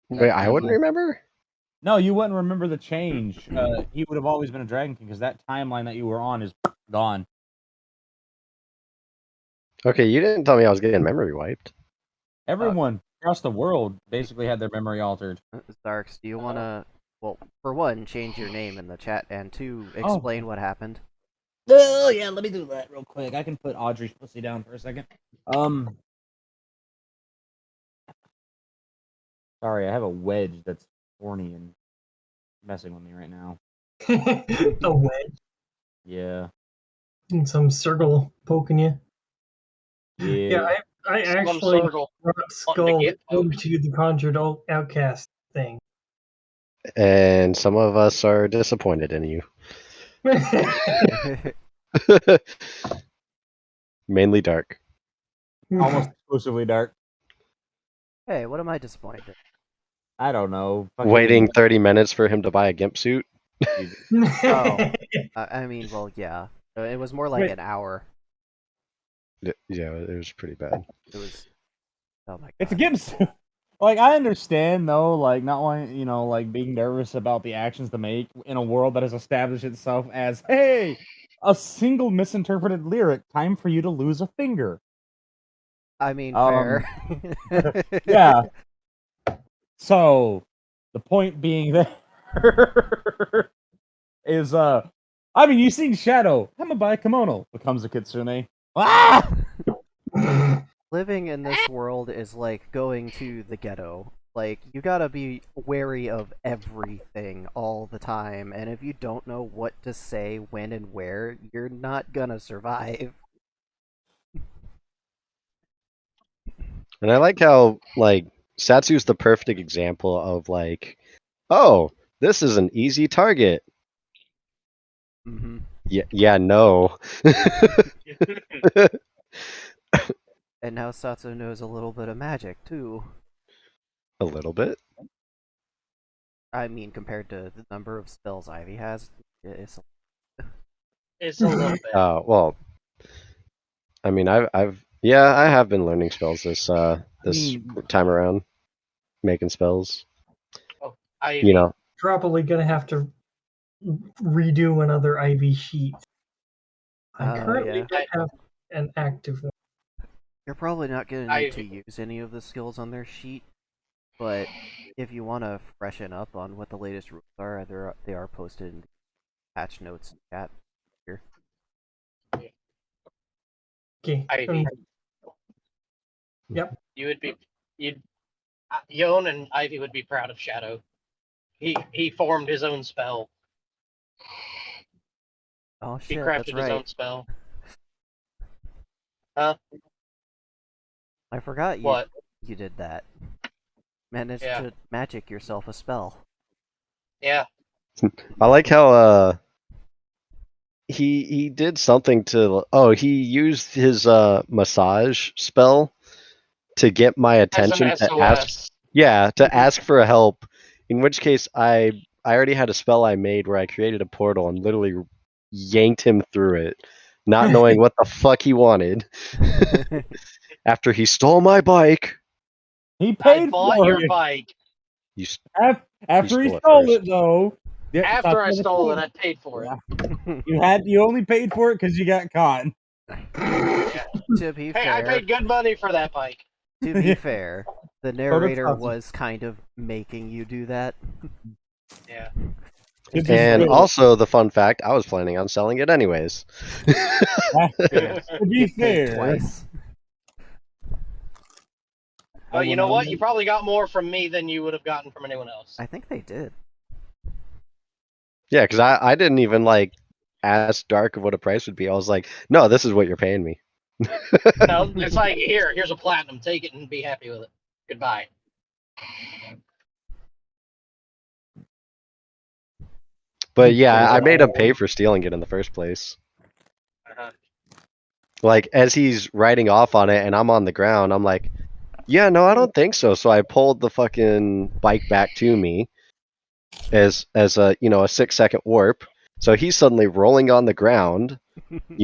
Wait, I wouldn't remember? No, you wouldn't remember the change. He would have always been a Dragon King because that timeline that you were on is gone. Okay, you didn't tell me I was getting memory wiped. Everyone across the world basically had their memory altered. Zarks, do you want to, well, for one, change your name in the chat, and two, Oh. explain what happened? Oh, yeah, let me do that real quick. I can put Audrey's pussy down for a second. Sorry, I have a wedge that's horny and messing with me right now. A wedge. Yeah. And some circle poking you. Yeah. I Some actually circle brought wanting to Skull get poked. into the Conjured Outcast thing. And some of us are disappointed in you. Mainly Dark. Almost exclusively Dark. Hey, what am I disappointed in? I don't know. Waiting 30 minutes for him to buy a GIMP suit? Oh, I mean, well, yeah. It was more like Wait. an hour. Yeah, it was pretty bad. It was. Oh my god. It's a GIMP suit. Like, I understand, though, like, not wanting, you know, like, being nervous about the actions to make in a world that has established itself as, hey, a single misinterpreted lyric, time for you to lose a finger. I mean, fair. Yeah. So, the point being there is, I mean, you've seen Shadow. I'm gonna buy a kimono. Becomes a kitsune. Ah! Living in this world is like going to the ghetto. Like, you gotta be wary of everything all the time, and if you don't know what to say, when, and where, you're not gonna survive. And I like how, like, Satsu's the perfect example of, like, oh, this is an easy target. Mm-hmm. Yeah, no. And now Satsu knows a little bit of magic, too. A little bit? I mean, compared to the number of spells Ivy has, it's a little bit. Well, I mean, I have been learning spells this time around, making spells. Oh, Ivy. You know, Probably gonna have to redo another Ivy sheet. I currently don't have an active one. You're probably not going to need to use any of the skills on their sheet, but if you want to freshen up on what the latest rules are, they are posted in the patch notes in chat here. Okay. Ivy. Yep. Yon and Ivy would be proud of Shadow. He formed his own spell. Oh shit, he crafted that's right. his own spell. Huh? I forgot you did that. Managed to magic yourself a spell. Yeah. I like how he did something to he used his massage spell to get my attention to ask for help, in which case I already had a spell I made where I created a portal and literally yanked him through it, not knowing what the fuck he wanted. After he stole my bike. He paid for your bike. After he stole it, though. Yeah, after I stole it, I paid for it. You only paid for it because you got caught. To be fair, I paid good money for that bike. To be fair, the narrator was kind of making you do that. Yeah. And also, the fun fact, I was planning on selling it anyways. To be fair. Twice. Well, you know what? You probably got more from me than you would have gotten from anyone else. I think they did. Yeah, because I didn't even, like, ask Dark of what a price would be. I was like, no, this is what you're paying me. No, it's like, here's a platinum. Take it and be happy with it. Goodbye. But yeah, I made him pay for stealing it in the first place. Like, as he's riding off on it and I'm on the ground, I'm like, yeah, no, I don't think so. So I pulled the fucking bike back to me as a, a 6-second warp. So he's suddenly rolling on the ground,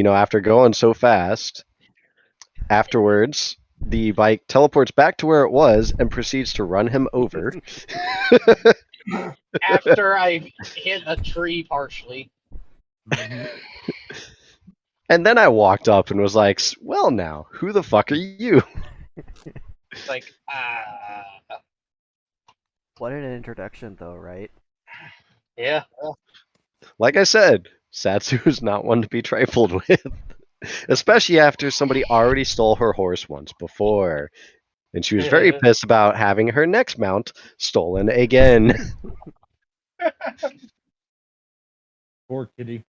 after going so fast. Afterwards, the bike teleports back to where it was and proceeds to run him over. After I hit a tree partially. And then I walked up and was like, well, now, who the fuck are you? Like, What an introduction, though, right? yeah. Like I said, Satsu is not one to be trifled with. Especially after somebody already stole her horse once before. And she was very pissed about having her next mount stolen again. Poor kitty.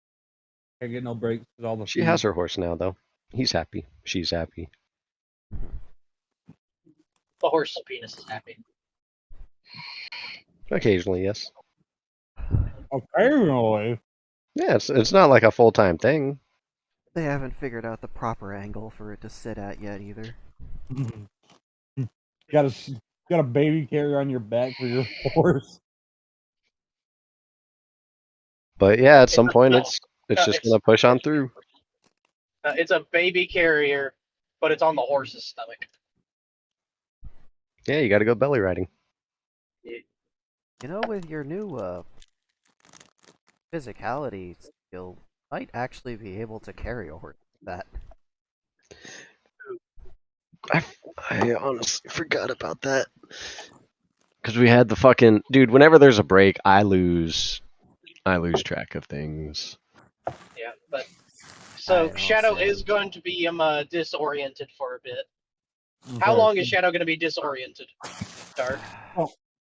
Can't get no breaks with all the She has her horse now, though. He's happy. She's happy. The horse's penis is happy. Occasionally, yes. Occasionally. Yeah, it's not like a full-time thing. They haven't figured out the proper angle for it to sit at yet either. got a baby carrier on your back for your horse. But yeah, at some point, it's just gonna push on through. It's a baby carrier, but it's on the horse's stomach. Yeah, you got to go belly riding. You know, with your new physicality skill, might actually be able to carry a horse like that. I honestly forgot about that. Because we had the fucking dude. Whenever there's a break, I lose track of things. Yeah, but so Shadow is going to be disoriented for a bit. How long is Shadow going to be disoriented? Dark.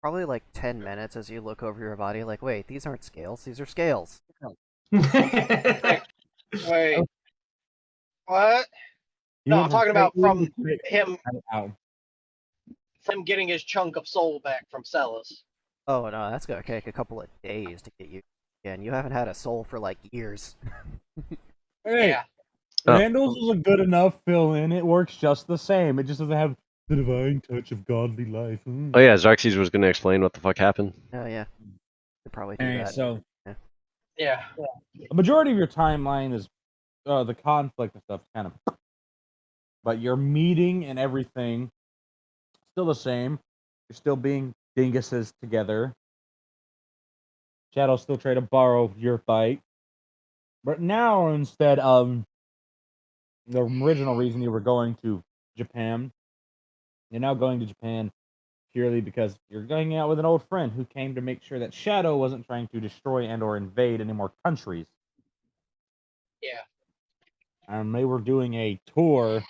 Probably like 10 minutes as you look over your body, like, wait, these aren't scales, these are scales. Wait. What? No, I'm talking about from him getting his chunk of soul back from Celes. Oh no, that's gonna take a couple of days to get you again. You haven't had a soul for like years. Hey, Yeah. Randall's is a good enough fill-in. It works just the same. It just doesn't have the divine touch of godly life. Oh yeah, Xerxes was going to explain what the fuck happened. Oh yeah, could probably do Anyway, that. so Yeah. the majority of your timeline is the conflict and stuff, kind of, but your meeting and everything still the same. You're still being dinguses together. Shadow still try to borrow your bike, but now instead of the original reason you were going to Japan, you're now going to Japan purely because you're going out with an old friend who came to make sure that Shadow wasn't trying to destroy and or invade any more countries. Yeah. And they were doing a tour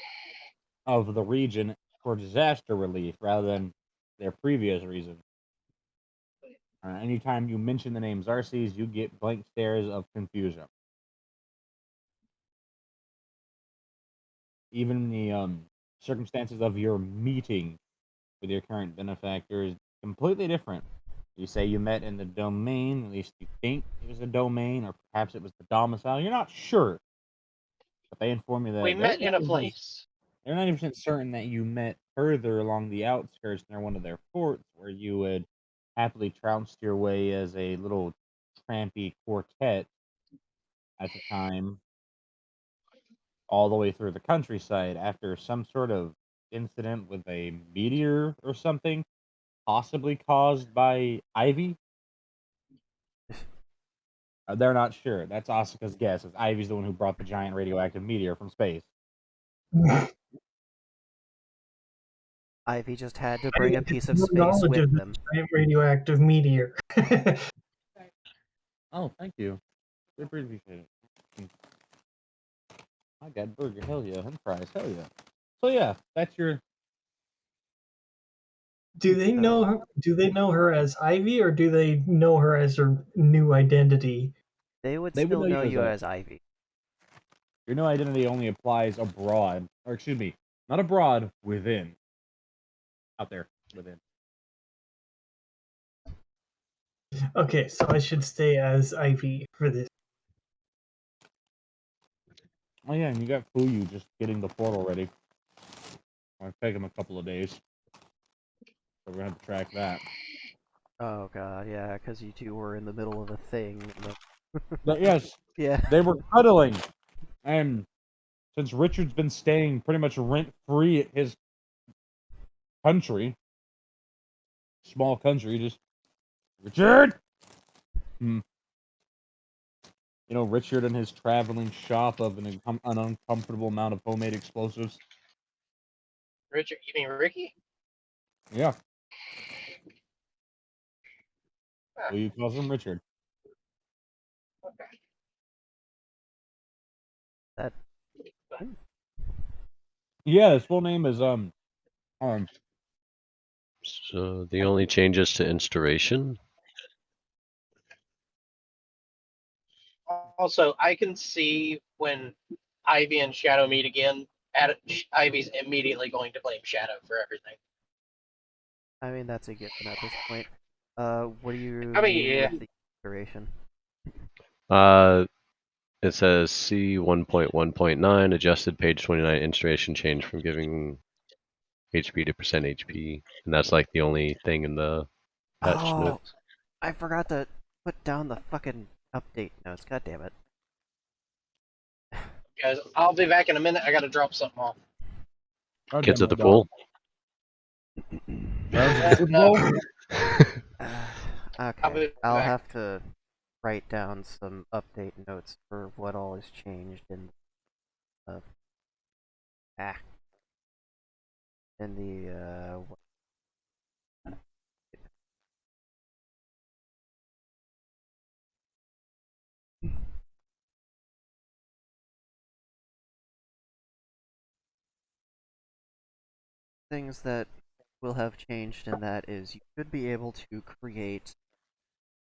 of the region for disaster relief rather than their previous reason. Anytime you mention the name Xerxes, you get blank stares of confusion. Even the circumstances of your meeting with your current benefactor is completely different. You say you met in the domain, at least you think it was a domain, or perhaps it was the domicile. You're not sure. But they inform you that we met in a place. They're 90% certain that you met further along the outskirts near one of their forts, where you had happily trounced your way as a little trampy quartet at the time, all the way through the countryside after some sort of incident with a meteor or something, possibly caused by Ivy. They're not sure. That's Asuka's guess, as Ivy's the one who brought the giant radioactive meteor from space. Ivy just had to bring a piece of space with them. Giant radioactive meteor. Oh, thank you. We appreciate it. I got burger, hell yeah, and fries, hell yeah. So yeah, that's your. Do they know her as Ivy, or do they know her as her new identity? They would still know you as Ivy. Your new identity only applies abroad, or excuse me, not abroad, within. Out there, within. Okay, so I should stay as Ivy for this. Oh yeah, and you got Fuyu just getting the portal ready. It'll take him a couple of days. So we're gonna have to track that. Oh god, yeah, because you two were in the middle of a thing. But yes, yeah, they were cuddling, and since Richard's been staying pretty much rent-free at his country, small country, just Richard. You know, Richard and his traveling shop of an uncomfortable amount of homemade explosives. Richard, you mean Ricky? Yeah. Huh. Will you call him Richard? Okay. That Yeah, his full name is So the only changes to Instauration. Also, I can see when Ivy and Shadow meet again, Ivy's immediately going to blame Shadow for everything. I mean, that's a given at this point. What do you I mean, mean yeah. with the duration? It says C 1.1.9 adjusted page 29 Instauration change from giving HP to percent HP, and that's like the only thing in the patch Oh, notes. I forgot to put down the fucking update notes. God damn it. Guys, I'll be back in a minute. I gotta drop something off. Kids at the pool. Okay, I'll have to write down some update notes for what all is changed in the things that will have changed in that is you should be able to create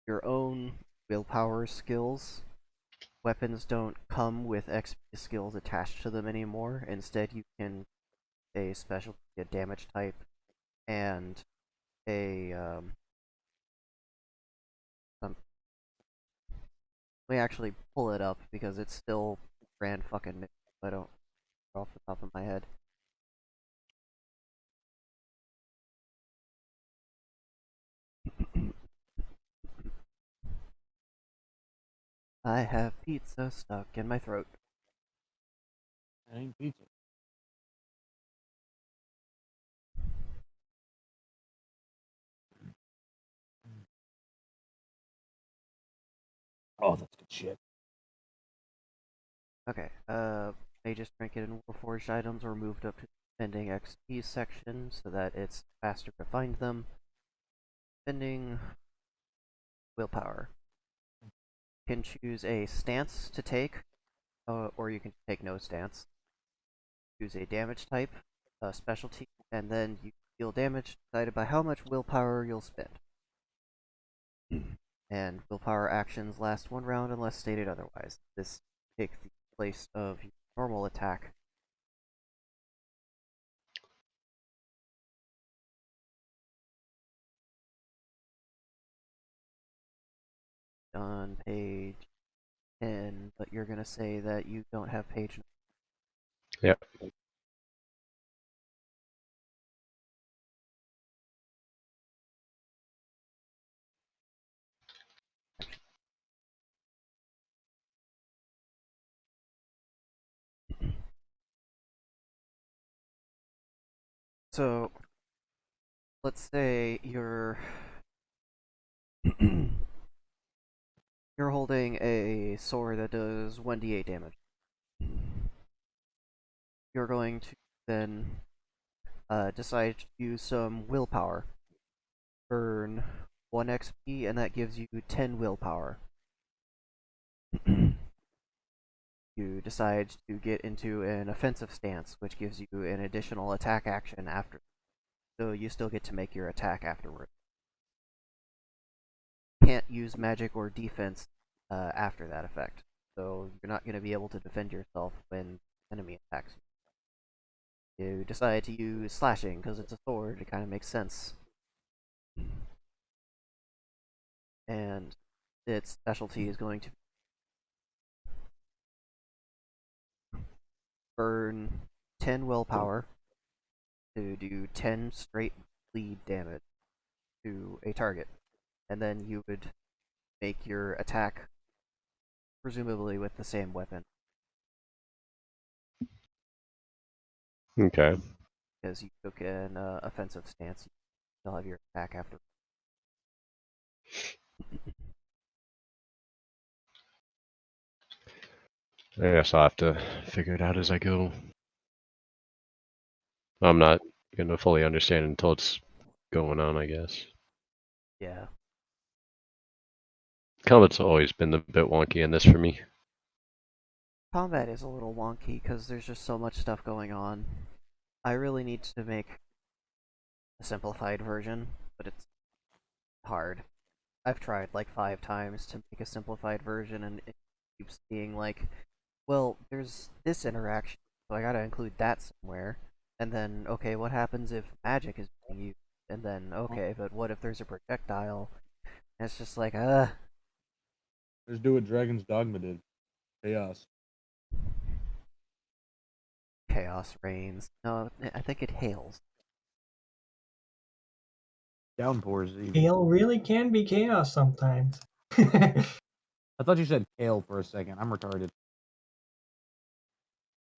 your own willpower skills. Weapons don't come with XP skills attached to them anymore. Instead, you can a specialty, a damage type, and a let me actually pull it up because it's still brand fucking new. I don't off the top of my head. I have pizza stuck in my throat. I ain't pizza. Oh, that's good shit. Okay, Mage's Trinket and Warforged items were moved up to the spending XP section so that it's faster to find them. Spending willpower. You can choose a stance to take, or you can take no stance. Choose a damage type, a specialty, and then you deal damage decided by how much willpower you'll spend. And willpower actions last 1 round unless stated otherwise. This takes the place of your normal attack. On page 10, but you're gonna say that you don't have page. Yep. So, let's say you're you're holding a sword that does 1d8 damage. You're going to then decide to use some willpower. Burn 1 XP, and that gives you 10 willpower. You decide to get into an offensive stance, which gives you an additional attack action after. So you still get to make your attack afterward. Can't use magic or defense after that effect. So you're not going to be able to defend yourself when enemy attacks you. You decide to use slashing because it's a sword, it kind of makes sense. And its specialty is going to burn 10 willpower to do 10 straight bleed damage to a target. And then you would make your attack presumably with the same weapon. Okay. because you took an offensive stance. You still have your attack after. I guess I'll have to figure it out as I go. I'm not gonna fully understand until it's going on, I guess. Yeah. Combat's always been a bit wonky in this for me. Combat is a little wonky because there's just so much stuff going on. I really need to make a simplified version, but it's hard. I've tried like 5 times to make a simplified version, and it keeps being like, well, there's this interaction, so I gotta include that somewhere. And then, okay, what happens if magic is being used? And then, okay, but what if there's a projectile? And it's just like, Just do what Dragon's Dogma did. Chaos. chaos reigns. No, I think it hails. Downpours even. Hail really can be chaos sometimes. I thought you said kale for a second. I'm retarded.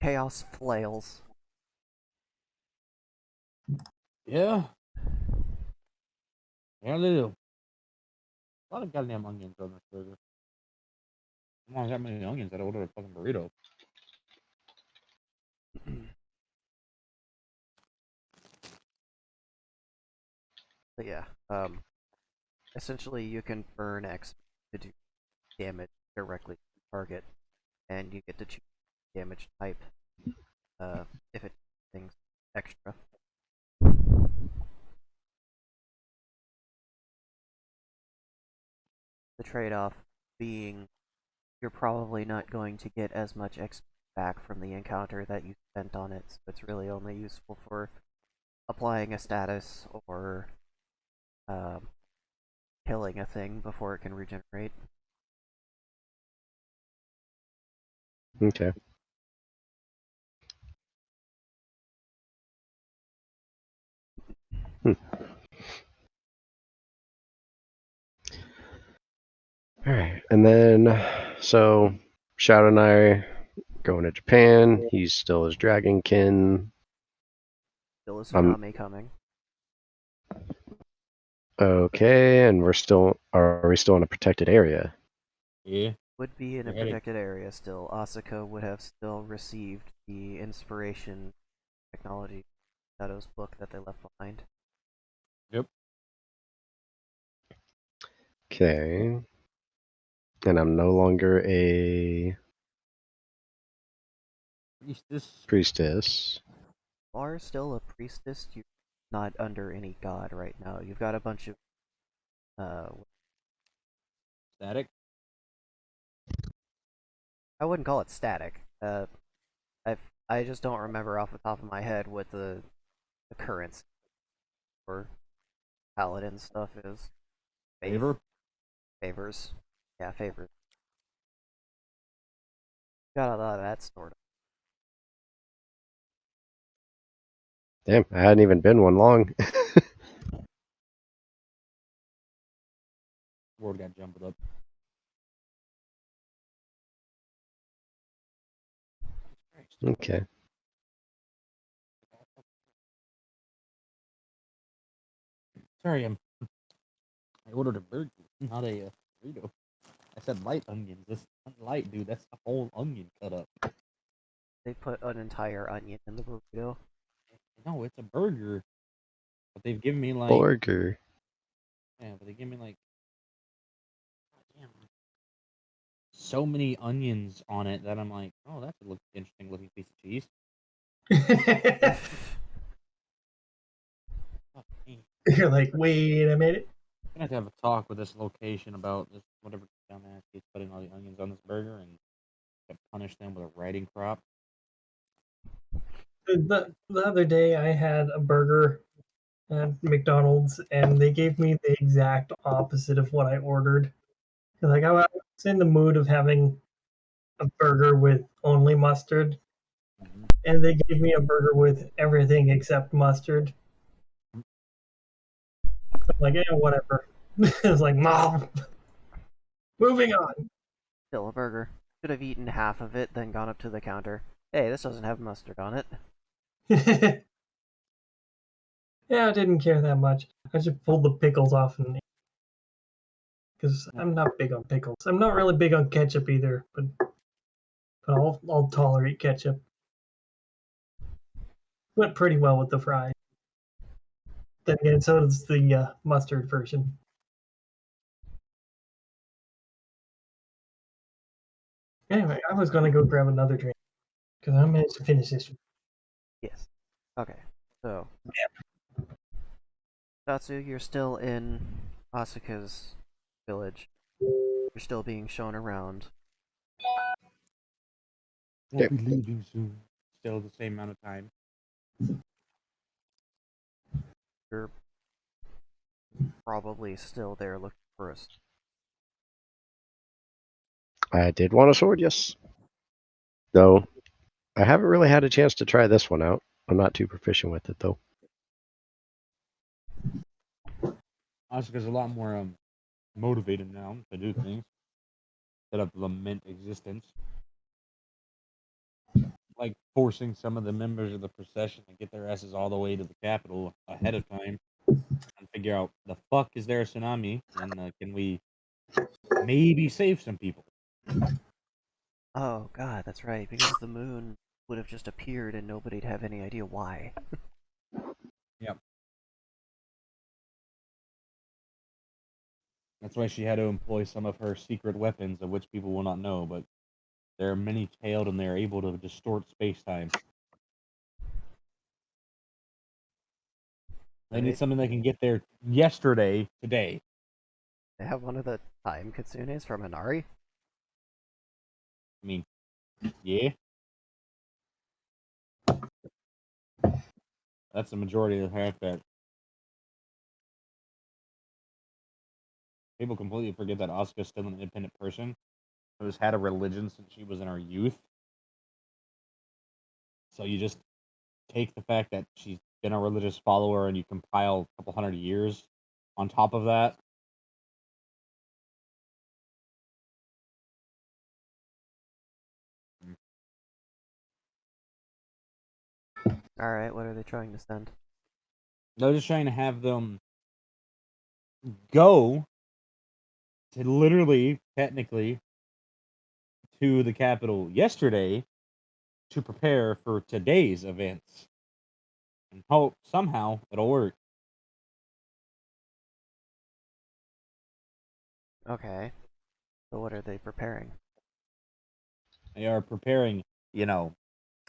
Chaos flails. Yeah. Yeah, they do. A lot of goddamn onions on this burger. I don't have that many onions. I'd order a fucking burrito. But yeah, essentially you can burn X to do damage directly to the target, and you get to choose damage type, if it things extra. The trade-off being you're probably not going to get as much XP back from the encounter that you spent on it, so it's really only useful for applying a status or killing a thing before it can regenerate. Okay. Alright, and then, so, Shadow and I going to Japan. He's still his dragonkin. Still is Tsunami coming. Okay, and are we still in a protected area? Yeah. Would be in a You're heading- protected area still. Asuka would have still received the inspiration technology Shadow's book that they left behind. Yep. Okay. And I'm no longer a priestess. You are still a priestess, you're not under any god right now. You've got a bunch of Static. I wouldn't call it static. I just don't remember off the top of my head what the current for paladin stuff is. Favor. Favors. Yeah, favors. Got a lot of that stored. Damn, I hadn't even been one long. Word got jumbled up. Okay. Sorry, I ordered a burger, not a burrito. I said light onions. That's not light, dude. That's a whole onion cut up. They put an entire onion in the burrito. No, it's a burger. But they've given me like Burger. yeah, but they give me like damn, so many onions on it that I'm like, oh, that's a interesting looking piece of cheese. You're like, wait a minute. I'm gonna have to talk with this location about this whatever down there keeps putting all the onions on this burger and punish them with a riding crop. The other day I had a burger at McDonald's and they gave me the exact opposite of what I ordered. Like I was in the mood of having a burger with only mustard, and they gave me a burger with everything except mustard. I'm like, whatever. It's like, Mom. Moving on. Still a burger. Should have eaten half of it, then gone up to the counter. Hey, this doesn't have mustard on it. Yeah, I didn't care that much. I just pulled the pickles off, and because I'm not big on pickles. I'm not really big on ketchup either, but I'll tolerate ketchup. Went pretty well with the fries. Then again, so does the mustard version. Anyway, I was gonna go grab another drink because I managed to finish this. Yes. Okay. So, Tatsu, you're still in Asuka's village. You're still being shown around. We'll be leaving soon. Still the same amount of time. You're probably still there looking for us. I did want a sword, yes. Though I haven't really had a chance to try this one out. I'm not too proficient with it though. Asuka's a lot more motivated now to do things instead of lament existence. Like forcing some of the members of the procession to get their asses all the way to the capital ahead of time and figure out the fuck is there a tsunami and can we maybe save some people. Oh god, that's right, because the moon would have just appeared and nobody'd have any idea why. Yep. That's why she had to employ some of her secret weapons, of which people will not know, but they're many-tailed and they're able to distort space-time. They need something that can get there yesterday, today. They have one of the time kitsunes from Inari? I mean, yeah. That's the majority of the fact that people completely forget that Asuka's still an independent person who has had a religion since she was in her youth. So you just take the fact that she's been a religious follower and you compile a couple hundred years on top of that. Alright, what are they trying to send? They're just trying to have them go to literally, technically, to the capital yesterday to prepare for today's events. And hope somehow it'll work. Okay. So what are they preparing? They are preparing,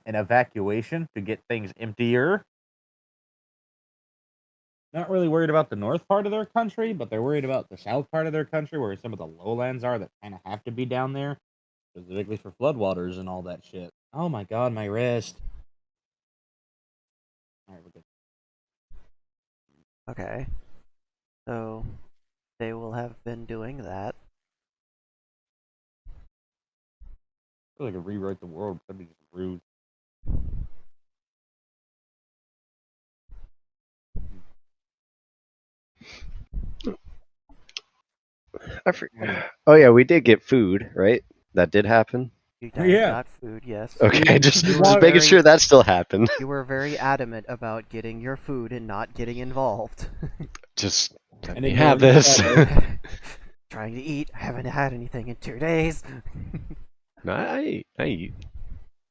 an evacuation to get things emptier. Not really worried about the north part of their country, but they're worried about the south part of their country where some of the lowlands are that kind of have to be down there, specifically for floodwaters and all that shit. Oh my god, my wrist. Alright, we're good. Okay. So they will have been doing that. I feel like I could rewrite the world, but that'd be just rude. Oh yeah, we did get food, right? That did happen. You guys Yeah. got food, yes. Okay, just You were making very- sure that still happened. You were very adamant about getting your food and not getting involved. Just let And me then have you this. Trying to eat. I haven't had anything in 2 days. No, I eat.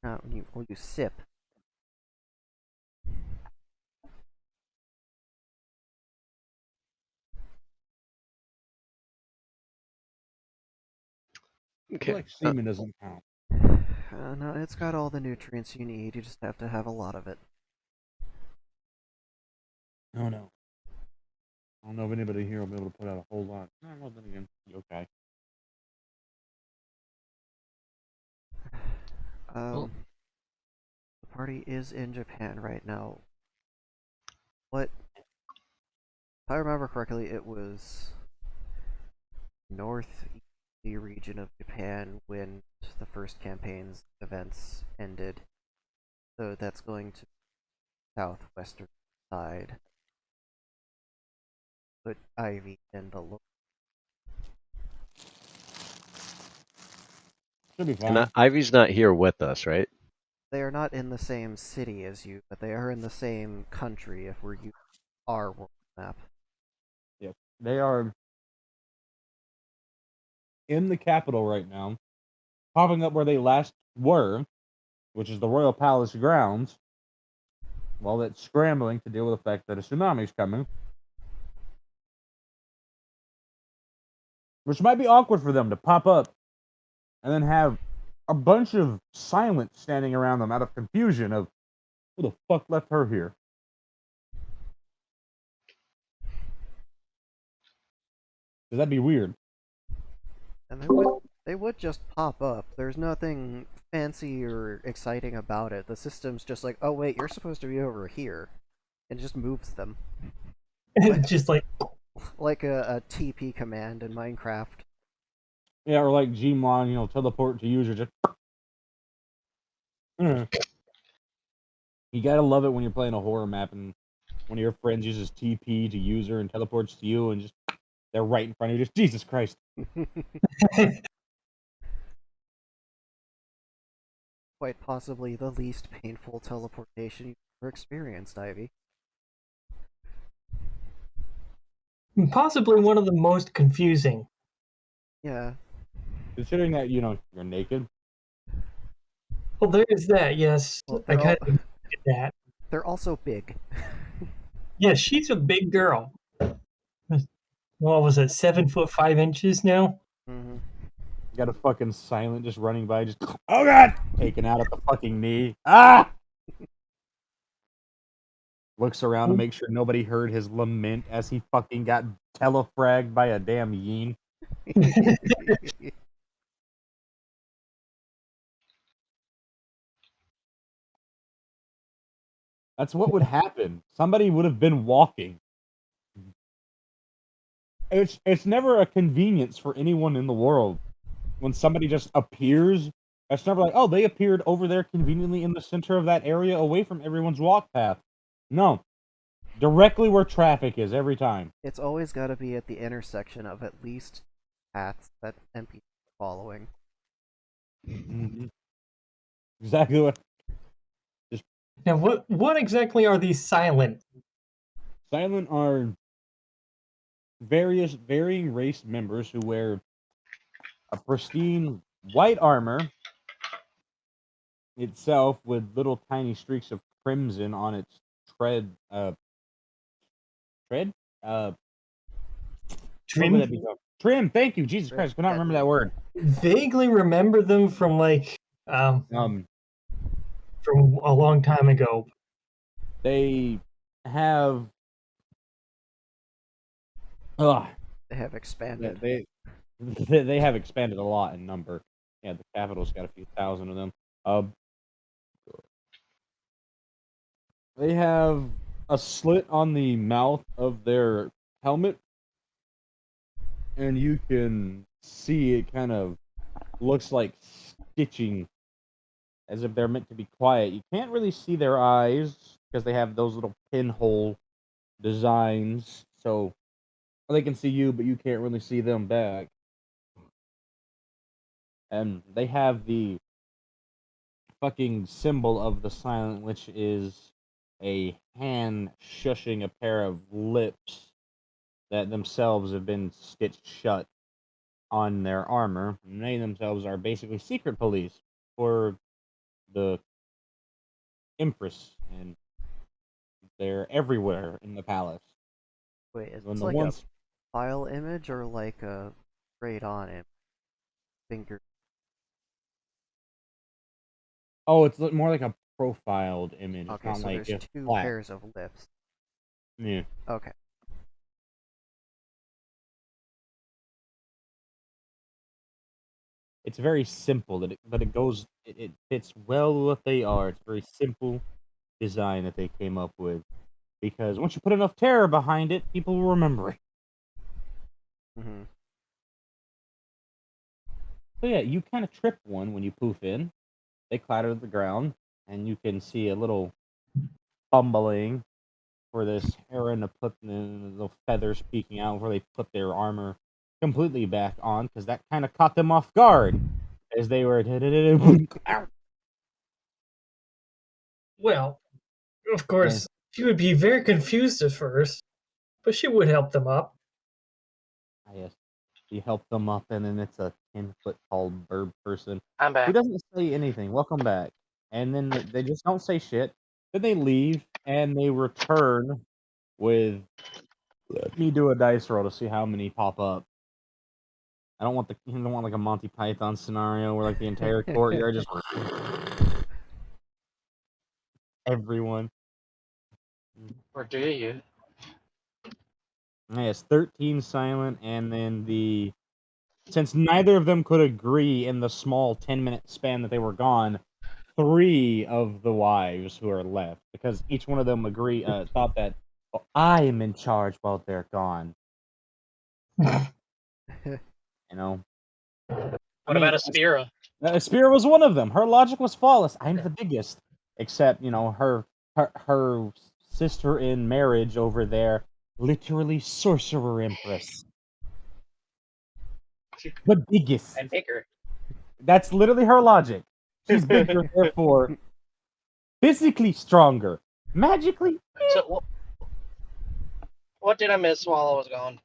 You sip. I Okay. feel like semen doesn't count. No, it's got all the nutrients you need. You just have to have a lot of it. Oh no. I don't know if anybody here will be able to put out a whole lot. No, well, then again, okay. The party is in Japan right now. What? If I remember correctly, it was northeast region of Japan when the first campaign's events ended. So that's going to southwestern side. Put Ivy in the look. Should be fine. And Ivy's not here with us, right? They are not in the same city as you, but they are in the same country if we're our world map. Yes, they are in the capital right now, popping up where they last were, which is the Royal Palace grounds, while it's scrambling to deal with the fact that a tsunami is coming. Which might be awkward for them to pop up and then have a bunch of silence standing around them out of confusion of who the fuck left her here. Because that'd be weird. And they would just pop up. There's nothing fancy or exciting about it. The system's just like, oh wait, you're supposed to be over here. And it just moves them. Just like a TP command in Minecraft. Yeah, or like Gmon, teleport to user just. You gotta love it when you're playing a horror map and one of your friends uses TP to user and teleports to you and just they're right in front of you. Just Jesus Christ. Quite possibly the least painful teleportation you've ever experienced, Ivy. possibly one of the most confusing. Yeah. Considering that, you're naked. Well, there is that, yes. Well, I kind of did that. They're also big. Yeah, she's a big girl. What was it, 7'5" now? Mm-hmm. You got a fucking silent just running by, just oh god, taken out at the fucking knee. Ah! Looks around to make sure nobody heard his lament as he fucking got telefragged by a damn yin. That's what would happen. Somebody would have been walking. It's never a convenience for anyone in the world when somebody just appears. It's never like, oh, they appeared over there conveniently in the center of that area away from everyone's walk path. No. Directly where traffic is every time. It's always got to be at the intersection of at least paths that NPCs are following. Mm-hmm. Exactly what. Now, what exactly are these silent? Silent are varying race members who wear a pristine white armor itself with little tiny streaks of crimson on its tread. Trim? Trim, thank you, Jesus Christ, I cannot remember that word. Vaguely remember them from from a long time ago. They have They have expanded. They have expanded a lot in number. Yeah, the capital's got a few thousand of them. They have a slit on the mouth of their helmet, and you can see it kind of looks like stitching, as if they're meant to be quiet. You can't really see their eyes because they have those little pinhole designs, so they can see you, but you can't really see them back. And they have the fucking symbol of the silent, which is a hand shushing a pair of lips that themselves have been stitched shut on their armor. And they themselves are basically secret police for the Empress, and they're everywhere in the palace. Wait, is When it the like ones... a file image or like a straight-on image? Finger. Oh, it's more like a profiled image. Okay, it's not so like there's two flat. pairs of lips. Yeah. Okay. It's very simple, but it fits well with what they are. It's a very simple design that they came up with, because once you put enough terror behind it, people will remember it. Mm-hmm. So yeah, you kind of trip one when you poof in. They clatter to the ground, and you can see a little fumbling for this Heron to put the feathers peeking out before they put their armor completely back on, because that kind of caught them off guard as they were. Well, of course, She would be very confused at first, but she would help them up. Yes. You help them up, and then it's a 10-foot tall bird person I'm who back. doesn't say anything. Welcome back. And then they just don't say shit. Then they leave, and they return with. Let me do a dice roll to see how many pop up. I don't want like a Monty Python scenario where like the entire courtyard just everyone. Or do you? Yes, 13 silent, and then since neither of them could agree in the small 10-minute span that they were gone, 3 of the wives who are left, because each one of them thought that I am in charge while they're gone. You know. What about Aspira? Aspira was one of them. Her logic was flawless. I'm the biggest, except her sister in marriage over there, literally sorcerer empress. The biggest. And bigger. That's literally her logic. She's bigger, therefore physically stronger. Magically. So, what did I miss while I was gone?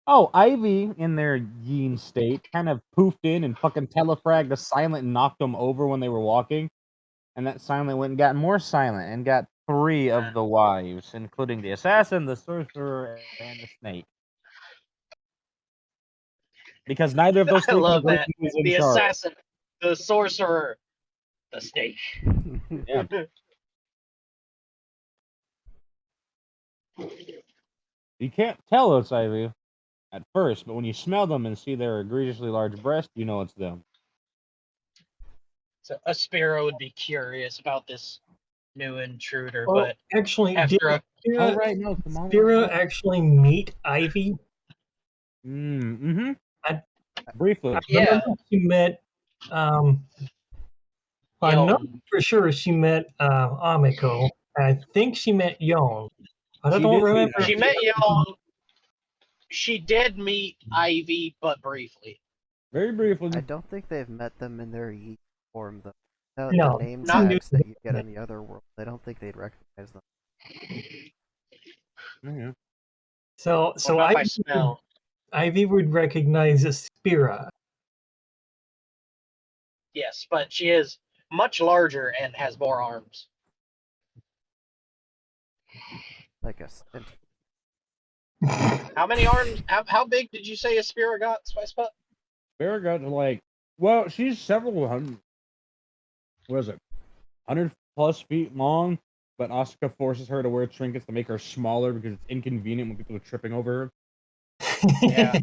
Oh, Ivy, in their yin state, kind of poofed in and fucking telefragged a silent and knocked them over when they were walking. And that silent went and got more silent and got 3 of the wives, including the assassin, the sorcerer, and the snake. Because neither of those 3 I love people that. was in The charge. assassin, the sorcerer, the snake. Yeah. You can't tell it's Ivy at first, but when you smell them and see their egregiously large breast, you know it's them. So Aspira would be curious about this new intruder, Well, but actually, after Oh, right, no, Kamala. Aspira actually meet Ivy? Mm-hmm. I Briefly. yeah, remember she met. I'm not for sure she met Amiko. I think she met Yon. I She don't did remember. meet she met y'all. She did meet Ivy, but briefly. very briefly. I don't think they've met them in their Yeet form, though. No, The name not- tags that you get in the other world, I don't think they'd recognize them. Mm-hmm. So Not by smell. Ivy would recognize Aspira. Yes, but she is much larger and has more arms. Like a stint. How many arms? How big did you say Aspira got, Spicebutt? Farrah got to like, well, she's several hundred. What is it? 100+ feet long, but Asuka forces her to wear trinkets to make her smaller because it's inconvenient when people are tripping over her. Yeah.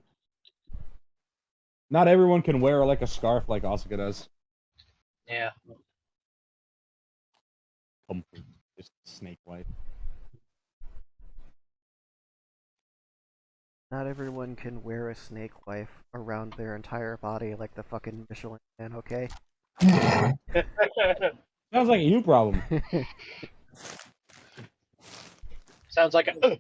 Not everyone can wear like a scarf like Asuka does. Yeah. Comfort. Just snake life. Not everyone can wear a snake wife around their entire body like the fucking Michelin Man, okay? Sounds like a you problem. Sounds like a.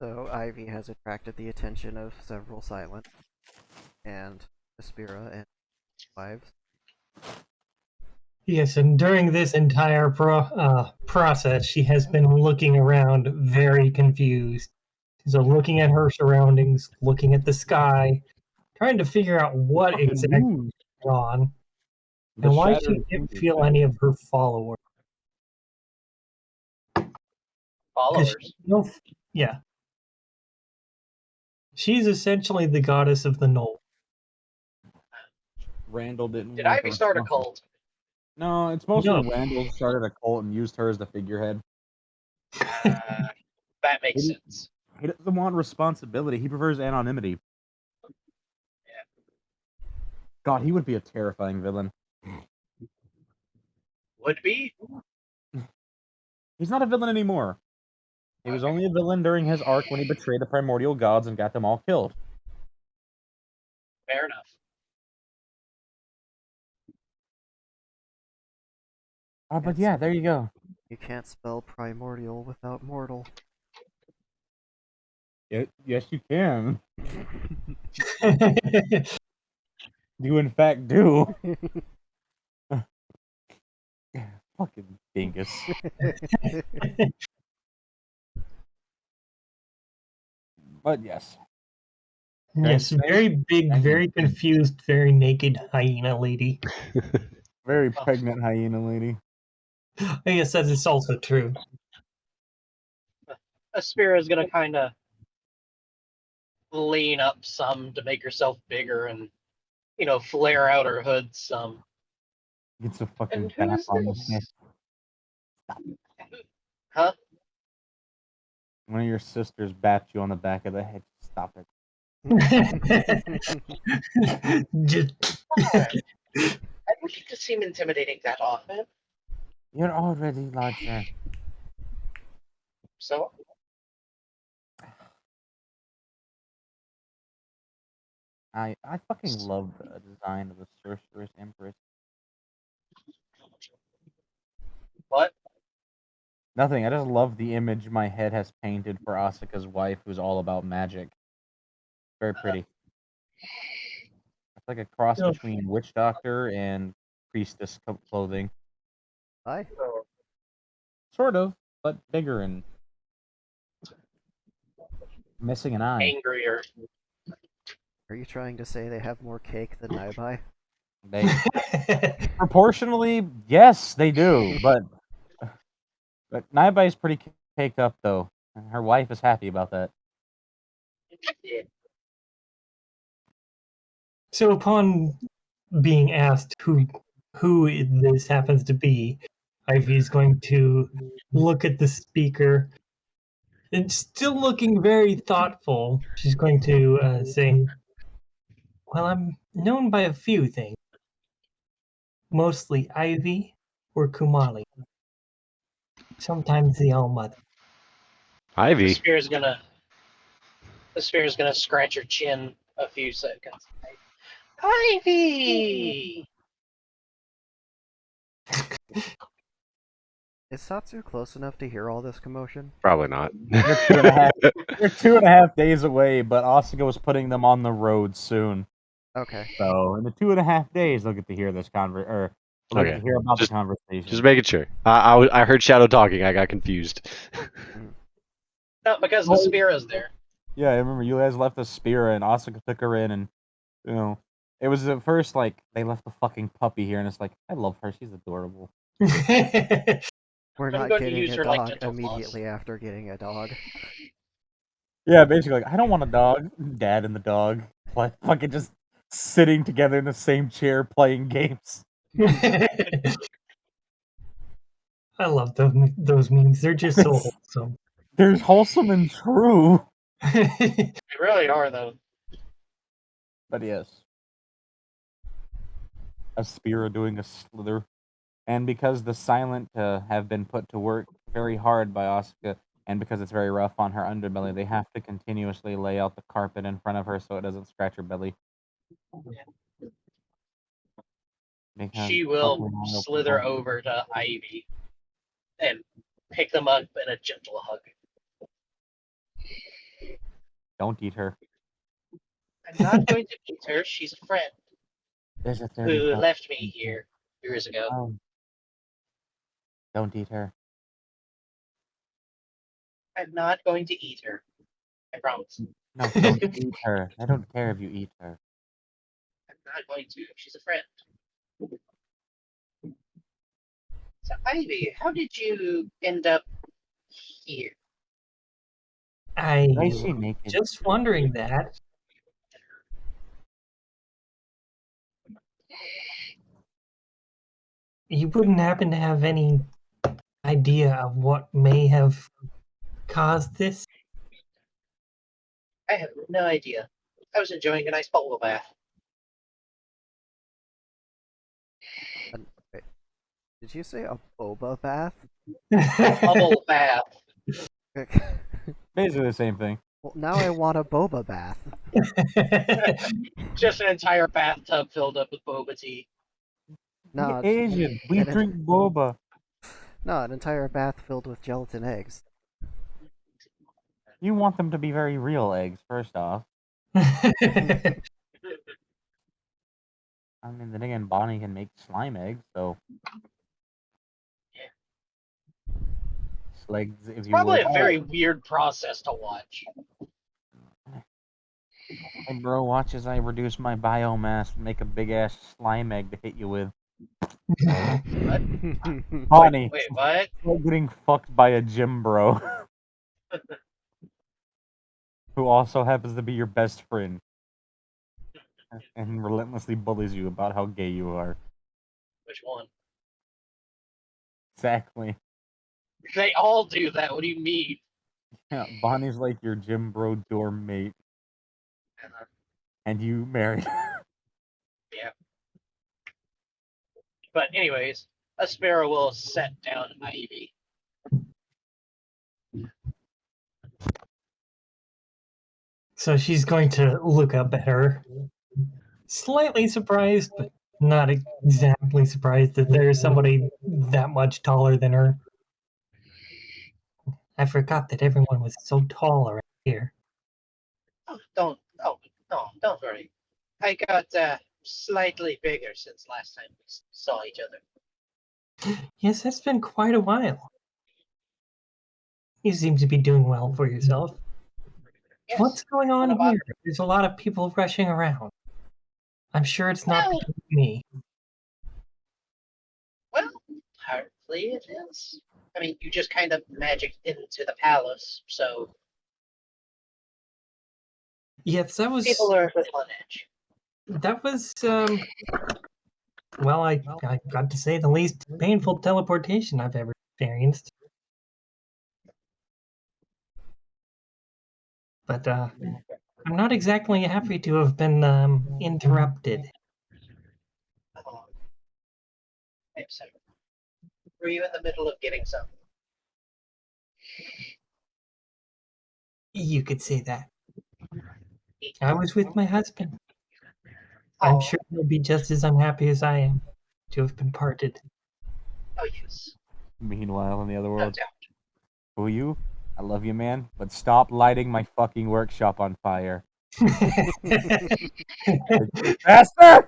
So Ivy has attracted the attention of several silent and Aspira and wives. Yes, and during this entire process, she has been looking around very confused. So looking at her surroundings, looking at the sky, trying to figure out what exactly is going on, and why she didn't feel any of her followers. Followers. Yeah. She's essentially the goddess of the Knoll. Randall didn't. Did Ivy start a cult? No, it's mostly No. Randall started a cult and used her as the figurehead. That makes sense. He doesn't want responsibility. He prefers anonymity. Yeah. God, he would be a terrifying villain. Would be? He's not a villain anymore. He was only a villain during his arc when he betrayed the primordial gods and got them all killed. Fair enough. Oh, but yeah, there you go. You can't spell primordial without mortal. Yes, you can. You in fact do. Fucking dingus. But yes. Yes, very big, very confused, very naked hyena lady. Very pregnant hyena lady. I guess that is also true. Aspira is gonna kind of lean up some to make herself bigger and, flare out her hood some. Gets a fucking And who back is on the neck. this? Huh? One of your sisters bats you on the back of the head. Stop it. Just I don't get to seem intimidating that often. You're already larger. So, I fucking love the design of the Sorceress Empress. what? Nothing. I just love the image my head has painted for Asuka's wife, who's all about magic. Very pretty. It's like a cross No. between witch doctor and priestess clothing. Hi. Sort of, but bigger and missing an eye. Angrier. Are you trying to say they have more cake than Naibai? They proportionally, yes, they do, but Naibai is pretty caked up though. Her wife is happy about that. Yeah. So upon being asked who this happens to be, Ivy's going to look at the speaker and still looking very thoughtful. She's going to say, "Well, I'm known by a few things, mostly Ivy or Kumali. Sometimes the All-Mother." Ivy. The spear's gonna scratch her chin a few seconds. Ivy! Is Satsu close enough to hear all this commotion? Probably not. They're 2.5 days away, but Asuka was putting them on the road soon. Okay. So in the 2.5 days, they'll get to hear this they'll get to hear about the conversation. Just making sure. I heard Shadow talking. I got confused. No, because the spear is there. Yeah, I remember you guys left the spear and Asuka took her in, and it was at first like they left the fucking puppy here, and it's like I love her. She's adorable. We're not getting a dog immediately after getting a dog. Yeah, basically, like, I don't want a dog. Dad and the dog, fucking just sitting together in the same chair playing games. I love those memes. They're just so wholesome. They're wholesome and true. They really are, though. But yes. Aspira doing a slither. And because the silent have been put to work very hard by Asuka, and because it's very rough on her underbelly, they have to continuously lay out the carpet in front of her so it doesn't scratch her belly. She will slither over to Ivy and pick them up in a gentle hug. Don't eat her. I'm not going to eat her. She's a friend There's a who left me here years ago. Oh. Don't eat her. I'm not going to eat her. I promise. No, don't eat her. I don't care if you eat her. I'm not going to. She's a friend. So, Ivy, how did you end up here? I Why is she naked? just wondering that. You wouldn't happen to have any idea of what may have caused this? I have no idea. I was enjoying a nice bubble bath. Did you say a boba bath? Bubble bath. Basically the same thing. Well, now I want a boba bath. Just an entire bathtub filled up with boba tea. No, Asian. We drink boba. No, an entire bath filled with gelatin eggs. You want them to be very real eggs, first off. I mean, then again, Bonnie can make slime eggs, so... legs, if It's you probably would. a very weird process to watch. Hey, bro, watch as I reduce my biomass and make a big ass slime egg to hit you with. Bonnie, Wait, what? you're getting fucked by a gym bro. Who also happens to be your best friend. And relentlessly bullies you about how gay you are. Which one? Exactly. They all do that. What do you mean? Yeah, Bonnie's like your gym bro dorm mate. And you married her. Yeah. But anyways, Aspera will set down Ivy. So she's going to look up at her, slightly surprised, but not exactly surprised that there's somebody that much taller than her. I forgot that everyone was so tall around here. Oh, don't worry. I got slightly bigger since last time we saw each other. Yes, that's been quite a while. You seem to be doing well for yourself. Yes. What's going on What about- here? There's a lot of people rushing around. I'm sure it's not Well- because of me. Well, hardly it is. I mean, you just kind of magicked into the palace, so Yes, that was people are a bit on edge. well, I got to say the least painful teleportation I've ever experienced. But I'm not exactly happy to have been interrupted. I'm sorry. Were you in the middle of getting some? You could say that. I was with my husband. I'm sure he'll be just as unhappy as I am to have been parted. Oh, yes. Meanwhile, in the other No world, doubt. who you? I love you, man, but stop lighting my fucking workshop on fire. Faster!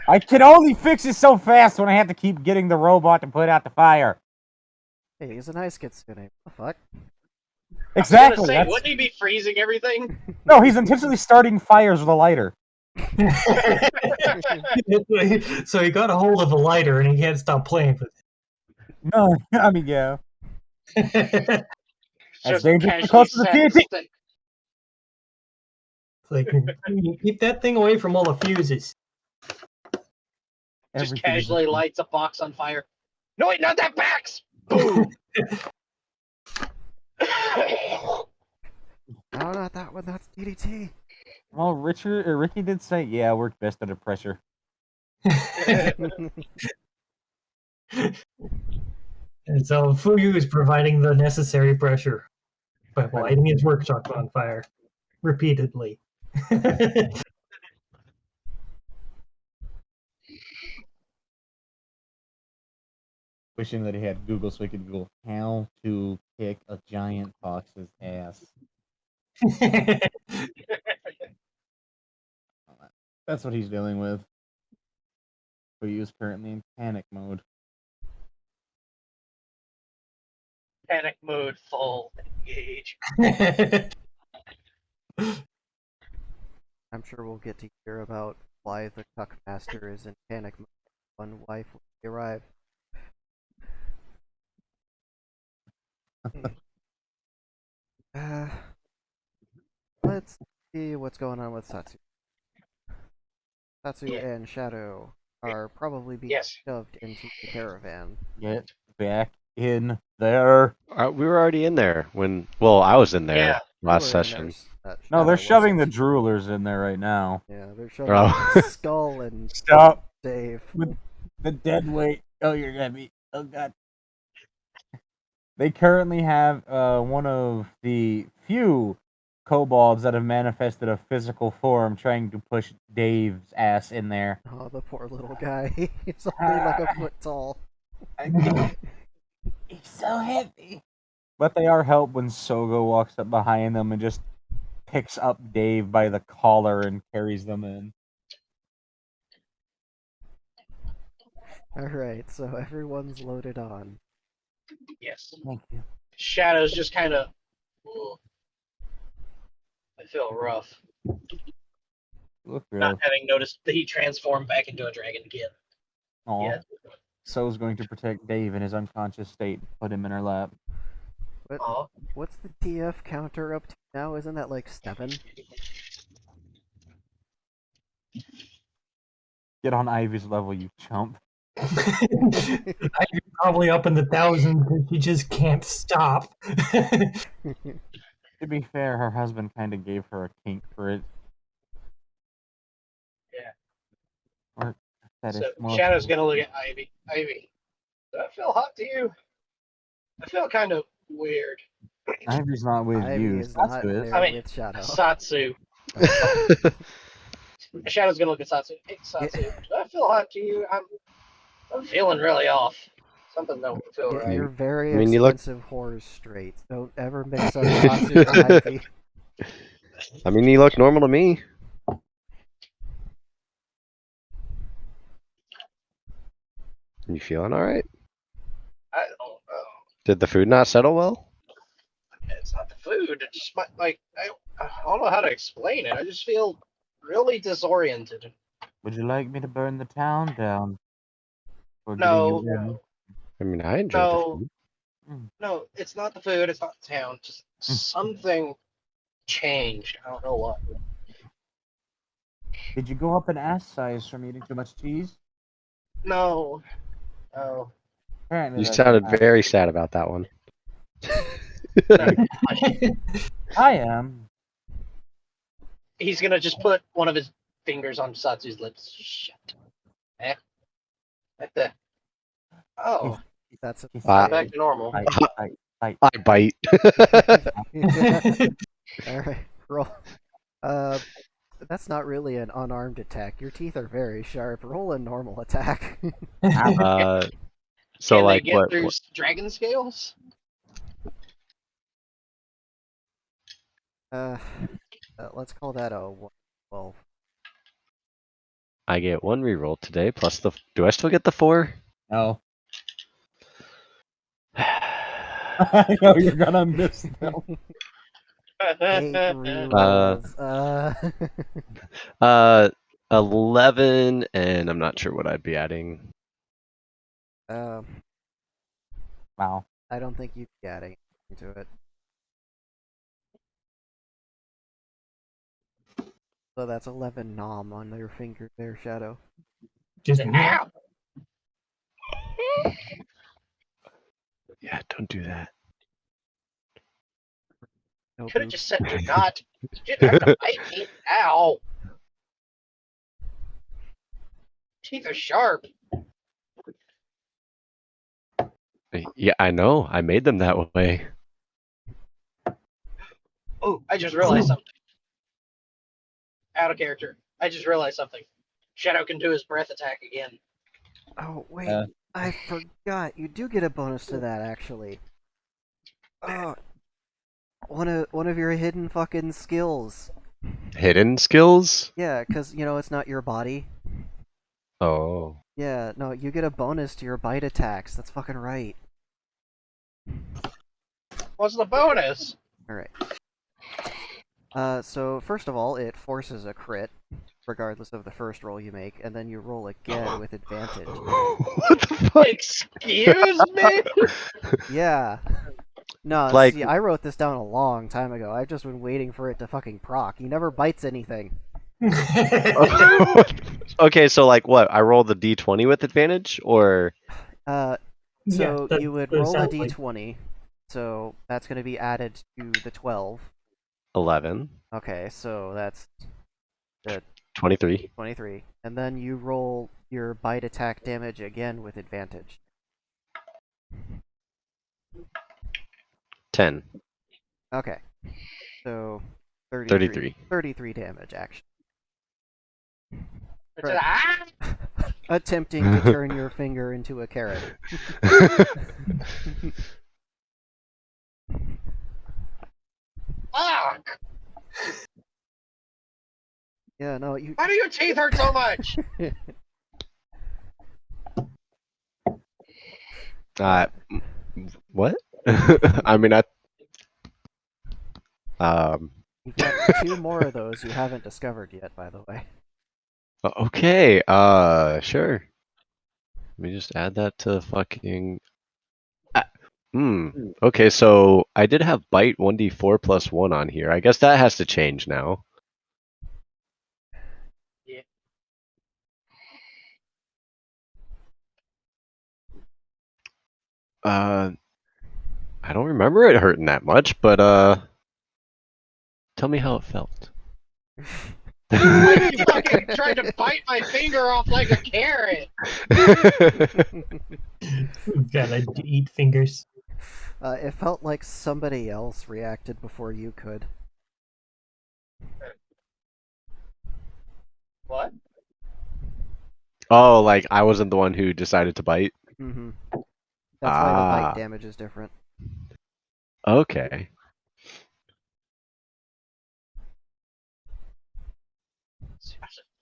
I can only fix it so fast when I have to keep getting the robot to put out the fire. Hey, he's an ice kitsune. What the fuck? I was Exactly. gonna say, That's... wouldn't he be freezing everything? No, he's intentionally starting fires with a lighter. So he got a hold of a lighter and he can't stop playing with No, I mean, yeah. it. That's Just dangerous casually because of the sat TNT. stick. It's like, keep that thing away from all the fuses. Just Everything casually is- lights a box on fire. No, wait, not that box! Boom! No, not that one. That's DDT. Well, Ricky did say, yeah, I work best under pressure. And so Fuyu is providing the necessary pressure by lighting his workshop on fire repeatedly. Wishing that he had Google so he could Google how to kick a giant fox's ass. That's what he's dealing with. But he is currently in panic mode. Panic mode, full, engage. I'm sure we'll get to hear about why the Cuckmaster is in panic mode when wife will arrive. uh, let's see what's going on with Satsu. Satsu Yeah. and Shadow are probably being Yes. shoved into the caravan. Get back in there. We were already in there when. Well, I was in there Yeah. last You were in session. there, No, they're Shadow shoving the wasn't. droolers in there right now. Yeah, they're shoving Oh. Skull and Stop Dave. with the dead weight. Oh, you're gonna be. Oh god. They currently have one of the few kobolds that have manifested a physical form trying to push Dave's ass in there. Oh, the poor little guy. He's only like a foot tall. He's so heavy. But they are helped when Sogo walks up behind them and just picks up Dave by the collar and carries them in. Alright, so everyone's loaded on. Yes. Thank you. Shadow's just kind of. I feel rough. Look Not rough. having noticed that he transformed back into a dragon again. Aw. Yeah. So's going to protect Dave in his unconscious state and put him in her lap. Aw. What's the TF counter up to now? Isn't that like 7? Get on Ivy's level, you chump. I'm probably up in the thousands and she just can't stop. To be fair, her husband kind of gave her a kink for it. Yeah. Or fetish, So more Shadow's gonna look at Ivy. Ivy, does that feel hot to you? I feel kind of weird. Ivy's not with Ivy you. is That's not good. there I mean, with Shadow. Satsu. Shadow's gonna look at Satsu. Hey, Satsu, does that feel hot to you? I'm feeling really off. Something don't feel Yeah, right. you're very I mean, you look- expensive whores straight. Don't ever mix up Satsu and Ivy. I mean, you look normal to me. You feeling all right? I don't know. Did the food not settle well? It's not the food. It's just like I don't know how to explain it. I just feel really disoriented. Would you like me to burn the town down? For No, getting you in? no, I mean, I enjoyed no, the food. no. It's not the food. It's not the town. Just something changed. I don't know what. Did you go up in ass size from eating too much cheese? No, no. Apparently You that's sounded bad. very sad about that one. I am. He's gonna just put one of his fingers on Satsu's lips. Shit. Eh. Right there. Oh, That's a Ah. back to normal. I I bite. Alright, roll. That's not really an unarmed attack. Your teeth are very sharp. Roll a normal attack. So Can like they get what? through dragon scales? Let's call that a 12. I get 1 reroll today plus the. Do I still get the 4? No. I know you're gonna miss them. 8 rerolls. 11, and I'm not sure what I'd be adding. Wow. I don't think you'd be adding to it. So that's 11 nom on your finger there, Shadow. Just Ow! Yeah, don't do that. No Could have boop. just said do not. You didn't have to bite me. Ow! Teeth are sharp. Yeah, I know. I made them that way. Oh, I just realized something. Out of character. I just realized something. Shadow can do his breath attack again. Oh, wait. I forgot. You do get a bonus to that, actually. Oh. One of your hidden fucking skills. Hidden skills? Yeah, because, it's not your body. Oh. Yeah, no, you get a bonus to your bite attacks. That's fucking right. What's the bonus? Alright. So, first of all, it forces a crit, regardless of the first roll you make, and then you roll again with advantage. What the fuck? Excuse me? Yeah. No, Like- see, I wrote this down a long time ago. I've just been waiting for it to fucking proc. He never bites anything. Okay, so like what? I roll the d20 with advantage, or So Yeah, you would that roll a sounds like- d20, so that's going to be added to the 12. 11, Okay, so that's 23. 23. And then you roll your bite attack damage again with advantage. 10. Okay. So 33. 33. 33 damage, actually. Ah! Attempting to turn your finger into a carrot. Fuck! Yeah, no, you. Why do your teeth hurt so much? What? I mean, um, You've got 2 more of those you haven't discovered yet, by the way. okay, sure. Let me just add that to fucking. Okay, so I did have bite 1d4 plus 1 on here. I guess that has to change now. Yeah. I don't remember it hurting that much, but tell me how it felt. Like you fucking tried to bite my finger off like a carrot. Gotta eat fingers. It felt like somebody else reacted before you could. What? Oh, like I wasn't the one who decided to bite? Mm-hmm. That's why the Ah. bite damage is different. Okay.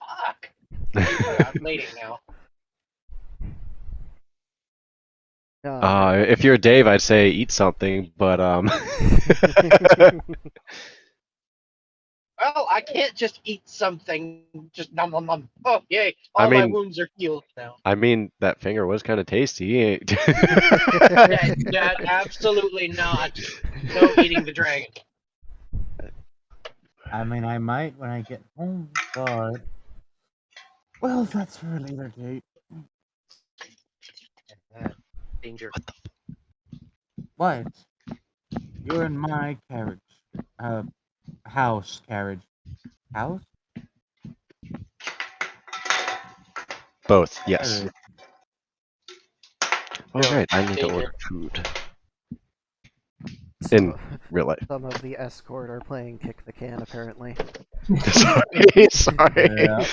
Fuck. I'm bleeding now. If you're Dave, I'd say eat something, but Well, I can't just eat something. Just nom nom nom. Oh, yay! All I my mean- wounds are healed now. I mean that finger was kind of tasty. Yeah, absolutely not. No eating the dragon. I mean, I might when I get home, but well, that's for a later date. Danger. What? You're in my carriage. House carriage. House? Both, yes. Alright. All right, I need to Danger. order food. So, In real life. some of the escort are playing kick the can, apparently. Sorry. Yeah.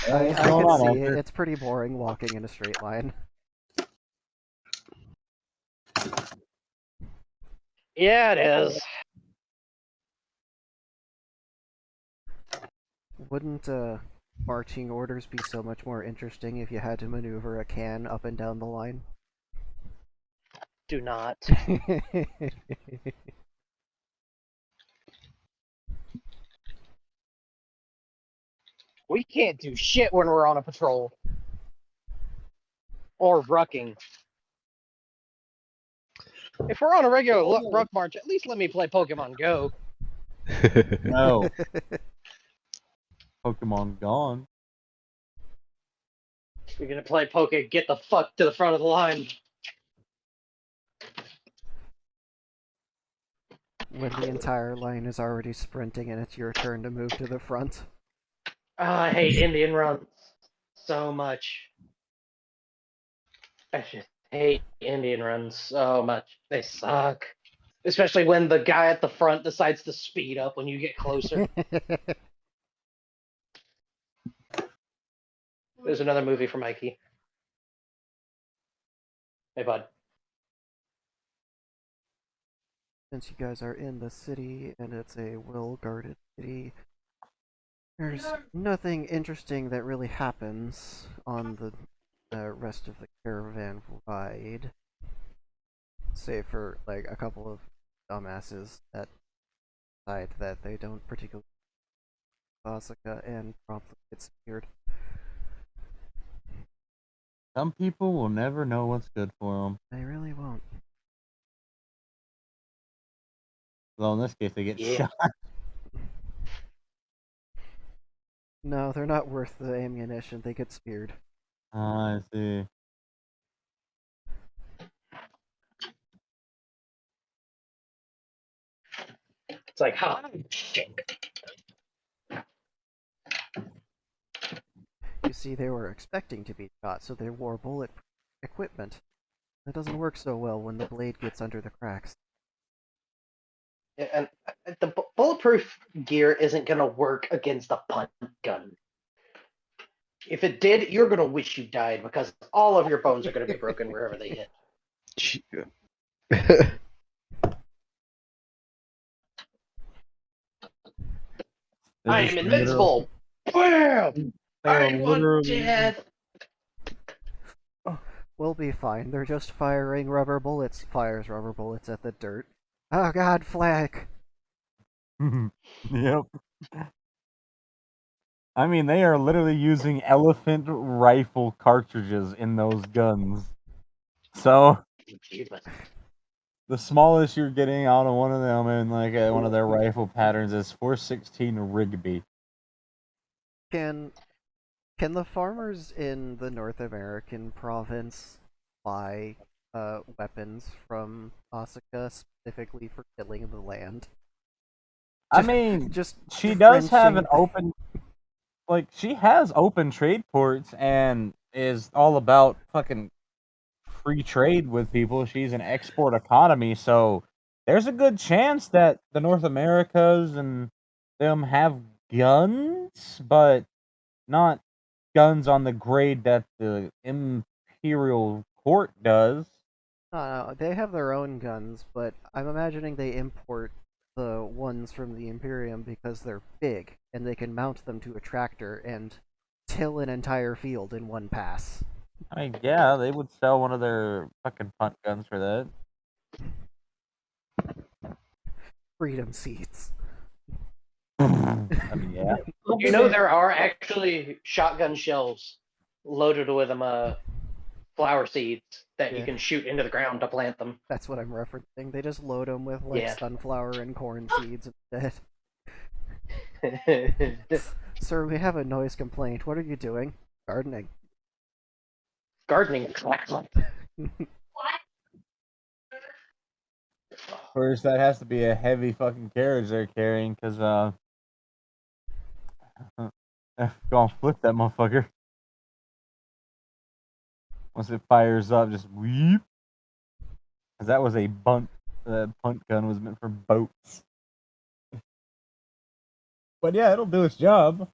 I Hold can on, see Arthur. it's pretty boring walking in a straight line. Yeah, it is. Wouldn't marching orders be so much more interesting if you had to maneuver a can up and down the line? Do not. We can't do shit when we're on a patrol. Or rucking. If we're on a regular ruck march, at least let me play Pokemon Go. No. Pokemon gone. You're gonna play Poke, get the fuck to the front of the line. When the entire line is already sprinting and it's your turn to move to the front. Oh, I hate Indian runs so much. I just hate Indian runs so much. They suck. Especially when the guy at the front decides to speed up when you get closer. There's another movie for Mikey. Hey, bud. Since you guys are in the city and it's a well-guarded city, there's nothing interesting that really happens on the rest of the caravan ride. Save for, like, a couple of dumbasses that decide that they don't particularly Asuka and promptly get speared. Some people will never know what's good for them. They really won't. Well, in this case, they get Yeah. shot. No, they're not worth the ammunition. They get speared. I see. It's like, ha, shit. You see, they were expecting to be shot, so they wore bullet equipment. That doesn't work so well when the blade gets under the cracks. Yeah, and the bulletproof gear isn't gonna work against a punt gun. If it did, you're gonna wish you died because all of your bones are gonna be broken wherever they hit. I am invincible. Bam! They are I want literally- death. We'll be fine. They're just firing rubber bullets. Fires rubber bullets at the dirt. Oh god, flag! Yep. I mean, they are literally using elephant rifle cartridges in those guns. So the smallest you're getting out of one of them in like one of their rifle patterns is 416 Rigby. Can the farmers in the North American province buy weapons from Asuka specifically for killing the land? I mean, Just she does have wrenching- an open, like, she has open trade ports and is all about fucking free trade with people. She's an export economy, so there's a good chance that the North Americas and them have guns, but not guns on the grade that the Imperial Court does. No, they have their own guns, but I'm imagining they import the ones from the Imperium because they're big and they can mount them to a tractor and till an entire field in one pass. I mean, yeah, they would sell one of their fucking punt guns for that. Freedom seats. I mean, yeah. You know, there are actually shotgun shells loaded with them, flower seeds that you Yeah. can shoot into the ground to plant them. That's what I'm referencing. They just load them with like Yeah. sunflower and corn seeds instead. Sir, we have a noise complaint. What are you doing? Gardening. Gardening. Clack, clack. First, that has to be a heavy fucking carriage they're carrying, because, gonna flip that motherfucker. Once it fires up, just weep. Because that was a punt gun was meant for boats. But yeah, it'll do its job.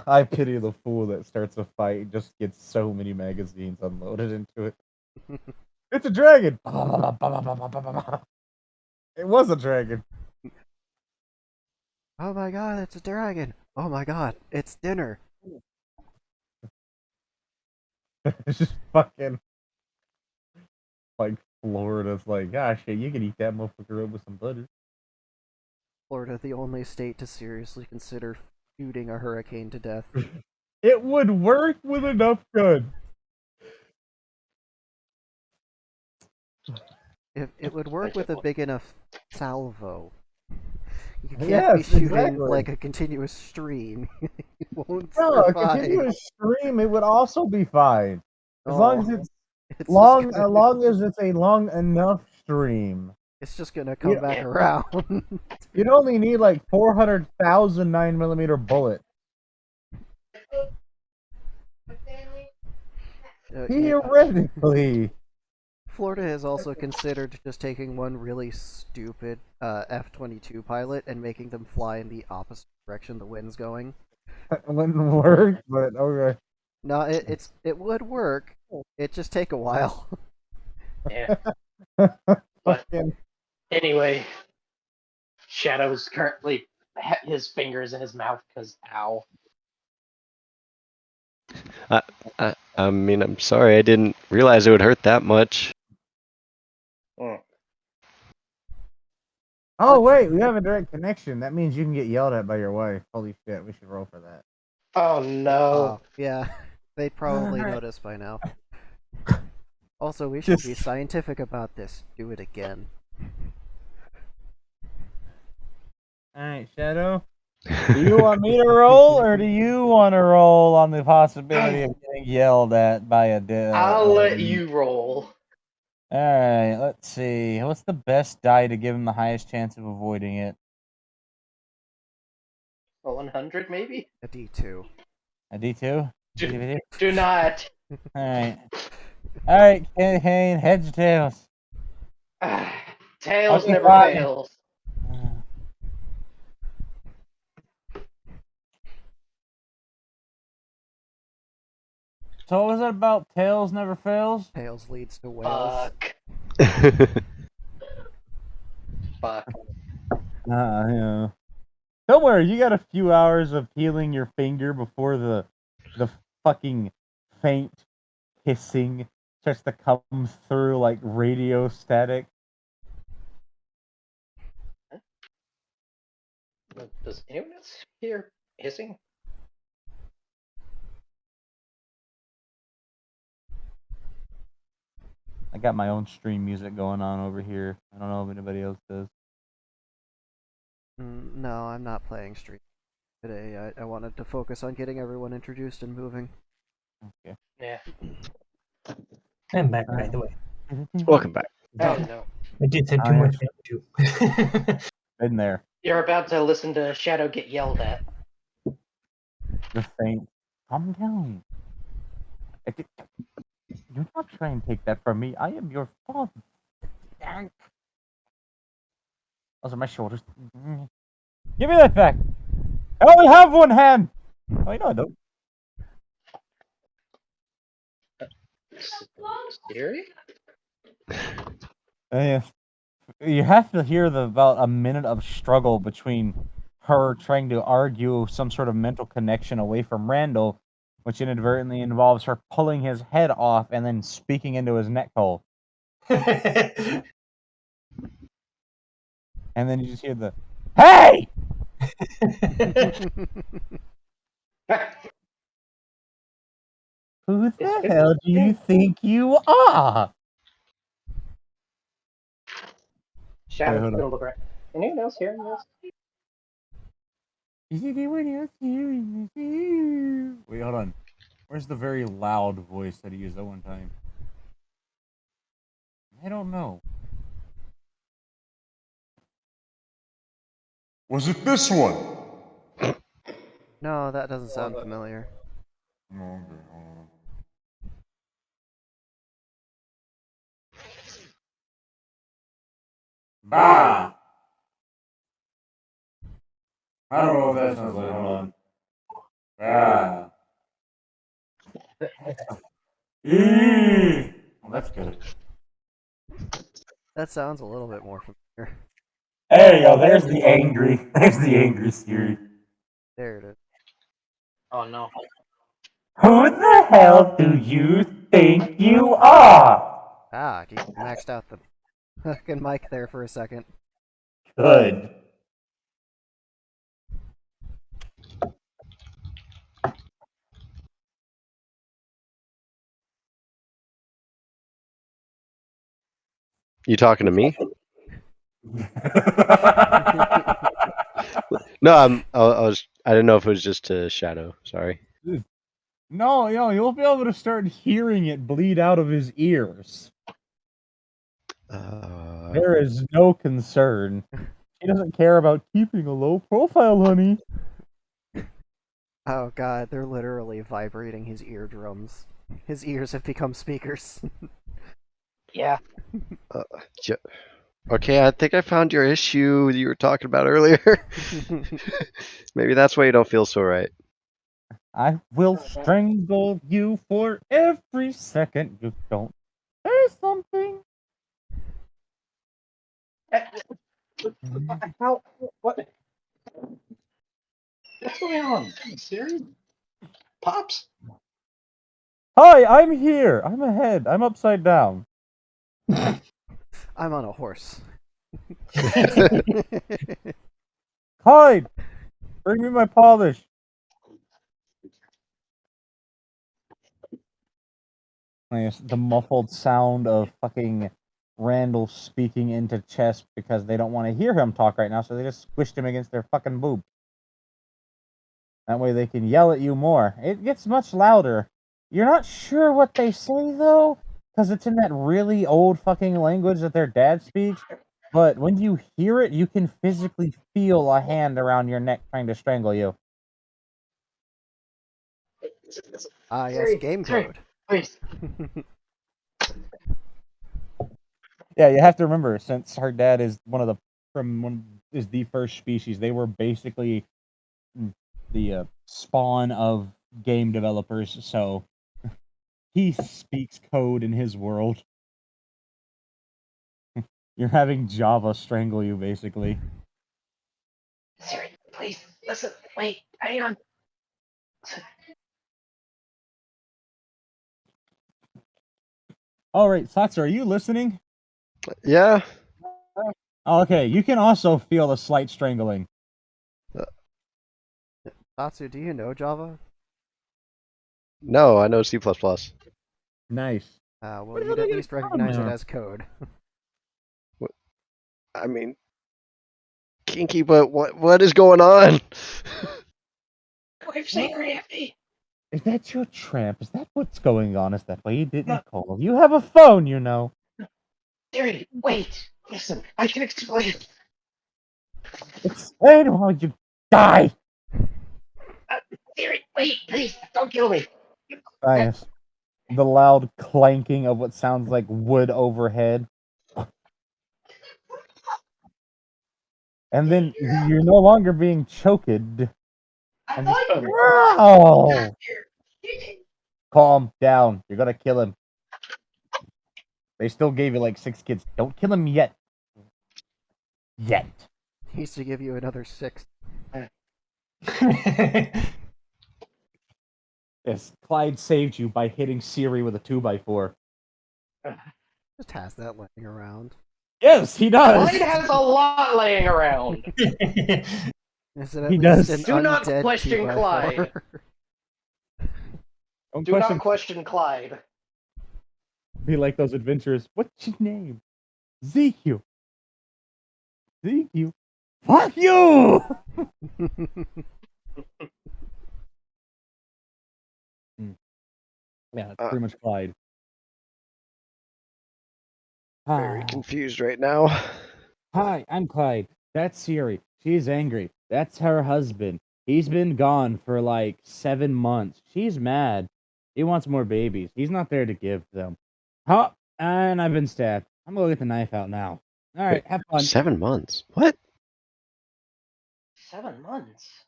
I pity the fool that starts a fight and just gets so many magazines unloaded into it. It's a dragon! It was a dragon. Oh my god, it's a dragon! Oh my god, it's dinner! It's just fucking like Florida's like, ah shit, you can eat that motherfucker up with some butter. Florida, the only state to seriously consider shooting a hurricane to death. It would work with enough gun. If it would work with a big enough salvo. You can't Yes, be shooting exactly. like a continuous stream. It won't No, a survive. continuous stream, it would also be fine. As long as it's It's long, just as gonna, long as it's a long enough stream. it's just gonna come back around. You'd only need like 400,000 9mm bullets. Theoretically. Florida has also considered just taking one really stupid F-22 pilot and making them fly in the opposite direction the wind's going. It wouldn't work, but okay. No, it would work. It'd just take a while. Yeah. But Fucking- anyway, Shadow's currently his fingers in his mouth because ow. I mean, I'm sorry, I didn't realize it would hurt that much. Oh wait, we have a direct connection. That means you can get yelled at by your wife. Holy shit, we should roll for that. Oh no. Yeah, they'd probably notice by now. Also, we should be Just- scientific about this. Do it again. Alright, Shadow. Do you want me to roll, or do you want to roll on the possibility of getting yelled at by a I'll let you roll. Alright, let's see. What's the best die to give him the highest chance of avoiding it? A 100 maybe? A D2. A D2? Do not. Alright. Alright, Kane, heads or tails? Tails Okay, never fine. fails. So what was it about tails never fails? Tails leads to whales. Fuck. Yeah. Don't worry, you got a few hours of healing your finger before the fucking faint hissing starts to come through like radio static. Does anyone else hear hissing? I got my own stream music going on over here. I don't know if anybody else does. No, I'm not playing Street today. I wanted to focus on getting everyone introduced and moving. Okay. Yeah. I'm back, by the way. Welcome back. Oh no. I did say Oh, too yeah. much too. Been there. You're about to listen to Shadow get yelled at. The faint. Calm down. Do not try and take that from me. I am your father. Those are my shoulders. Give me that back. I only have one hand. Oh, no, I don't. Siri? You have to hear about a minute of struggle between her trying to argue some sort of mental connection away from Randall, which inadvertently involves her pulling his head off and then speaking into his neck hole. And then you just hear the, "Hey!" Who the hell do you think you are? Shadow's hold on. gonna look right. Anyone else hearing this? Is anyone else hearing this? Wait, hold on. Where's the very loud voice that he used that one time? I don't know. Was it this one? No, that doesn't sound familiar. Bah! I don't know what that sounds like. Hold on. Ah. Well, that's good. That sounds a little bit more familiar. There you go. There's the angry. There's the angry Siri. There it is. Oh no. Who the hell do you think you are? Ah, you maxed out the fucking mic there for a second. Good. You talking to me? No, I didn't know if it was just a Shadow. Sorry. No, you'll be able to start hearing it bleed out of his ears. There is no concern. He doesn't care about keeping a low profile, honey. Oh god, they're literally vibrating his eardrums. His ears have become speakers. Yeah. Okay, I think I found your issue you were talking about earlier. Maybe that's why you don't feel so right. I will strangle you for every second you don't say something. How? What? What's going on? Siri? Pops? Hi, I'm here. I'm ahead. I'm upside down. I'm on a horse. Clyde, bring me my polish. Yes, the muffled sound of fucking Randall speaking into chest because they don't want to hear him talk right now, so they just squished him against their fucking boob. That way they can yell at you more. It gets much louder. You're not sure what they say, though, because it's in that really old fucking language that their dad speaks. But when you hear it, you can physically feel a hand around your neck trying to strangle you. Ah, yes, Siri, game Siri, code. Please. Yeah, you have to remember, since her dad is is the first species, they were basically the spawn of game developers, so he speaks code in his world. You're having Java strangle you, basically. Siri, please, listen, wait, hang on. All right, Satsu, are you listening? Yeah. Oh, okay, you can also feel a slight strangling. Tatsu, do you know Java? No, I know C++. Nice. Well, Where the you'd hell at did least it come recognize it now? as code. I mean, Kinky, but what is going on? I've seen Randy. Is that your tramp? Is that what's going on? Is that why you didn't No. call? You have a phone, you know. Siri, wait, listen, I can explain. Explain while you die. Siri, wait, please, don't kill me. Science. The loud clanking of what sounds like wood overhead. And then you're no longer being choked. And I just, thought you were wow! here. Calm down. You're gonna kill him. They still gave you like 6 kids. Don't kill him yet. Yet. He used to give you another 6. Yes, Clyde saved you by hitting Siri with a 2x4. Just has that laying around. Yes, he does. Clyde has a lot laying around. Is it at He least does. an Do not undead question 2x4? Clyde. Don't Do question. not question Clyde. Be like those adventurers. What's your name? Ezekiel. Ezekiel. Fuck you! Yeah, it's pretty much Clyde. Very Hi. confused right now. Hi, I'm Clyde. That's Siri. She's angry. That's her husband. He's been gone for like 7 months. She's mad. He wants more babies. He's not there to give them. Huh? And I've been stabbed. I'm gonna get the knife out now. All right, have fun. 7 months. What? 7 months.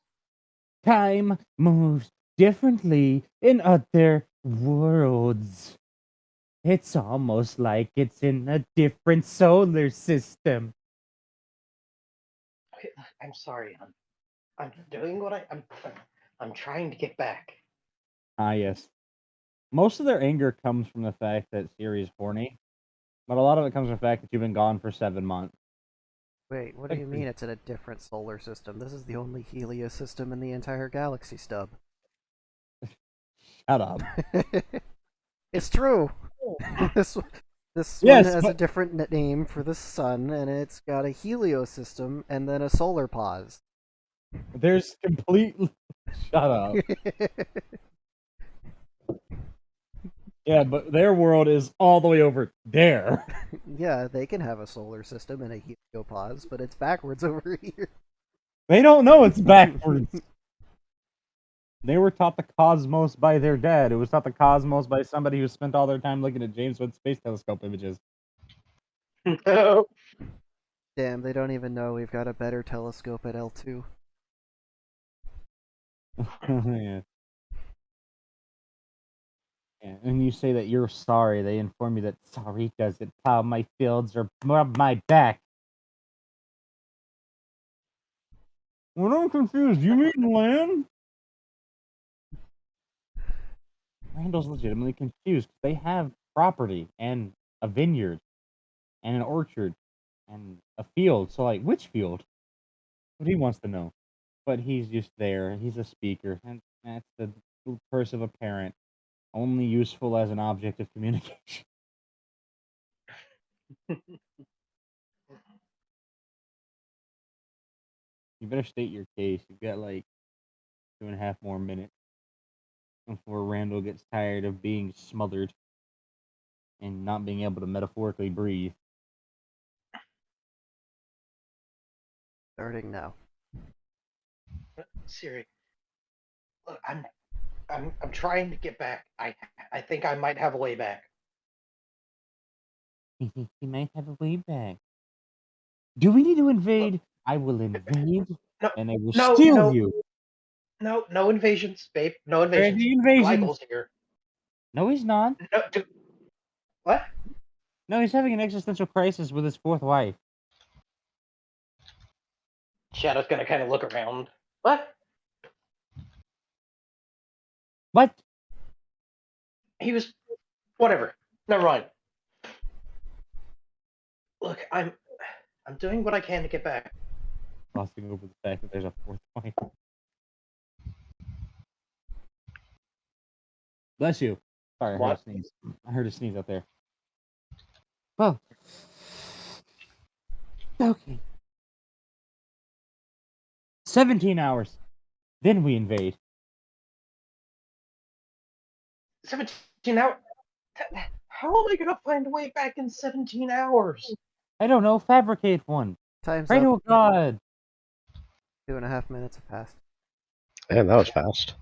Time moves differently in other worlds. It's almost like it's in a different solar system. Okay, I'm sorry. I'm doing what I'm trying to get back. Ah, yes. Most of their anger comes from the fact that Siri's horny, but a lot of it comes from the fact that you've been gone for 7 months. Wait, what do you mean it's in a different solar system? This is the only Helios system in the entire galaxy stub. Shut up. It's true. this Yes, one has a but- different name for the sun, and it's got a Helios system and then a solar pause. There's complete. Shut up. Yeah, but their world is all the way over there. Yeah, they can have a solar system and a heliopause, but it's backwards over here. They don't know it's backwards. They were taught the cosmos by their dad. It was taught the cosmos by somebody who spent all their time looking at James Webb Space Telescope images. No. Damn, they don't even know we've got a better telescope at L2. Yeah. Yeah, and you say that you're sorry. They inform you that sorry doesn't plow my fields or rub my back. Well, I'm confused. You mean land? Randall's legitimately confused. They have property and a vineyard and an orchard and a field. So, like, which field? What he wants to know. But he's just there. He's a speaker. And that's the curse of a parent. Only useful as an object of communication. You better state your case. You've got like 2.5 more minutes before Randall gets tired of being smothered and not being able to metaphorically breathe. Starting now. Siri. Look, I'm trying to get back. I think I might have a way back. He thinks he might have a way back. Do we need to invade? I will invade, No, and I will no, steal no. you. No invasions, babe. No invasions. The invasions. Michael's here. No, he's not. No, what? No, he's having an existential crisis with his 4th wife. Shadow's gonna kind of look around. What? What? He was. Whatever. Never mind. Look, I'm doing what I can to get back. Glossing over the fact that there's a fourth point. Bless you. Sorry, I heard a What? sneeze. I heard a sneeze out there. Well. Okay. 17 hours. Then we invade. 17 hours? How am I gonna find a way back in 17 hours? I don't know. Fabricate one. Time's Pray up. to a god. 2.5 minutes have passed. Man, that was fast.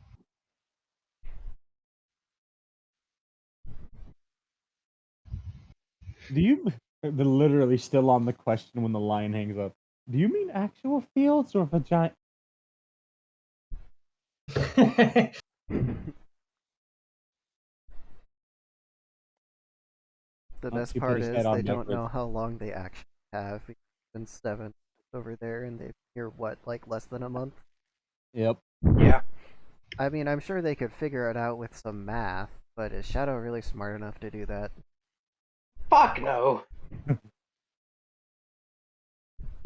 Do you... They're literally still on the question when the line hangs up. Do you mean actual fields or vagina? The Once best you put part his is head on they don't backwards. know how long they actually have. It's been 7 over there, and they've here what, like less than a month. Yep. Yeah. I mean, I'm sure they could figure it out with some math, but is Shadow really smart enough to do that? Fuck no.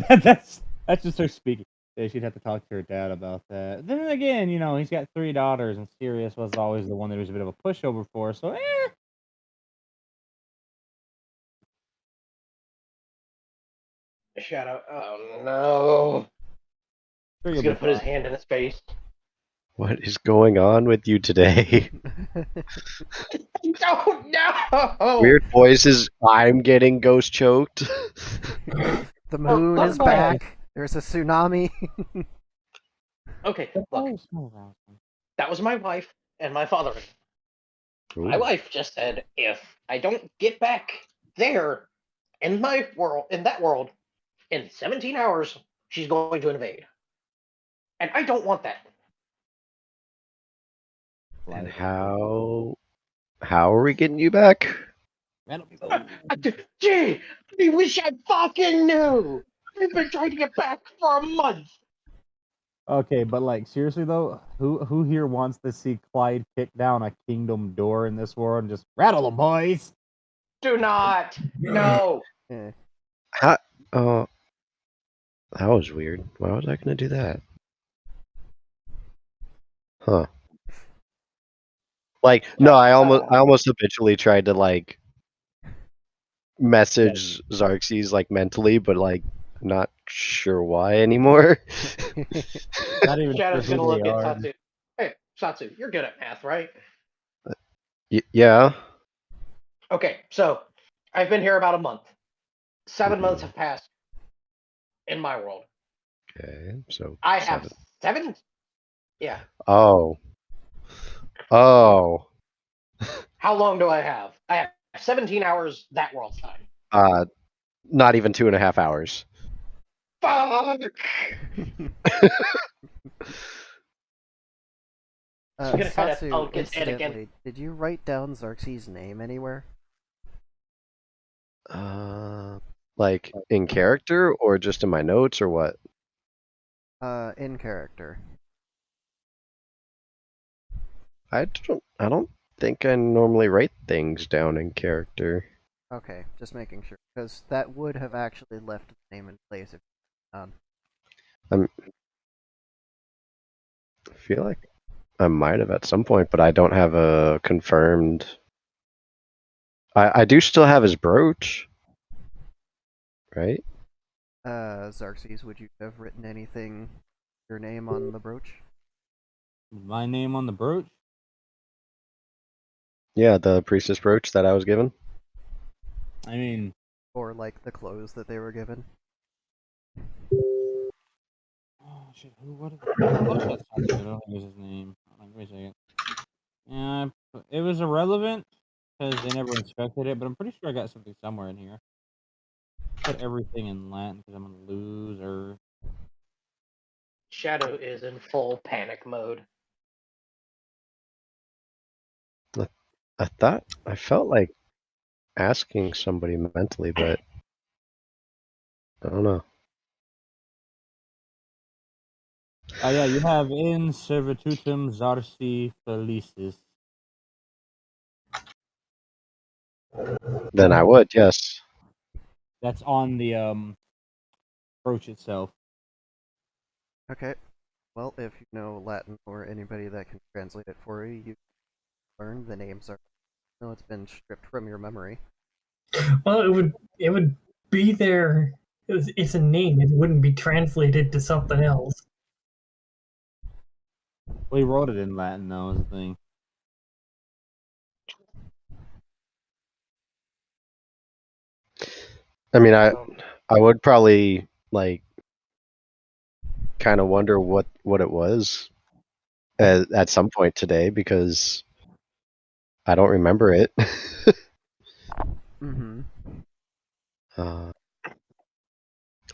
that's just her speaking. Yeah, she'd have to talk to her dad about that. Then again, you know, he's got 3 daughters, and Sirius was always the one that was a bit of a pushover for. So, Shadow. Oh no. sure He's you'll gonna be put his fine. hand in his face. What is going on with you today? Oh no! Weird voices. I'm getting ghost choked. The moon is okay. back. There's a tsunami. Okay, That's look. always so arousing. That was my wife and my father. My Ooh. wife just said if I don't get back there in my world, in that world, in 17 hours, she's going to invade. And I don't want that. And Like, how are we getting you back? that'll be Gee, I wish I fucking knew. I've been trying to get back for a month. Okay, but like seriously though, who here wants to see Clyde kick down a kingdom door in this world and just rattle them, boys? Do not. No. Eh. How? Oh, that was weird. Why was I gonna do that? Huh? Like, no, I almost habitually tried to like message Xerxes like mentally, but like not sure why anymore. Not even sure Shadow's who gonna look they at are. Satsu. Hey, Satsu, you're good at math, right? Yeah. Okay, so I've been here about a month. 7 months have passed in my world. Okay, so I 7. have 7. Yeah. Oh. How long do I have? I have 17 hours that world's time. Not even 2.5 hours. Fuck! He's gonna kind of Satsu, poke his head again. incidentally, did you write down Xerxes' name anywhere? Like in character or just in my notes or what? In character. I don't think I normally write things down in character. Okay, just making sure, because that would have actually left the name in place if I feel like I might have at some point, but I don't have a confirmed. I do still have his brooch, right? Xerxes, would you have written anything, your name on the brooch? My name on the brooch? Yeah, the priestess brooch that I was given. I mean, Or like the clothes that they were given? oh shit, what is it? I don't think it's his name. Hold on, give me a second. Yeah, it was irrelevant because they never inspected it, but I'm pretty sure I got something somewhere in here. Put everything in Latin because I'm a loser. Shadow is in full panic mode. I felt like asking somebody mentally, but I don't know. Oh yeah, you have in servitutum zarsi felicis. Then I would, yes. That's on the brooch itself. Okay. Well, if you know Latin or anybody that can translate it for you, you learn the names are. No, it's been stripped from your memory. Well, it would be there. It's a name. It wouldn't be translated to something else. Well, he wrote it in Latin, though, is the thing. I mean, I would probably like kind of wonder what it was at some point today because I don't remember it. Mm-hmm.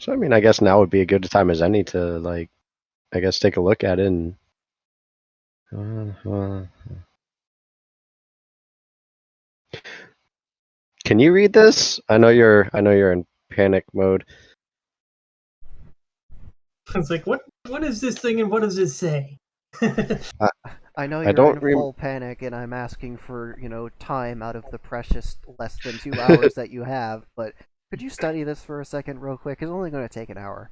So I mean, I guess now would be a good time as any to like, I guess take a look at it and. Can you read this? I know you're in panic mode. It's like, what is this thing and what does it say? I know I you're don't in full panic, and I'm asking for, time out of the precious less than 2 hours that you have, but could you study this for a second real quick? It's only going to take an hour.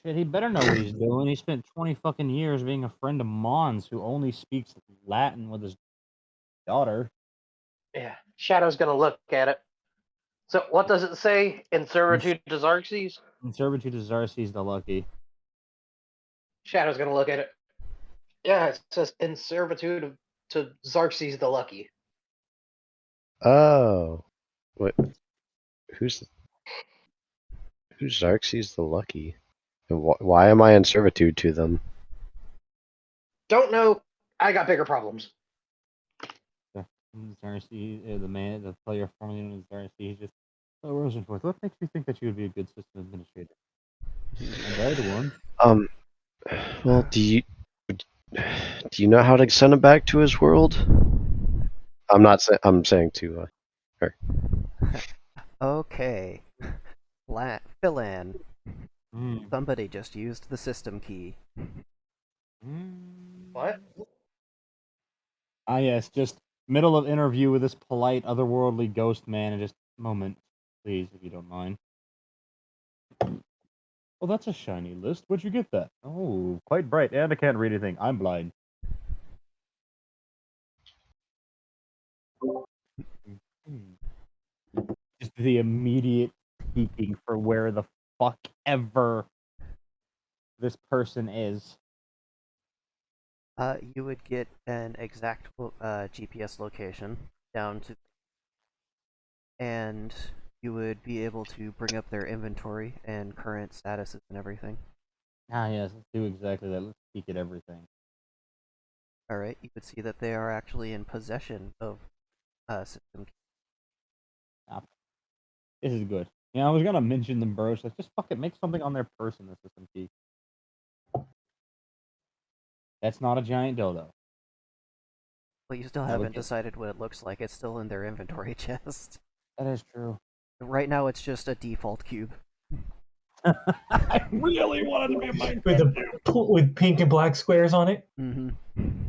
Shit, he better know what he's doing. He spent 20 fucking years being a friend of Mons, who only speaks Latin with his daughter. Yeah, Shadow's gonna look at it. So what does it say? In servitude to Xerxes? In servitude to Xerxes the Lucky. Shadow's gonna look at it. Yeah, it says in servitude to Xerxes the Lucky. Oh, what? Who's Xerxes the Lucky? And why am I in servitude to them? Don't know. I got bigger problems. Xerxes, the player formerly known as Xerxes, just. Oh, Rosenforth, what makes you think that you would be a good system administrator? And they're the one. Well, do you know how to send him back to his world? I'm not saying. I'm saying to her. Okay. Fill-in. Mm. Somebody just used the system key. What? Ah, yes, just middle of interview with this polite, otherworldly ghost man, and just moment, please, if you don't mind. Oh, that's a shiny list. Where'd you get that? Oh, quite bright, and I can't read anything. I'm blind. Just the immediate peeking for where the fuck ever this person is. You would get an exact GPS location down to, and you would be able to bring up their inventory and current statuses and everything. Ah, yes, let's do exactly that. Let's peek at everything. Alright, you would see that they are actually in possession of system key. Ah, this is good. Yeah, I was gonna mention them, bro. Like, just fucking make something on their person, the system key. That's not a giant dildo. But you still haven't decided what it looks like. It's still in their inventory chest. That is true. Right now, it's just a default cube. I really wanted to be a Minecraft cube. With pink and black squares on it. Mm-hmm.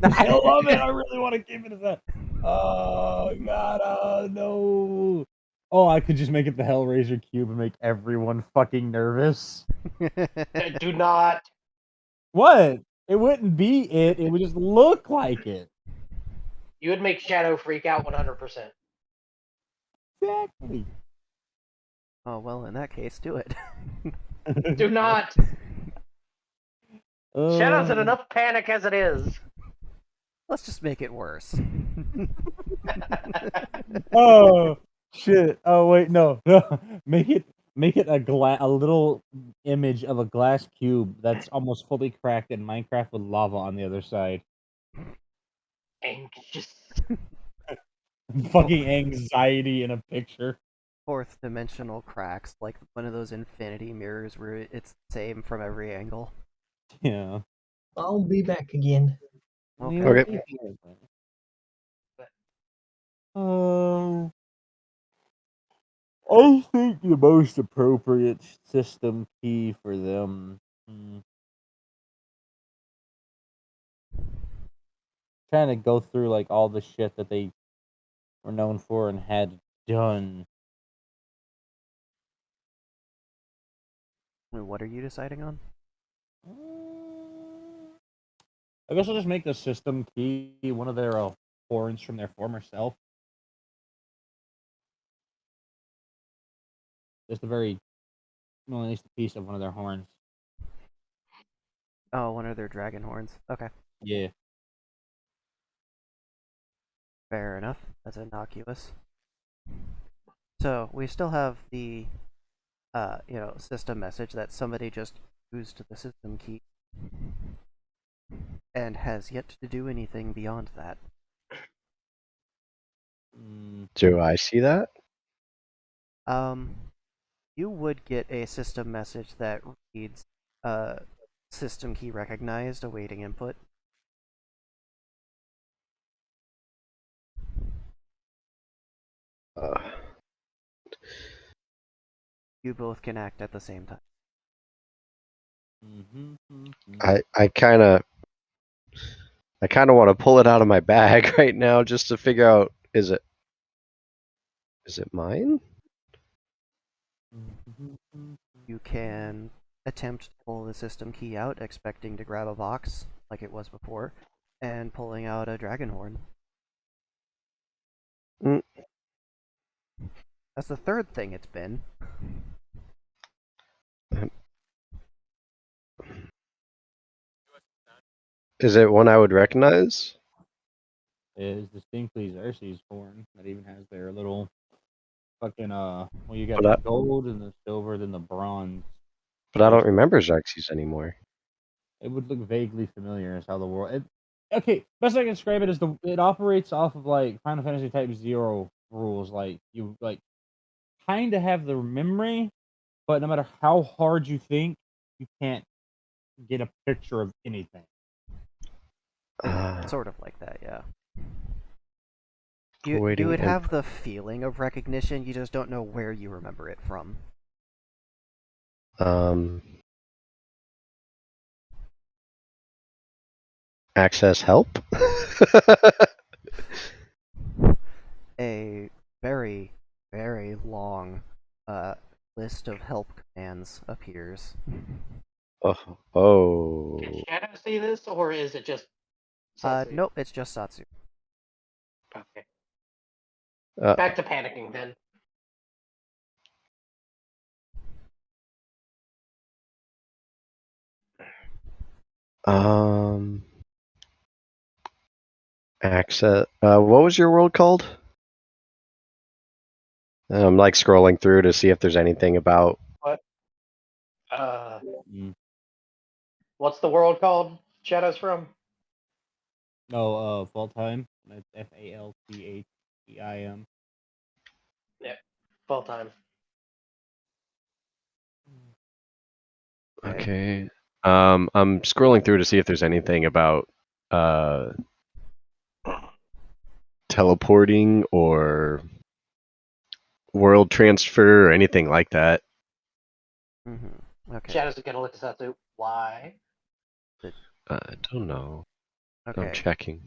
I love it. I really want to keep it as that. Oh god, no. Oh, I could just make it the Hellraiser cube and make everyone fucking nervous. Do not. What? It wouldn't be it. It would just look like it. You would make Shadow freak out 100%. Exactly. Oh, well, in that case, do it. Do not. Shadow's in enough panic as it is. Let's just make it worse. Oh shit! Oh wait, no. Make it a little image of a glass cube that's almost fully cracked in Minecraft with lava on the other side. Anxious. Fucking anxiety in a picture. Fourth dimensional cracks, like one of those infinity mirrors where it's the same from every angle. Yeah. I'll be back again. Okay. I think the most appropriate system key for them trying to go through like all the shit that they were known for and had done. What are you deciding on? I guess I'll just make the system key one of their horns from their former self. Just a very, well, at least a piece of one of their horns. Oh, one of their dragon horns. Okay, Yeah. fair enough. That's innocuous. So we still have the, system message that somebody just used the system key and has yet to do anything beyond that. Do I see that? You would get a system message that reads, system key recognized, awaiting input. You both can act at the same time. I kind of want to pull it out of my bag right now just to figure out is it mine? You can attempt to pull the system key out, expecting to grab a box like it was before, and pulling out a dragon horn. That's the third thing it's been. Is it one I would recognize? It is distinctly Xerxes' horn that even has their little fucking well, you got the gold and the silver, then the bronze. But I don't remember Xerxes anymore. It would look vaguely familiar as how the world. Okay, best I can describe it is it operates off of like Final Fantasy Type 0 rules. Like you kind of have the memory, but no matter how hard you think, you can't get a picture of anything. Sort of like that, yeah. You would have the feeling of recognition, you just don't know where you remember it from. Access help? A very, very long list of help commands appears. Oh. Can Shadow see this, or is it just Satsu? Nope, it's just Satsu. Okay. Back to panicking then. Access. What was your world called? I'm like scrolling through to see if there's anything about. What? What's the world called? Shadows from? No, Valtheim. That's Faltheim. Yeah, Valtheim. Okay. I'm scrolling through to see if there's anything about teleporting or world transfer or anything like that. Okay. Shadows are gonna look at Satsu. Why? I don't know. Okay. I'm checking.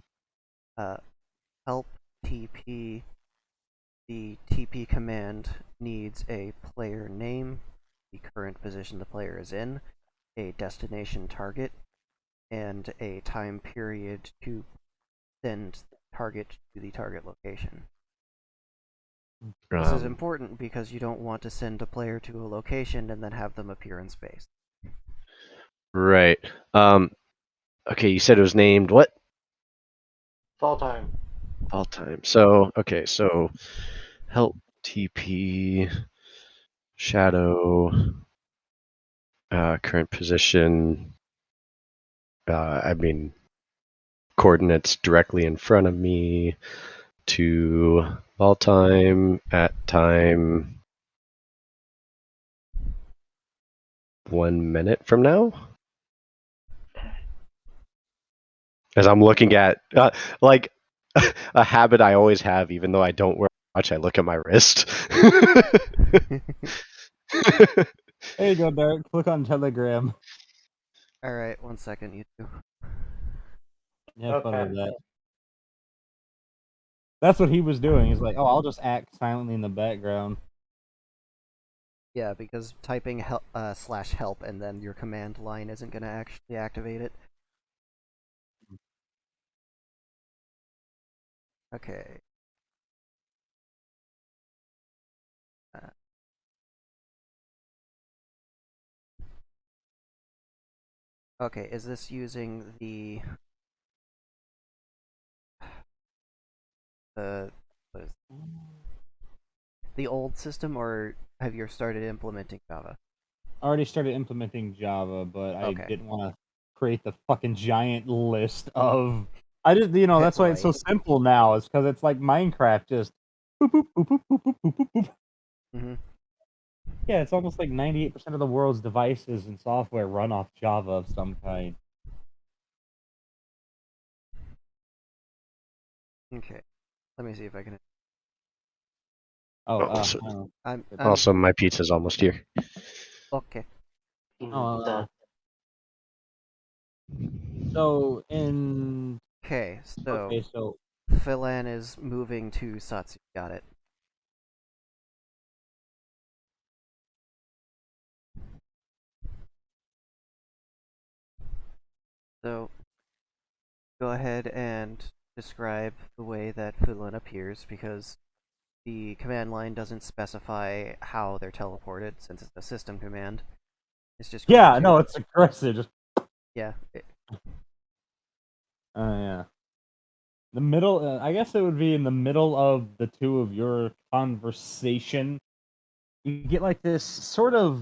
Help TP. The TP command needs a player name, the current position the player is in, a destination target, and a time period to send the target to the target location. This is important because you don't want to send a player to a location and then have them appear in space. Right. Okay, you said it was named what? Valtheim. Valtheim. So, okay, so help TP Shadow current position. I mean coordinates directly in front of me to Valtheim at time 1 minute from now. As I'm looking at like a habit I always have, even though I don't wear a watch, I look at my wrist. There you go, Derek. Click on Telegram. Alright, 1 second, you two. Have fun with that. That's what he was doing. He's like, oh, I'll just act silently in the background. Yeah, because typing help, /help and then your command line isn't going to actually activate it. Okay. Okay, is this using the old system, or have you started implementing Java? I already started implementing Java, but I Okay. didn't want to create the fucking giant list of. I just, that's why it's so Right. simple now. It's because it's like Minecraft, just boop boop boop boop boop boop boop boop boop. Mhm. Yeah, it's almost like 98% of the world's devices and software run off Java of some kind. Okay. Let me see if I can. Oh, Also, I'm also, my pizza's almost here. okay. oh, so in Okay, so so Philan is moving to Satsu. Got it. So go ahead and describe the way that Philan appears, because the command line doesn't specify how they're teleported since it's a system command. It's just going yeah, to, no, it's aggressive. Just yeah. yeah. The middle, I guess it would be in the middle of the two of your conversation. You get like this sort of,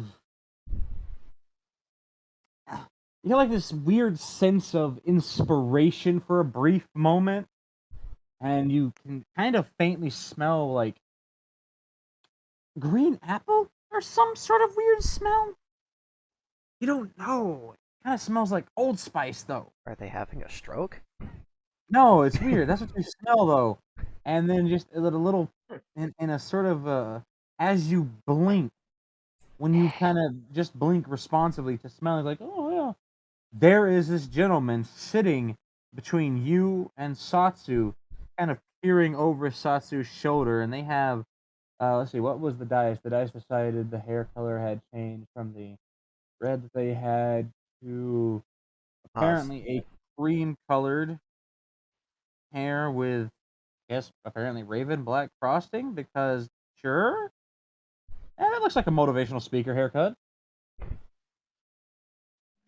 you get like this weird sense of inspiration for a brief moment, and you can kind of faintly smell like green apple or some sort of weird smell. You don't know. It kind of smells like Old Spice though. Are they having a stroke? No, it's weird. That's what you smell though. And then just a little in a sort of as you blink, when you kind of just blink responsively to smelling, like, oh yeah, there is this gentleman sitting between you and Satsu, kind of peering over Satsu's shoulder, and they have let's see, what was the dice? The dice decided the hair color had changed from the red that they had to apparently a cream colored hair with, I guess, apparently raven black frosting, because sure. And it looks like a motivational speaker haircut.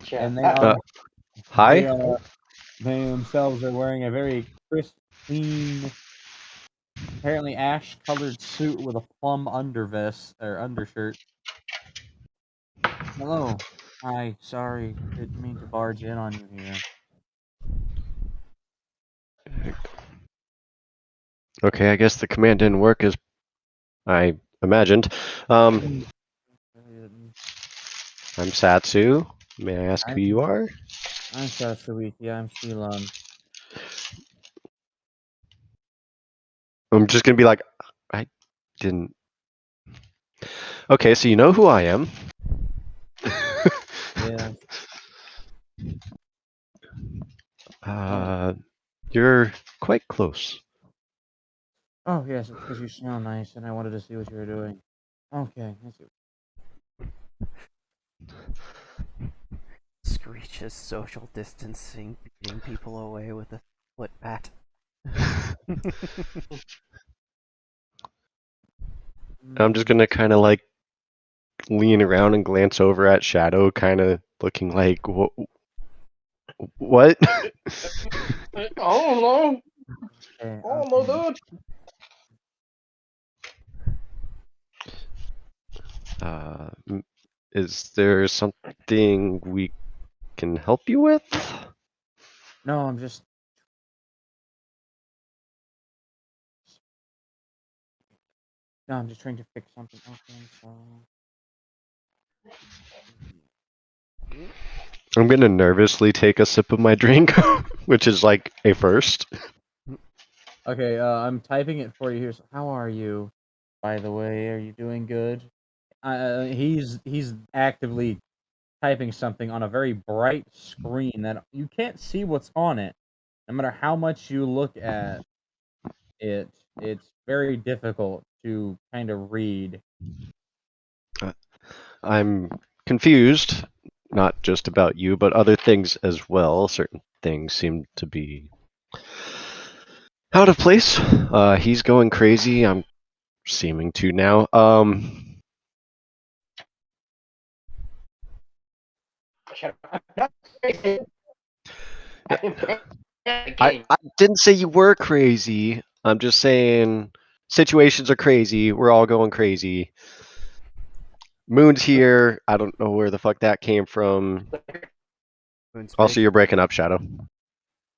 Yeah. And they are Hi. they themselves are wearing a very crisp, clean, apparently ash colored suit with a plum undervest or undershirt. Hello. Hi, sorry, didn't mean to barge in on you here. Okay, I guess the command didn't work as I imagined. I'm Satsu. May I ask who you are? I'm Sasawiki, I'm Phelan. I'm just gonna be like, I didn't. Okay, so you know who I am. Yeah. You're quite close. Oh, yes, it's because you smell nice, and I wanted to see what you were doing. Okay, I see. Screech is social distancing, beating people away with a foot pat. I'm just gonna kind of like lean around and glance over at Shadow, kind of looking like, what? Oh no! Okay, Oh no, dude! Is there something we can help you with? No, I'm just. No, I'm just trying to fix something. Okay, so. I'm gonna nervously take a sip of my drink, which is like a first. Okay, I'm typing it for you here. So how are you? By the way, are you doing good? He's actively typing something on a very bright screen that you can't see what's on it, no matter how much you look at it. it's very difficult to kind of read. I'm confused, not just about you, but other things as well. Certain things seem to be out of place. He's going crazy. I'm seeming to now. I'm not crazy. I didn't say you were crazy. I'm just saying situations are crazy. We're all going crazy. Moon's here. I don't know where the fuck that came from. Moon's Also, big. you're breaking up, Shadow.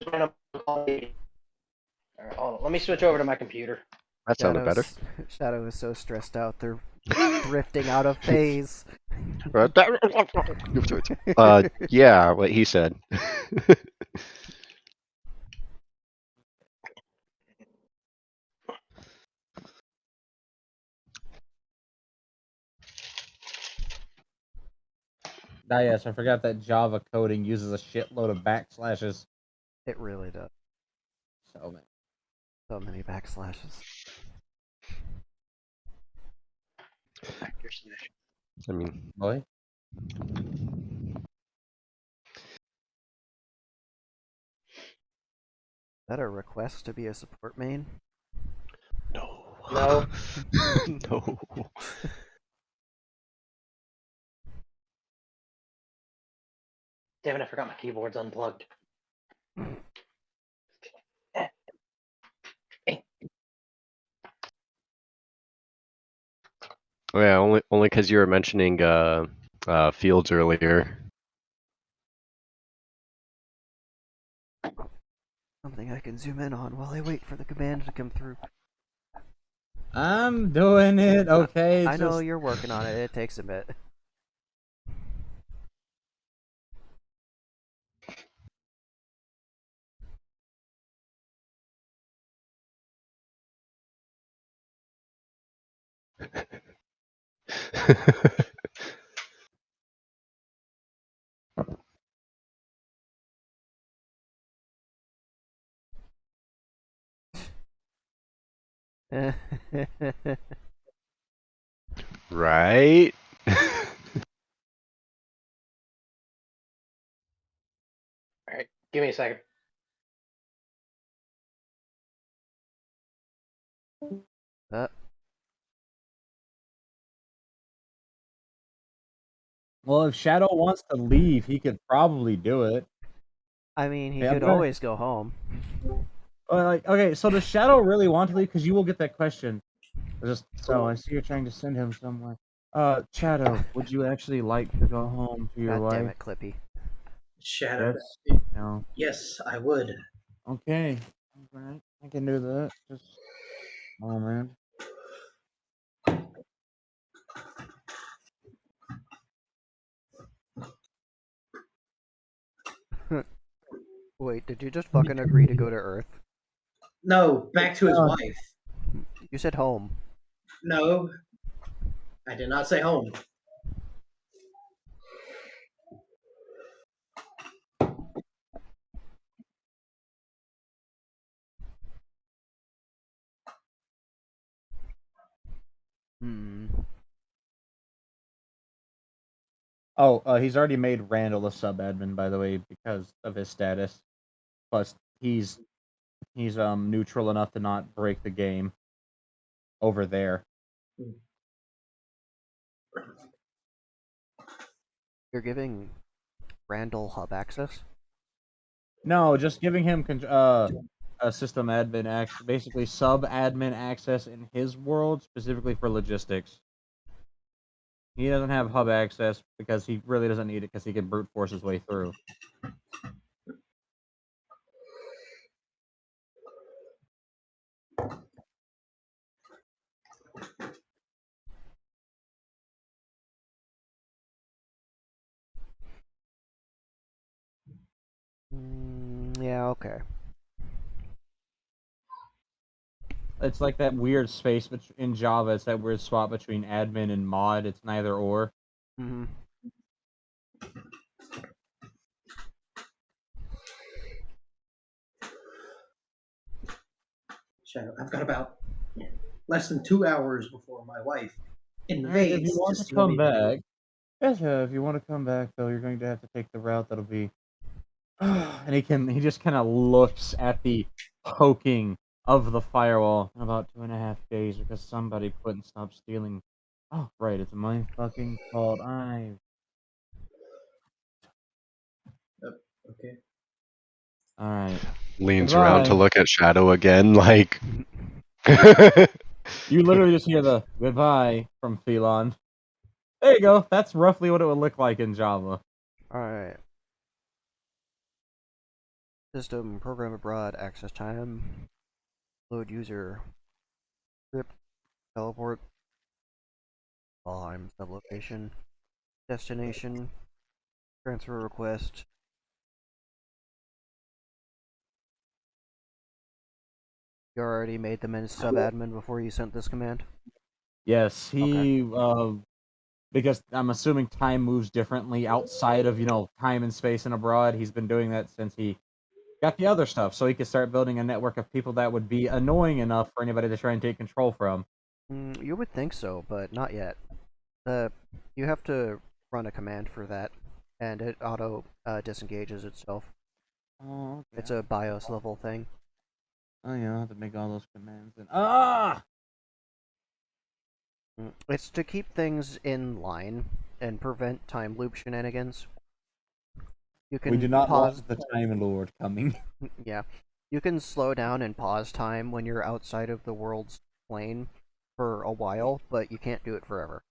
Alright, hold on. Let me switch over to my computer. That sounded better. Shadow is so stressed out. They're drifting out of phase. Yeah, what he said. Ah, yes, I forgot that Java coding uses a shitload of backslashes. It really does. So many. So many backslashes. I mean, Boy. Is that a request to be a support main? no. No. No. Damn it, I forgot my keyboard's unplugged. Oh, yeah, only because you were mentioning Fields earlier. Something I can zoom in on while I wait for the command to come through. I'm doing it, okay? I know just- you're working on it. It takes a bit. Right? Alright, give me a second. Well, if Shadow wants to leave, he could probably do it. I mean, he Yeah, could but- always go home. Okay, so does Shadow really want to leave? Because you will get that question. So I see you're trying to send him somewhere. Shadow, would you actually like to go home to your God damn wife? it, Clippy. Shadow. Yes. No. Yes, I would. Okay. Alright, I can do that. Just a moment. Wait, did you just fucking agree to go to Earth? No, back to his wife. You said home. No, I did not say home. Hmm. Oh, he's already made Randall a sub-admin, by the way, because of his status. Plus, he's neutral enough to not break the game over there. You're giving Randall hub access? No, just giving him a system admin basically sub-admin access in his world, specifically for logistics. He doesn't have hub access because he really doesn't need it because he can brute force his way through. Yeah, okay. It's like that weird space in Java. It's that weird swap between admin and mod. It's neither or. Mm-hmm. Shadow, I've got about less than 2 hours before my wife If invades you want to to steal come me. back, yes, if you want to come back, though, you're going to have to take the route that'll be. And he just kind of looks at the poking of the firewall in about 2.5 days because somebody couldn't stop stealing. Oh, right, it's my fucking fault. Okay. All right. Leans around to Goodbye. look at Shadow again, like. You literally just hear the goodbye from Phelon. There you go. That's roughly what it would look like in Java. Alright. System, program abroad, access time, load user, script, teleport, time, sublocation, destination, transfer request. You already made them in sub-admin before you sent this command? Yes, because I'm assuming time moves differently outside of, time and space and abroad. He's been doing that since he got the other stuff, so he could start building a network of people that would be annoying enough for anybody to try and take control from. You would think so, but not yet. You have to run a command for that, and it auto disengages itself. Oh, okay. It's a BIOS level thing. Oh yeah, I'll have to make all those commands. It's to keep things in line and prevent time loop shenanigans. You can We do not pause want the Time Lord coming. Yeah, you can slow down and pause time when you're outside of the world's plane for a while, but you can't do it forever.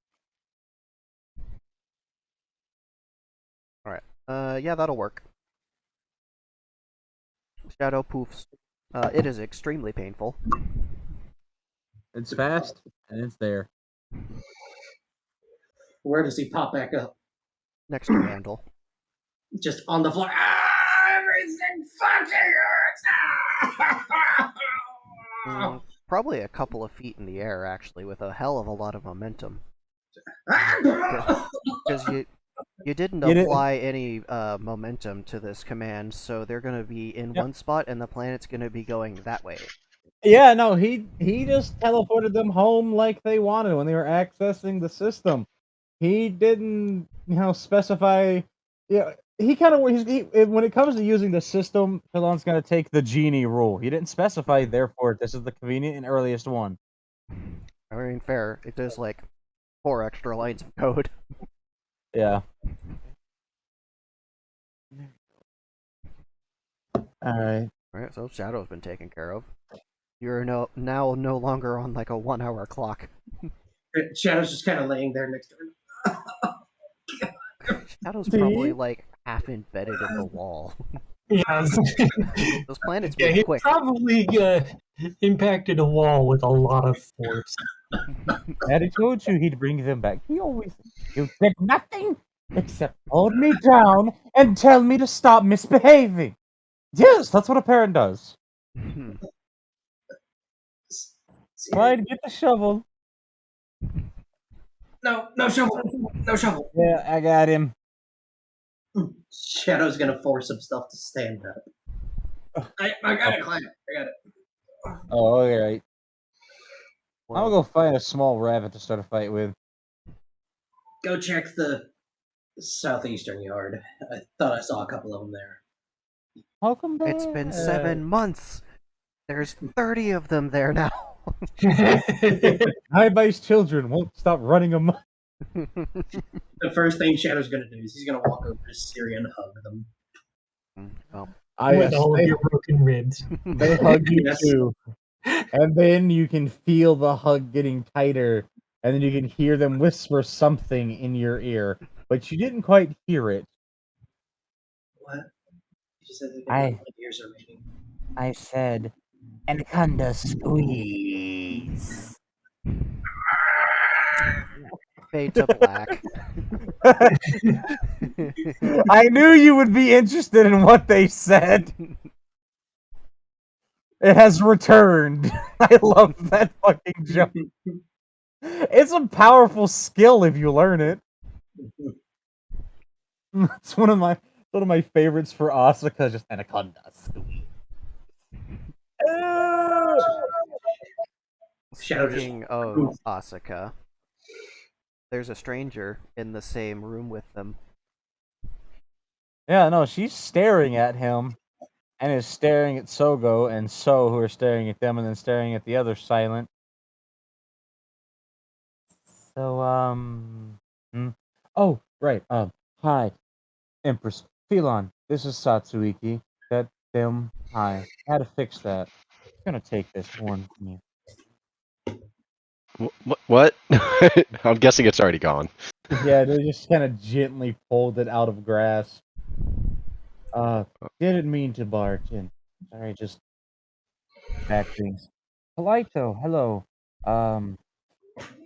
Alright, yeah, that'll work. Shadow poofs. It is extremely painful. It's fast and it's there. Where does he pop back up? Next to Randall. Just on the floor. Everything fucking hurts. Probably a couple of feet in the air, actually, with a hell of a lot of momentum. Because you didn't apply any momentum to this command, so they're going to be in one spot, and the planet's going to be going that way. Yeah, no, he just teleported them home like they wanted when they were accessing the system. He didn't, specify. Yeah, he kind of when it comes to using the system, Phelon's gonna take the genie rule. He didn't specify, therefore, this is the convenient and earliest one. I mean, fair. It does like 4 extra lines of code. Yeah. Alright. Alright, so Shadow's been taken care of. You're now no longer on like a 1-hour clock. Shadow's just kind of laying there next to her. Shadow's probably like half embedded in the wall. Yeah, Those planets yeah, move he quick. probably impacted a wall with a lot of force. Daddy told you he'd bring them back. You did nothing except hold me down and tell me to stop misbehaving. Yes, that's what a parent does. Clyde, get the shovel. No shovel. No shovel. Yeah, I got him. Shadow's gonna force himself to stand up. I got it, Clyde. I got it. Oh, alright. I'll go find a small rabbit to start a fight with. Go check the southeastern yard. I thought I saw a couple of them there. Welcome back. It's been 7 months. There's 30 of them there now. High-base children won't stop running amok. The first thing Shadow's gonna do is he's gonna walk over to Syria and hug them. Well, with all of your broken ribs. They hug you Yes. too. And then you can feel the hug getting tighter. And then you can hear them whisper something in your ear. But you didn't quite hear it. What? You just said that my ears are ringing. I said, Anaconda squeeze. fade to black. I knew you would be interested in what they said. It has returned. I love that fucking joke. It's a powerful skill if you learn it. It's one of my favorites for Asuka, just Anaconda. Shadow just Speaking of poof. Asuka, there's a stranger in the same room with them. Yeah, no, she's staring at him, and is staring at Sogo and So, who are staring at them, and then staring at the other silent. So, oh, right, hi, Empress Phelon. This is Satsuiki. That them. Hi. How to fix that? I'm gonna take this horn from you. What? I'm guessing it's already gone. Yeah, they just kind of gently pulled it out of grasp. Didn't mean to barge in. Sorry, just bad things. Polite though. Hello.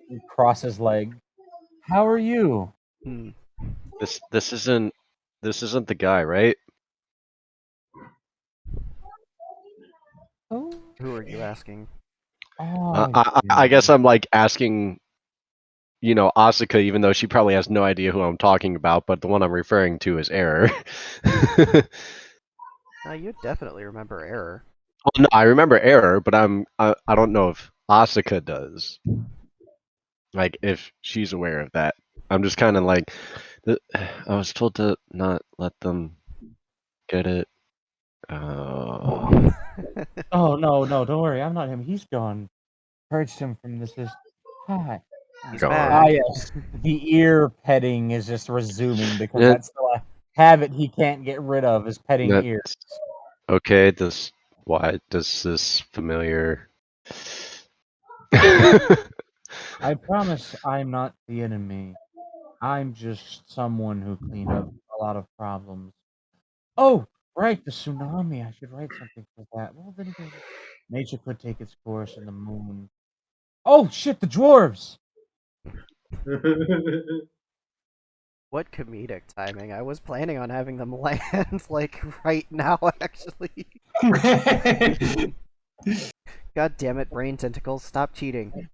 He crosses leg. How are you? Hmm. This isn't the guy, right? Oh, Who are you asking? I guess I'm like asking, Asuka, even though she probably has no idea who I'm talking about, but the one I'm referring to is Error. You definitely remember Error. Well, no, I remember Error, but I don't know if Asuka does. Like if she's aware of that. I'm just kind of like, I was told to not let them get it. Oh no, don't worry. I'm not him. He's gone. Purged him from this. Hi. He's Gone. back. Ah, yes. The ear petting is just resuming because Yeah. that's still a habit he can't get rid of, is petting That's- ears. Okay, why does this familiar? I promise I'm not the enemy. I'm just someone who cleaned up a lot of problems. Oh, right, the tsunami. I should write something for that. Well, then again, nature could take its course in the moon. Oh, shit, the dwarves! What comedic timing. I was planning on having them land, like, right now, actually. God damn it, brain tentacles, stop cheating.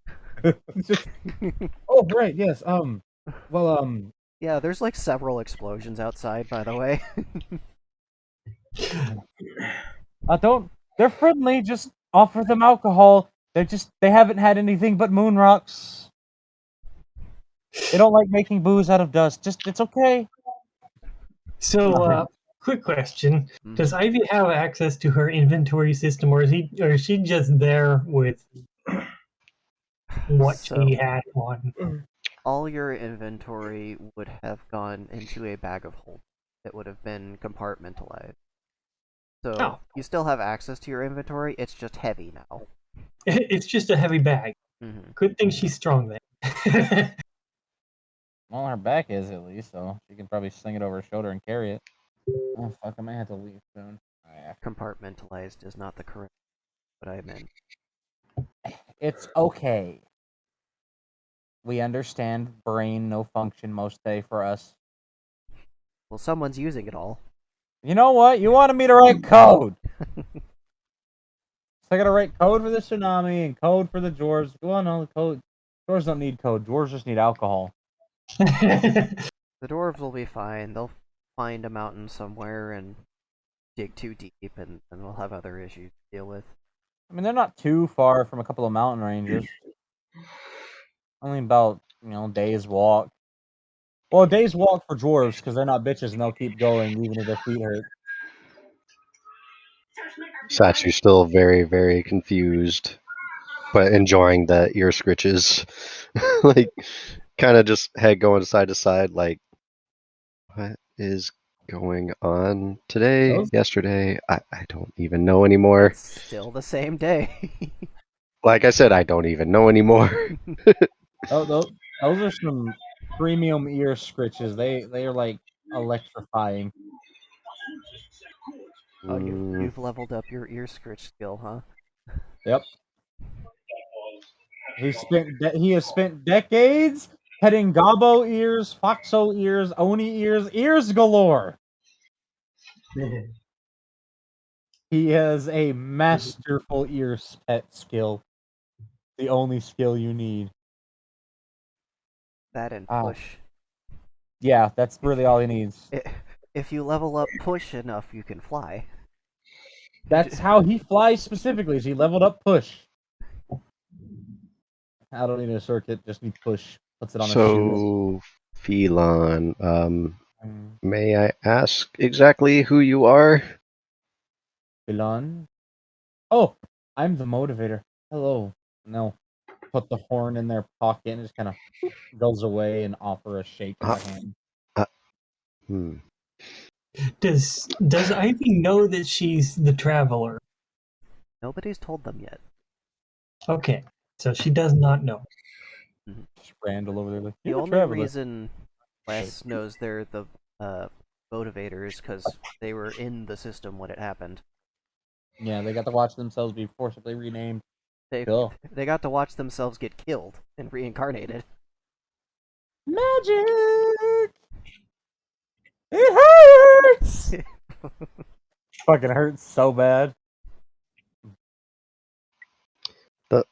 Oh, right, yes, well, Yeah, there's like several explosions outside, by the way. they're friendly, just offer them alcohol. They haven't had anything but moon rocks. They don't like making booze out of dust. It's okay. So, quick question: Does Ivy have access to her inventory system, or is she just there with what So- she had on? All your inventory would have gone into a bag of holding. It would have been compartmentalized. So Oh. you still have access to your inventory, it's just heavy now. It's just a heavy bag. Mm-hmm. Good thing she's strong then. Well, her back is at least, so she can probably sling it over her shoulder and carry it. Oh fuck, I might have to leave soon. Compartmentalized is not the correct what I meant. It's okay. We understand brain no function most day for us. Well, someone's using it all. You know what? You wanted me to write code. So I gotta write code for the tsunami and code for the dwarves. Go on, all the code. Dwarves don't need code. Dwarves just need alcohol. The dwarves will be fine. They'll find a mountain somewhere and dig too deep, and we'll have other issues to deal with. I mean, they're not too far from a couple of mountain ranges. Only about, day's walk. Well, a day's walk for dwarves, because they're not bitches and they'll keep going even if their feet hurt. Satsu's still very, very confused, but enjoying the ear scritches. Like, kind of just head going side to side, like, what is going on today? Those- Yesterday? I don't even know anymore. It's still the same day. Like I said, I don't even know anymore. those are some premium ear scritches. They are like electrifying. Oh, you've leveled up your ear scritch skill, huh? Yep. He has spent decades petting gobbo ears, foxo ears, oni ears galore. He has a masterful ear pet skill. The only skill you need. That and Ow. push. Yeah, that's really all he needs. If you level up push enough, you can fly. That's how he flies specifically. Is he leveled up push. I don't need a circuit, just need push. Puts it on his shoes. So, Phelan, Mm, may I ask exactly who you are? Milan? Oh, I'm the motivator. Hello. No. Put the horn in their pocket and just kind of goes away and offer a shake of the hand. Hmm. Does Ivy know that she's the traveler? Nobody's told them yet. Okay, so she does not know. Just Randall over there like, The you're the only traveler. reason Les knows they're the motivators is because they were in the system when it happened. Yeah, they got to watch themselves be forcibly renamed. They Cool. they got to watch themselves get killed and reincarnated. Magic! It hurts! Fucking hurts so bad.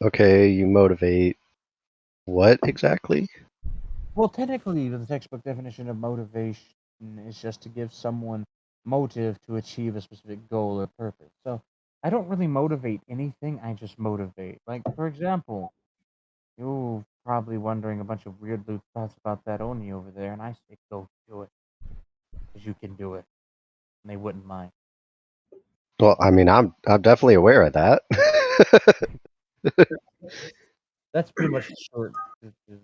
Okay, you motivate. What exactly? Well, technically, the textbook definition of motivation is just to give someone motive to achieve a specific goal or purpose. So, I don't really motivate anything, I just motivate. Like, for example, you're probably wondering a bunch of weird loot thoughts about that Oni over there, and I say go do it. Because you can do it. And they wouldn't mind. Well, I mean, I'm definitely aware of that. That's pretty much the short.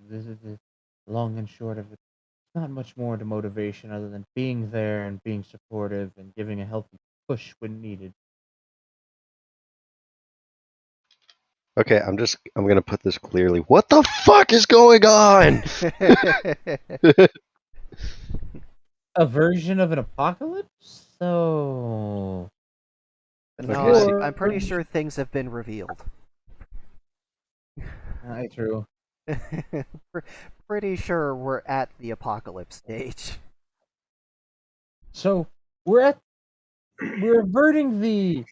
This is the long and short of it. Not much more to motivation other than being there and being supportive and giving a healthy push when needed. Okay, I'm gonna put this clearly. What the fuck is going on? A version of an apocalypse? So. No, I'm pretty sure things have been revealed. True. Pretty sure we're at the apocalypse stage. So we're averting the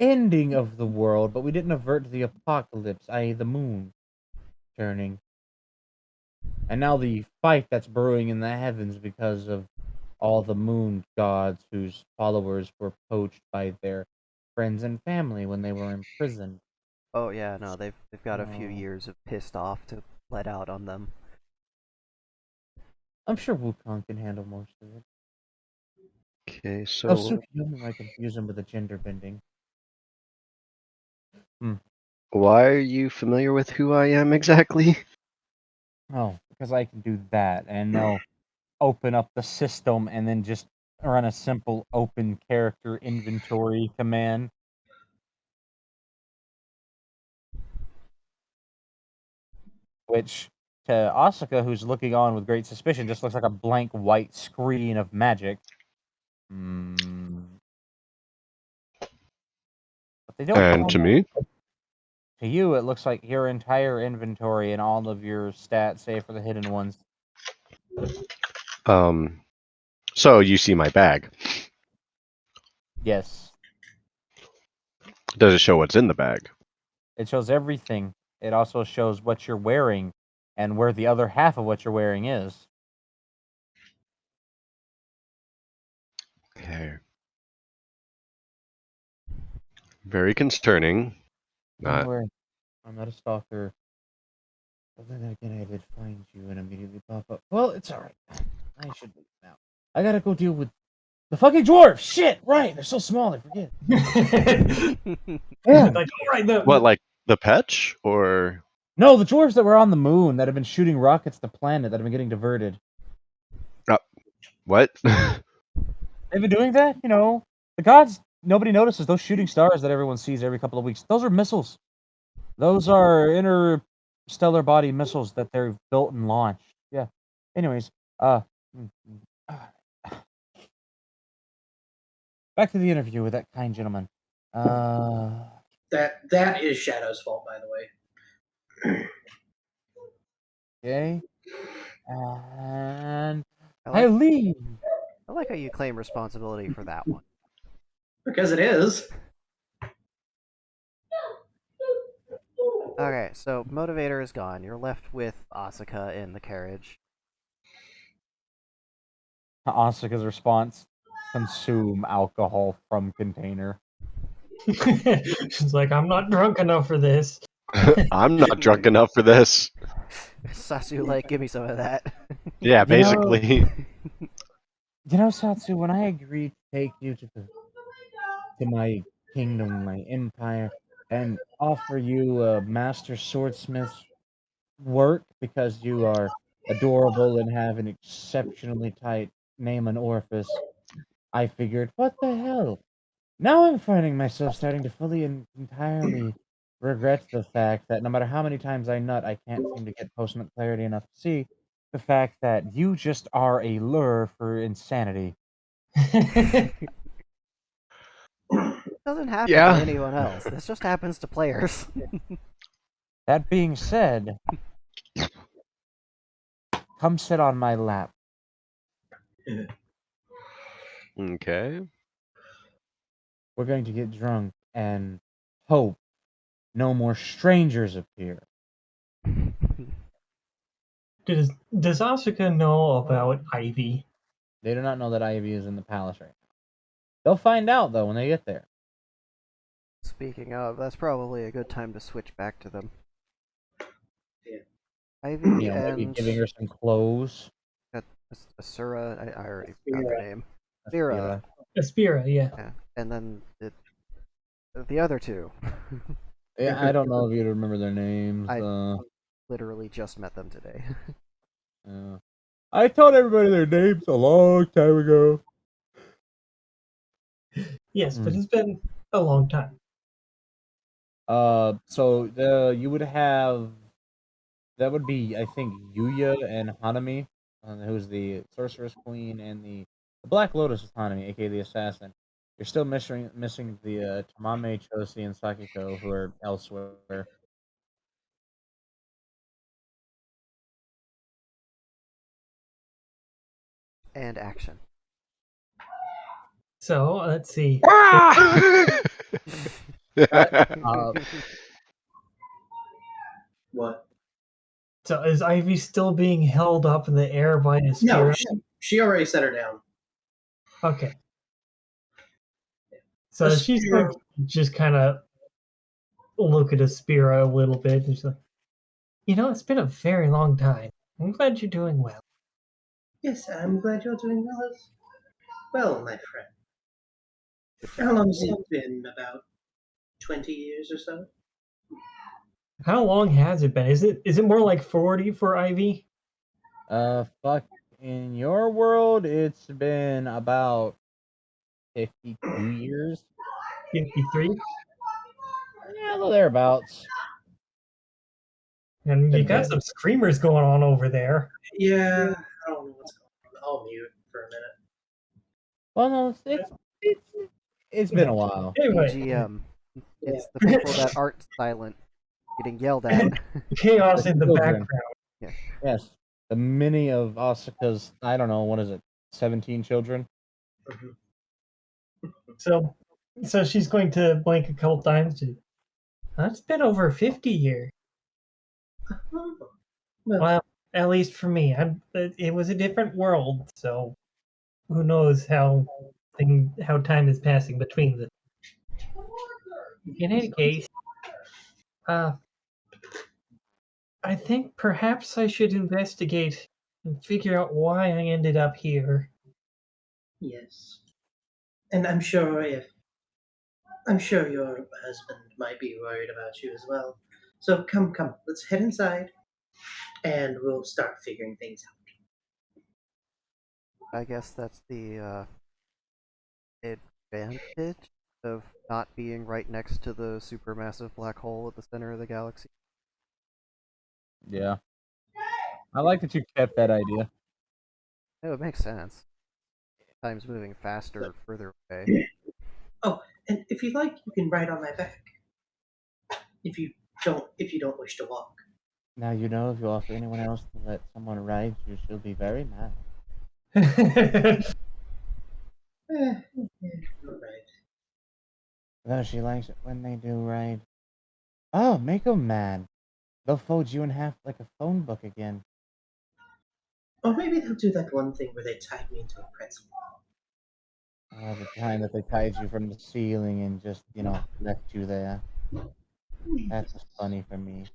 ending of the world, but we didn't avert the apocalypse, i.e., the moon turning. And now the fight that's brewing in the heavens because of all the moon gods whose followers were poached by their friends and family when they were imprisoned. Oh yeah, no, they've got a few Oh. years of pissed off to let out on them. I'm sure Wukong can handle most of it. Okay, Oh, so superhuman, I confuse him with a gender bending. why are you familiar with who I am exactly? Oh, because I can do that, and they'll open up the system and then just run a simple open character inventory command. Which, to Asuka, who's looking on with great suspicion, just looks like a blank white screen of magic. But they don't. And to me? To you, it looks like your entire inventory and all of your stats, save for the hidden ones. So you see my bag. Yes. Does it show what's in the bag? It shows everything. It also shows what you're wearing and where the other half of what you're wearing is. Okay. Very concerning. Don't worry. I'm not a stalker. But then again, I did find you and immediately pop up. Well, it's alright. I should leave now. I gotta go deal with the fucking dwarves! Shit! Right! They're so small, I forget. Yeah. Like, all right, what, like the Petch? Or no, the dwarves that were on the moon that have been shooting rockets to the planet that have been getting diverted. what? They've been doing that, you know. The gods, nobody notices those shooting stars that everyone sees every couple of weeks. Those are missiles. Those are interstellar body missiles that they're built and launched. Yeah. Anyways, back to the interview with that kind gentleman. That is Shadow's fault, by the way. Okay. And I leave. I like how you claim responsibility for that one. Because it is. Okay, so Motivator is gone. You're left with Asuka in the carriage. Asuka's response: consume alcohol from container. She's like, I'm not drunk enough for this. I'm not drunk enough for this. Sasu, like, give me some of that. Yeah, You know- basically. You know, Satsu, when I agreed to take you to my kingdom, my empire, and offer you a master swordsmith's work because you are adorable and have an exceptionally tight name and orifice, I figured, what the hell? Now I'm finding myself starting to fully and entirely regret the fact that no matter how many times I nut, I can't seem to get post-nut clarity enough to see the fact that you just are a lure for insanity. It doesn't happen Yeah. to anyone else. This just happens to players. That being said, come sit on my lap. Okay. We're going to get drunk and hope no more strangers appear. Does Asuka know about Ivy? They do not know that Ivy is in the palace right now. They'll find out, though, when they get there. Speaking of, that's probably a good time to switch back to them. Yeah. Ivy You know, maybe and giving her some clothes. Asura, I already forgot her name. Aspira. Aspira, yeah. Yeah. And then the other two. Yeah, I don't know if you'd remember their names. I- Literally just met them today. Yeah. I told everybody their names a long time ago. Yes, but it's been a long time. So you would have that would be, I think, Yuya and Hanami, who's the sorceress queen, and the Black Lotus is Hanami, aka the assassin. You're still missing the Tamame, Chosi, and Sakiko, who are elsewhere. And action. So let's see. What? So is Ivy still being held up in the air by Aspira? No, she already set her down. Okay. So she's going to just kind of look at Aspira a little bit and she's like, it's been a very long time. I'm glad you're doing well. Yes, I'm glad you're doing well as well, my friend. How long has it been? About 20 years or so? How long has it been? Is it more like 40 for Ivy? Fuck. In your world, it's been about 52 years. 53? Yeah, well, thereabouts. And you got some screamers going on over there. Yeah, I don't know what's going on. I'll mute for a minute. Well, no, it's been a while. Anyway, BGM. It's the people that aren't silent getting yelled at. chaos in the Children. background. Yes, the many of Asuka's, I don't know, what is it, 17 children? So she's going to blink a couple times. That's been over 50 years. Well, at least for me. It was a different world, so who knows how time is passing between them. In any case, I think perhaps I should investigate and figure out why I ended up here. Yes. And I'm sure your husband might be worried about you as well. So come, let's head inside and we'll start figuring things out. I guess that's the advantage of not being right next to the supermassive black hole at the center of the galaxy. Yeah. I like that you kept that idea. No, it makes sense. Time's moving faster, further away. Oh, and if you like, you can ride on my back. If you don't wish to walk. Now you know if you offer anyone else to let someone ride you, she'll be very mad. Alright. Though she likes it when they do ride. Oh, make them mad. They'll fold you in half like a phone book again. Or maybe they'll do that one thing where they tied me into a pretzel. The time that they tied you from the ceiling and just, left you there. That's just funny for me.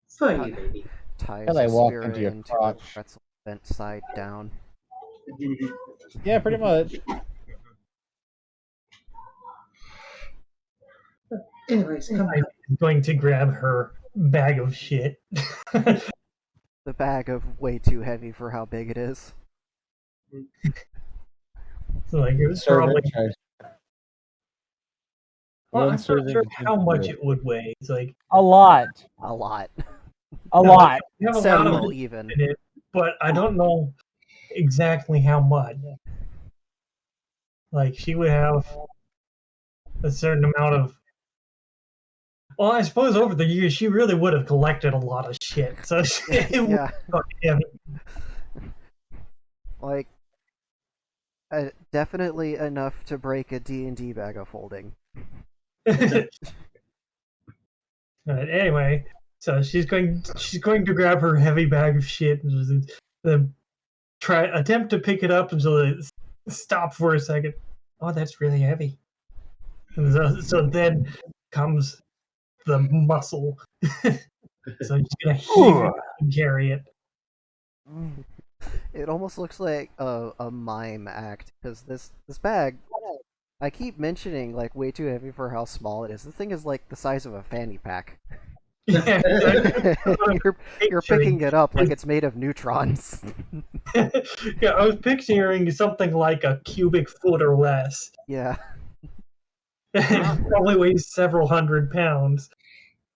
Funny, baby. Ties Till I a walk spear into your into a crotch. pretzel bent side down. Yeah, pretty much. Anyways, come I'm going to grab her bag of shit. The bag of way too heavy for how big it is. So, like, it was Servant probably. tries. Well, One I'm not servant sure gets how much into it would weigh. It's like A lot. A lot. A no, lot. you have a lot of Several it even. in it, but I don't know exactly how much. Like she would have a certain amount of. Well, I suppose over the years she really would have collected a lot of shit, so it would Yeah. be heavy. Like, definitely enough to break a D&D bag of holding. But anyway, so she's going to grab her heavy bag of shit and then attempt to pick it up until it stops for a second. Oh, that's really heavy. And so then comes the muscle. So she's gonna heave it and carry it. It almost looks like a mime act, because this bag, I keep mentioning like way too heavy for how small it is. This thing is like the size of a fanny pack. Yeah, You're picking it up like it's made of neutrons. yeah, I was picturing something like a cubic foot or less. Yeah. It probably weighs several hundred pounds.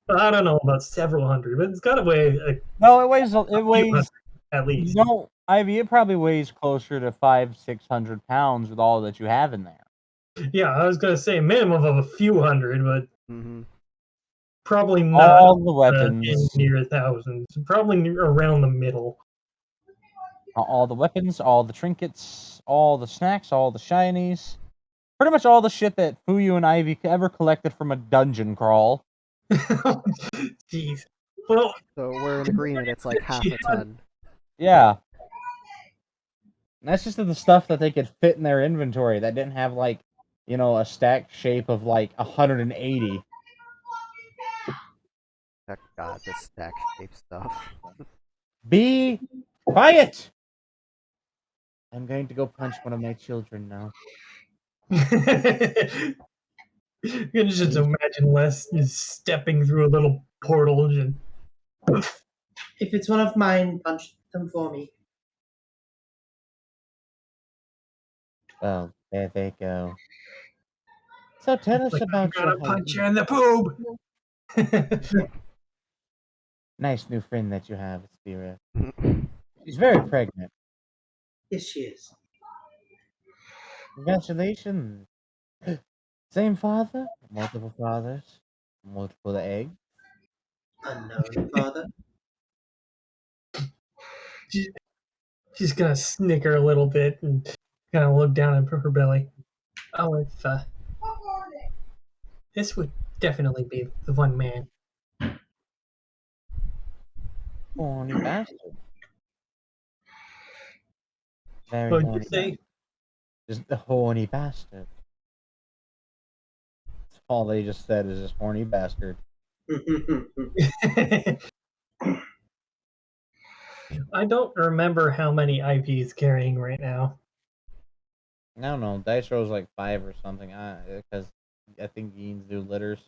I don't know about several hundred, but it's got to weigh No, it weighs at least. No, Ivy, it probably weighs closer to 500-600 pounds with all that you have in there. Yeah, I was gonna say a minimum of a few hundred, but probably not All the weapons. near thousands. Probably around the middle. All the weapons, all the trinkets, all the snacks, all the shinies. Pretty much all the shit that Fuyu and Ivy ever collected from a dungeon crawl. Jeez. Well, so we're in agreement. It's like half a ton. Yeah. And that's just the stuff that they could fit in their inventory that didn't have like, a stack shape of like 180. Oh, God, this stack shape stuff. Be quiet! I'm going to go punch one of my children now. You can just imagine Les just stepping through a little portal and If it's one of mine, punch them for me. Oh, there they go. So tell us about gotta your punch you in the poob. nice new friend that you have, Spira. She's very pregnant. Yes, she is. Congratulations. Same father? Multiple fathers? Multiple eggs? Unknown father. She's gonna snicker a little bit and kind of look down at her belly. Oh, if this would definitely be the one man. Horny bastard. Very What'd horny. you say? Just the horny bastard. That's all they just said is just horny bastard. I don't remember how many IP is carrying right now. I don't know. Dice rolls like 5 or something. Because I think Yeens do litters.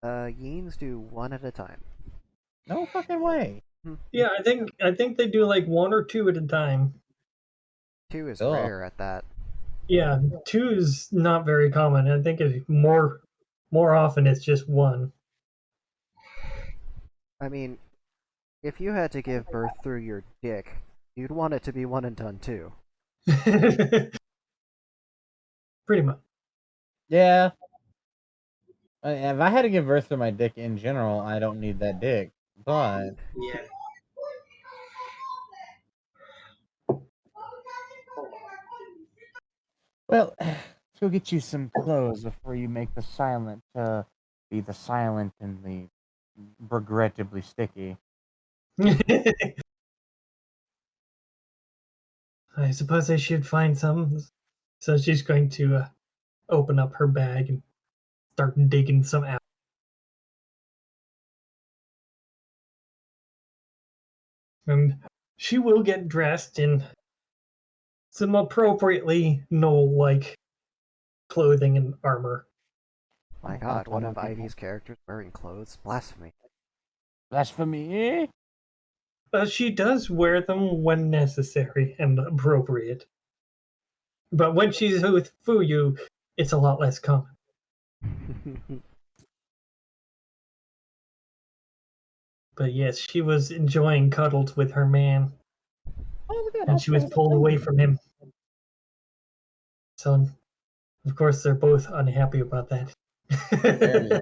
Yeens do one at a time. No fucking way. Yeah, I think they do like one or two at a time. 2 is Ugh. rare at that. Yeah, 2 is not very common. I think it's more often it's just 1. I mean, if you had to give birth through your dick, you'd want it to be one and done too. Pretty much. Yeah. If I had to give birth to my dick in general, I don't need that dick. But Yeah. well, let's go get you some clothes before you make the silent be the silent and the regrettably sticky. I suppose I should find some. So she's going to open up her bag and start digging some out. And she will get dressed in some appropriately Noel-like clothing and armor. My God, one of Ivy's characters wearing clothes? Blasphemy. Blasphemy. She does wear them when necessary and appropriate. But when she's with Fuyu, it's a lot less common. But yes, she was enjoying cuddles with her man, and she was pulled away from him. So, of course, they're both unhappy about that. Very.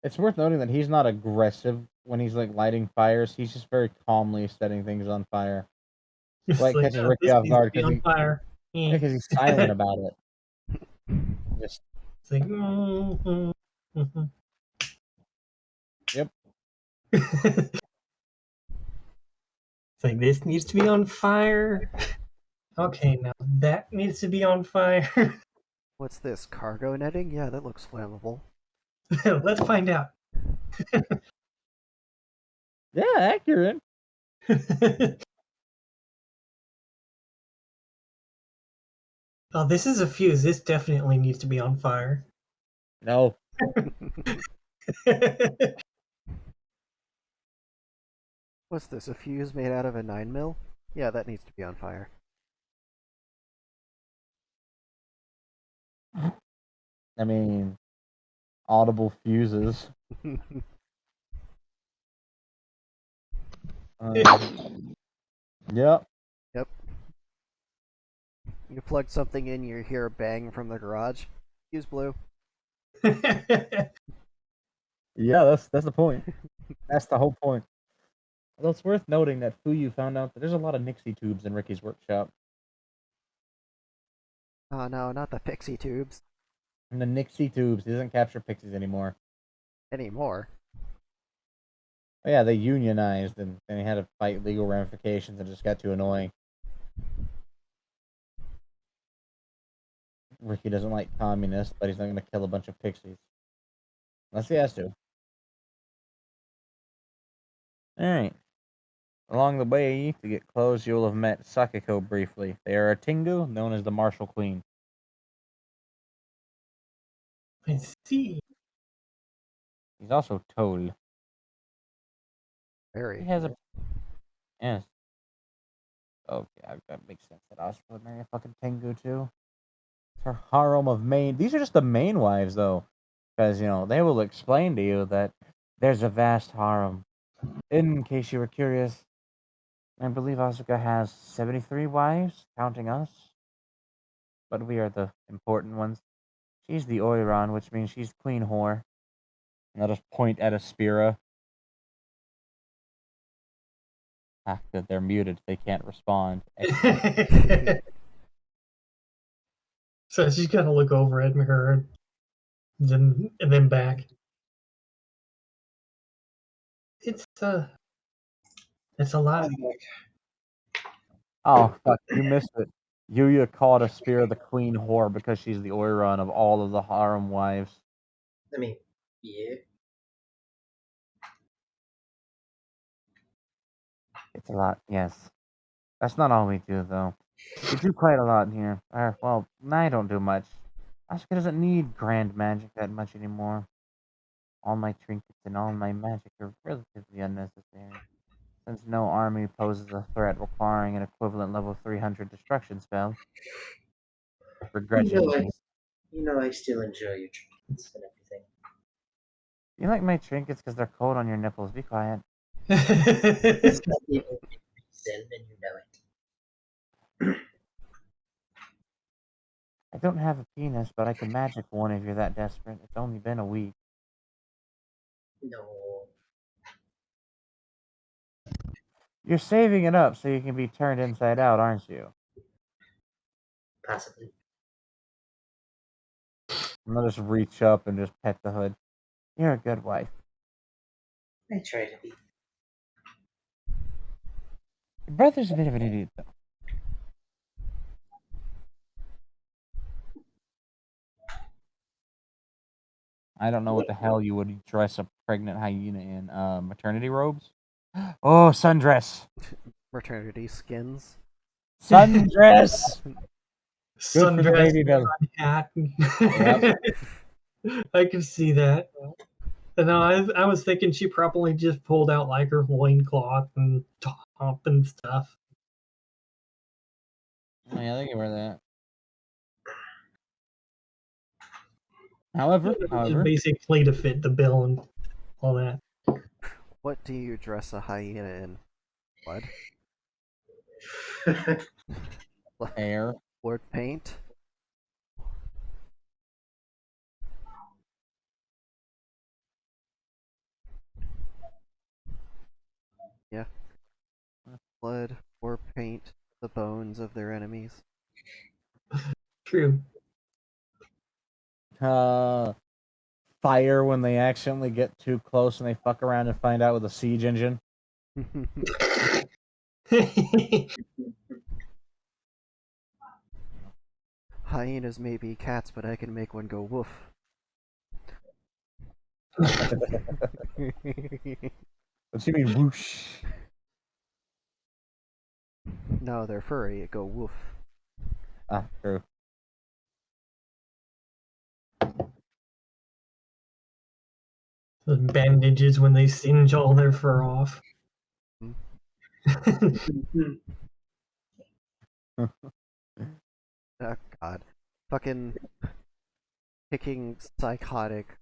It's worth noting that he's not aggressive when he's like lighting fires. He's just very calmly setting things on fire. It's Like catches Ricky this off needs to guard be on fire. because he's silent about it. Just It's like, mm-hmm, mm-hmm. Yep. It's like, this needs to be on fire. Okay, now that needs to be on fire. What's this? Cargo netting? Yeah, that looks flammable. Let's find out. yeah, accurate. Oh, this is a fuse. This definitely needs to be on fire. No. What's this? A fuse made out of a 9mm? Yeah, that needs to be on fire. I mean, audible fuses. Yep. Yep. You plug something in, you hear a bang from the garage. Fuse blew. Yeah, that's the point. That's the whole point. Although it's worth noting that Fuyu found out that there's a lot of Nixie tubes in Ricky's workshop. Oh no, not the pixie tubes. And the Nixie tubes, he doesn't capture pixies anymore. Anymore. But yeah, they unionized and he had to fight legal ramifications and it just got too annoying. Ricky doesn't like communists, but he's not going to kill a bunch of pixies. Unless he has to. Alright. Along the way, to get close, you'll have met Sakiko briefly. They are a Tengu, known as the Martial Queen. I see. He's also Toad. Very. He has a... Yes. Okay, that makes sense that Asuka would marry a fucking Tengu, too. It's her harem of main... These are just the main wives, though. Because, you know, they will explain to you that there's a vast harem. In case you were curious, I believe Asuka has 73 wives, counting us. But we are the important ones. She's the Oiran, which means she's Queen Whore. And I'll just point at Aspira. Ah, good, they're muted. They can't respond. So she's gonna look over at her, and then back. It's a lot. Oh, fuck, you missed it. Yuya called Aspira the Queen Whore because she's the Oiran of all of the harem wives. I mean, yeah. It's a lot, yes. That's not all we do, though. We do quite a lot here. Well, I don't do much. Asuka doesn't need grand magic that much anymore. All my trinkets and all my magic are relatively unnecessary, since no army poses a threat requiring an equivalent level 300 destruction spell. Regrettably. I still enjoy your trinkets and everything. You like my trinkets because they're cold on your nipples. Be quiet. It's not even a reason, and you know it. I don't have a penis, but I can magic one if you're that desperate. It's only been a week. No. You're saving it up so you can be turned inside out, aren't you? Possibly. I'm gonna just reach up and just pet the hood. You're a good wife. I try to be. Your brother's a bit of an idiot, though. I don't know what the hell you would dress a pregnant hyena in. Maternity robes? Oh, sundress. Maternity skins. Sundress. Good for the Sundress, baby belly. hat. Yep. I could see that. And no, I was thinking she probably just pulled out like her loincloth and top and stuff. Oh, yeah, they can wear that. However, Just basically to fit the bill and all that. What do you dress a hyena in? Blood? hair. Or paint? Yeah. Blood or paint the bones of their enemies. True. Fire when they accidentally get too close and they fuck around and find out with a siege engine. Hyenas may be cats, but I can make one go woof. What you mean whoosh? No, they're furry, it go woof. Ah, true. The bandages when they singe all their fur off. Oh god. Fucking picking psychological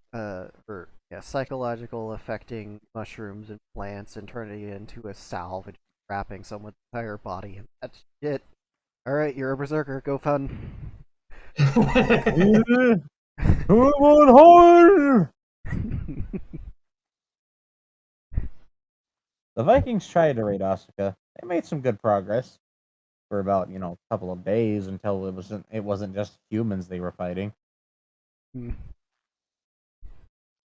affecting mushrooms and plants and turning it into a salve and wrapping someone's entire body in that shit. Alright, you're a berserker, go fun. Come on home! The Vikings tried to raid Asuka. They made some good progress for about, a couple of days until it wasn't just humans they were fighting.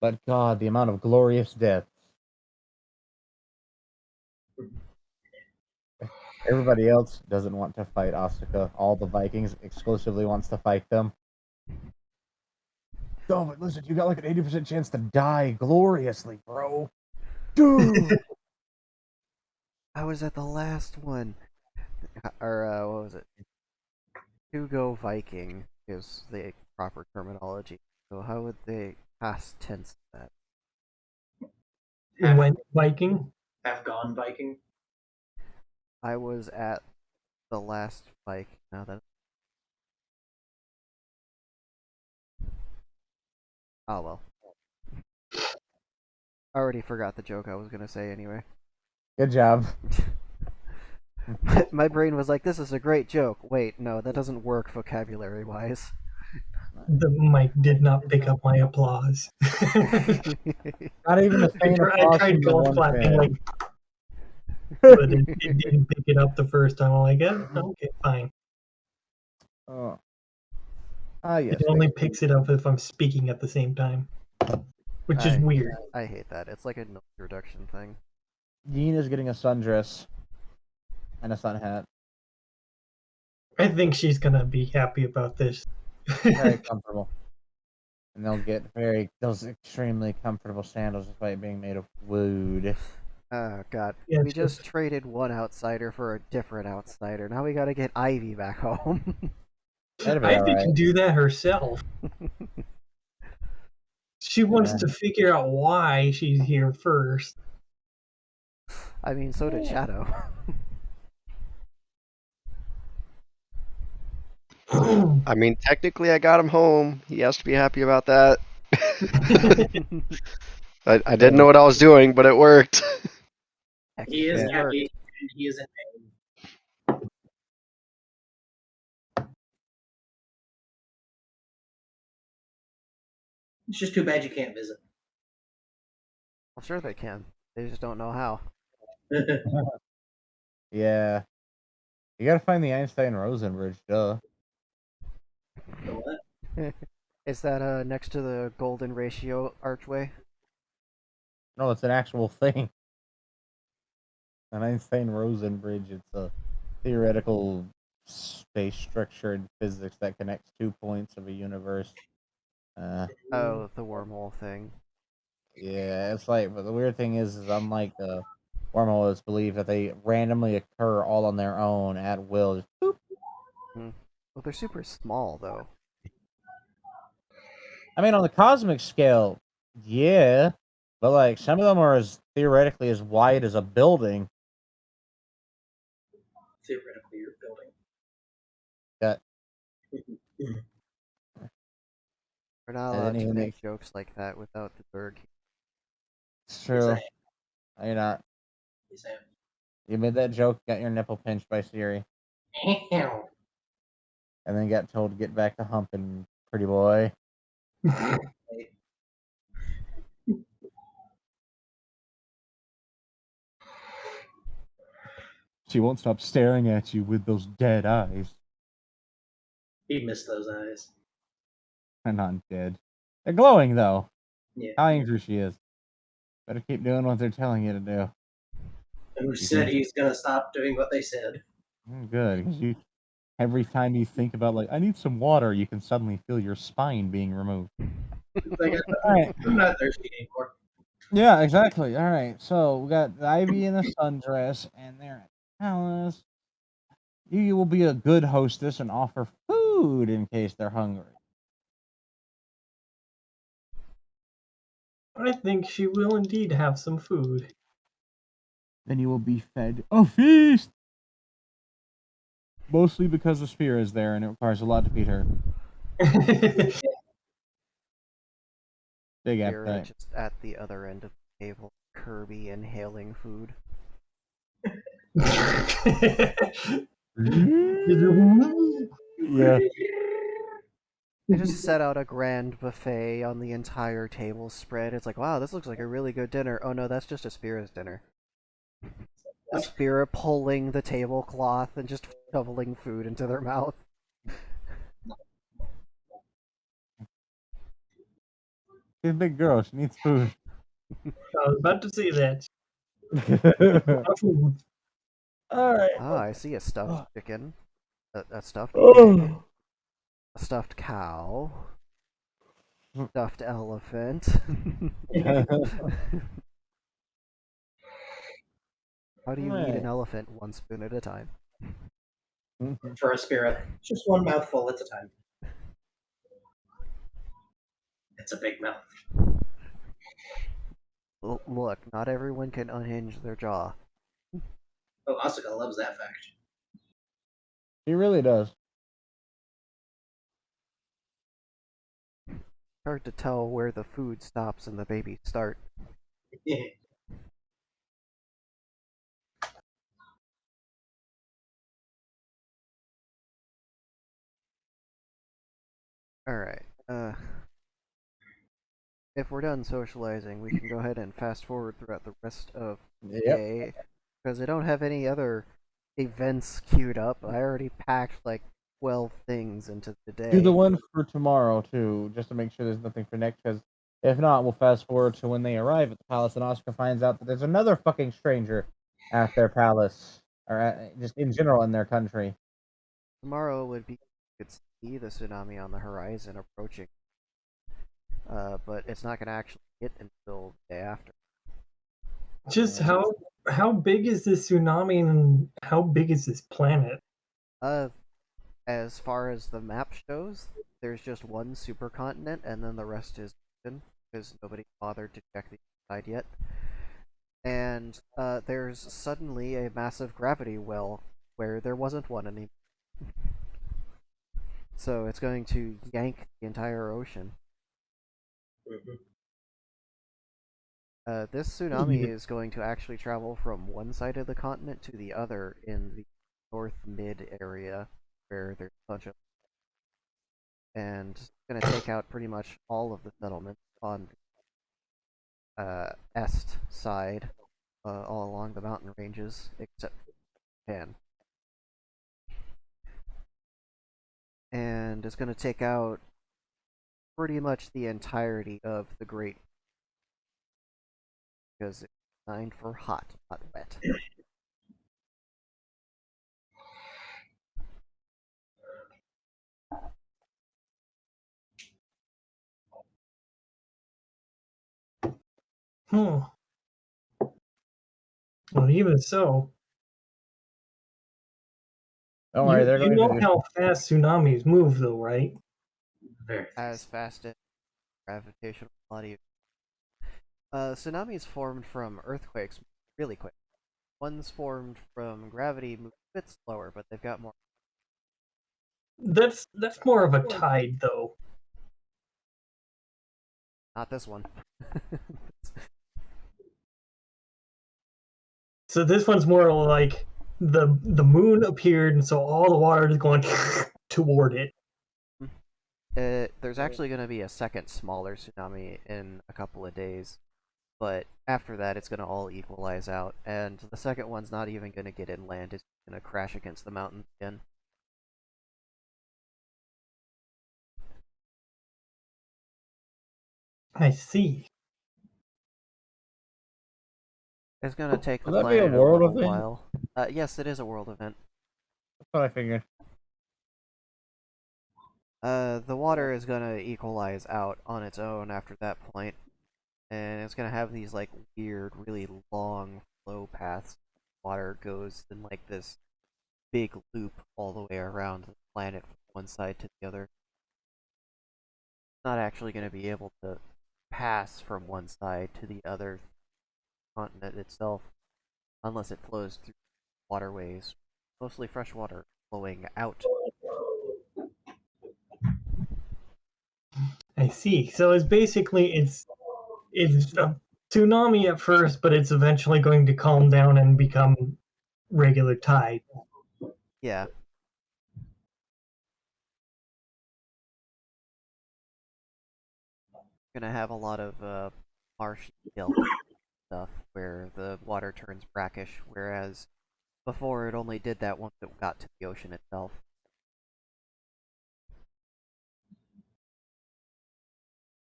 But God, the amount of glorious deaths. Everybody else doesn't want to fight Asuka. All the Vikings exclusively wants to fight them. Oh, but listen, you got like an 80% chance to die gloriously, bro. Dude! I was at the last one. Or, what was it? To-go Viking is the proper terminology. So how would they past tense that? Went Viking? Have gone Viking. I was at the last Viking. Now that. Oh well. I already forgot the joke I was gonna say anyway. Good job. My brain was like, this is a great joke. Wait, no, that doesn't work vocabulary wise. The mic did not pick up my applause. Not even a faint applause I tried from the golf one clapping, fan. like, but it didn't pick it up the first time. I'm like, okay, fine. Oh. Yes. It only picks it up if I'm speaking at the same time, which is weird. I hate that. It's like a noise reduction thing. Yeena's getting a sundress and a sun hat. I think she's gonna be happy about this. Very comfortable. And they'll get those extremely comfortable sandals despite being made of wood. Oh god. Yeah, we just traded one outsider for a different outsider. Now we gotta get Ivy back home. Ivy can do that herself. She wants to figure out why she's here first. I mean, so did Shadow. I mean, technically, I got him home. He has to be happy about that. I didn't know what I was doing, but it worked. He is happy and he is in pain. It's just too bad you can't visit. Well, sure they can. They just don't know how. Yeah. You gotta find the Einstein-Rosen bridge, duh. The what? Is that next to the Golden Ratio archway? No, it's an actual thing. An Einstein-Rosen bridge. It's a theoretical space structure in physics that connects 2 points of a universe Oh, the wormhole thing. Yeah, it's like, but the weird thing is unlike the wormhole, it's believed that they randomly occur all on their own at will. Just boop. Well, they're super small, though. I mean, on the cosmic scale, yeah, but like some of them are as theoretically as wide as a building. Theoretically, you're building. That We're not And allowed then to even make jokes like that without the Berg. it's true. You're not. You made that joke, got your nipple pinched by Siri, and then got told to get back to humping, pretty boy. She won't stop staring at you with those dead eyes. He missed those eyes. They're not dead. They're glowing, though. Yeah. How angry she is. Better keep doing what they're telling you to do. Who said he's gonna stop doing what they said? Good, because every time you think about, like, I need some water, you can suddenly feel your spine being removed. Like, Alright. I'm not thirsty anymore. Yeah, exactly. Alright, so we got Ivy in the sundress, and they're at the palace. You will be a good hostess and offer food in case they're hungry. I think she will indeed have some food. Then you will be fed a feast! Mostly because the spear is there and it requires a lot to feed her. Big Here, appetite. just at the other end of the table, Kirby inhaling food. Yeah. They just set out a grand buffet on the entire table spread. It's like, wow, this looks like a really good dinner. Oh no, that's just a Spira's dinner. A Spira pulling the tablecloth and just shoveling food into their mouth. She's a big girl. She needs food. I was about to say that. Food. Alright. Ah, I see a stuffed chicken. A stuffed pig. Oh. A stuffed cow. Stuffed elephant. How do you eat an elephant one spoon at a time? For a spirit, just one mouthful at a time. It's a big mouth. Look, not everyone can unhinge their jaw. Oh, Asuka loves that fact. She really does. Hard to tell where the food stops and the babies start. Alright, if we're done socializing, we can go ahead and fast forward throughout the rest of the day. Because I don't have any other events queued up. I already packed like 12 things into the day. Do the one for tomorrow, too, just to make sure there's nothing for next, because if not, we'll fast forward to when they arrive at the palace and Asuka finds out that there's another fucking stranger at their palace, or just in general in their country. Tomorrow would be, you could see the tsunami on the horizon approaching. But it's not going to actually hit until the day after. Just how big is this tsunami and how big is this planet? As far as the map shows, there's just one supercontinent, and then the rest is ocean, because nobody bothered to check the side yet. And there's suddenly a massive gravity well where there wasn't one anymore. So it's going to yank the entire ocean. This tsunami is going to actually travel from one side of the continent to the other in the north mid area where there's a bunch of, and it's going to take out pretty much all of the settlements on the est side, all along the mountain ranges, except Japan. And it's going to take out pretty much the entirety of the Great, because it's designed for hot, not wet. Hmm. Well, even so, Don't worry, they're you going know to. how fast tsunamis move, though, right? Very As fast. fast as gravitational body. Tsunamis formed from earthquakes really quick. Ones formed from gravity move a bit slower, but they've got more. That's more of a tide, though. Not this one. So this one's more like the moon appeared, and so all the water is going toward it. There's actually going to be a second smaller tsunami in a couple of days, but after that it's going to all equalize out, and the second one's not even going to get inland, it's going to crash against the mountains again. I see. It's going to take the Will that be a planet a world little event? while. Yes, it is a world event. That's what I figured. The water is going to equalize out on its own after that point, and it's going to have these like weird, really long flow paths. Water goes in like this big loop all the way around the planet from one side to the other. It's not actually going to be able to pass from one side to the other continent itself unless it flows through waterways, mostly fresh water flowing out. I see. So it's basically it's a tsunami at first, but it's eventually going to calm down and become regular tide. Yeah. Gonna have a lot of marshy delta stuff where the water turns brackish, whereas before it only did that once it got to the ocean itself.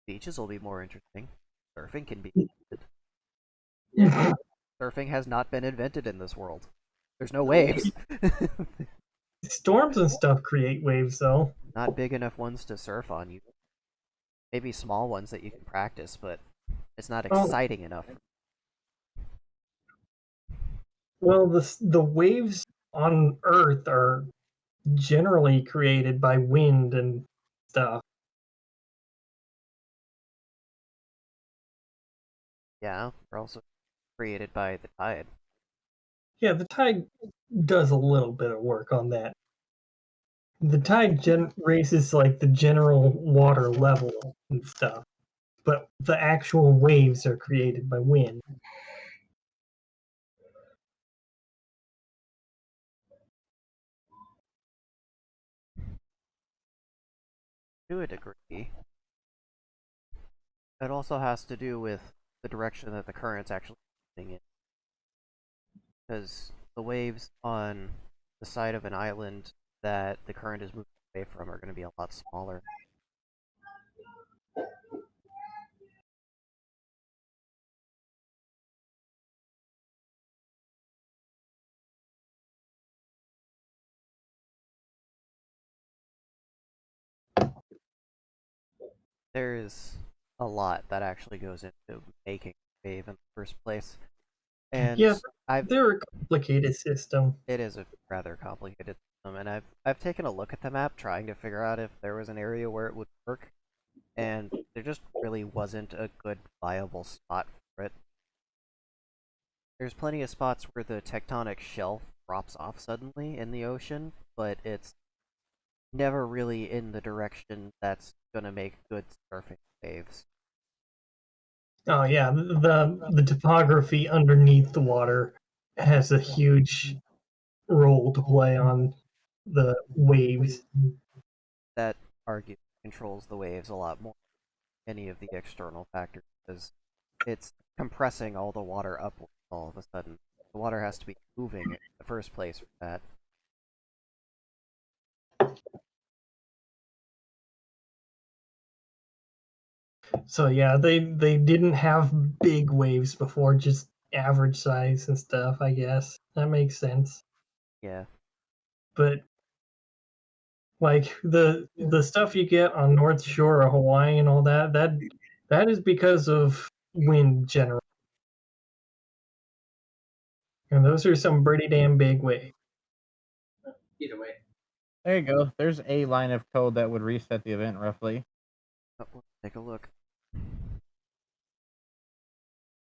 Beaches will be more interesting. Surfing can be invented. Surfing has not been invented in this world. There's no waves. Storms and stuff create waves, though. Not big enough ones to surf on. You maybe small ones that you can practice, but it's not Oh. exciting enough. Well, the waves on Earth are generally created by wind and stuff. Yeah, they're also created by the tide. Yeah, the tide does a little bit of work on that. The tide raises like the general water level and stuff, but the actual waves are created by wind. To a degree. It also has to do with the direction that the current's actually moving in. Because the waves on the side of an island that the current is moving away from are going to be a lot smaller. There's a lot that actually goes into making a wave in the first place. And Yeah, I've they're a complicated system. it is a rather complicated system, and I've taken a look at the map trying to figure out if there was an area where it would work, and there just really wasn't a good viable spot for it. There's plenty of spots where the tectonic shelf drops off suddenly in the ocean, but it's never really in the direction that's gonna make good surfing waves. Oh yeah, the topography underneath the water has a huge role to play on the waves. That arguably controls the waves a lot more than any of the external factors, because it's compressing all the water upward all of a sudden. The water has to be moving in the first place for that. So yeah, they didn't have big waves before, just average size and stuff, I guess. That makes sense. Yeah. But like the stuff you get on North Shore of Hawaii and all that is because of wind general. And those are some pretty damn big waves. Either way. There you go. There's a line of code that would reset the event roughly. Oh, let's take a look.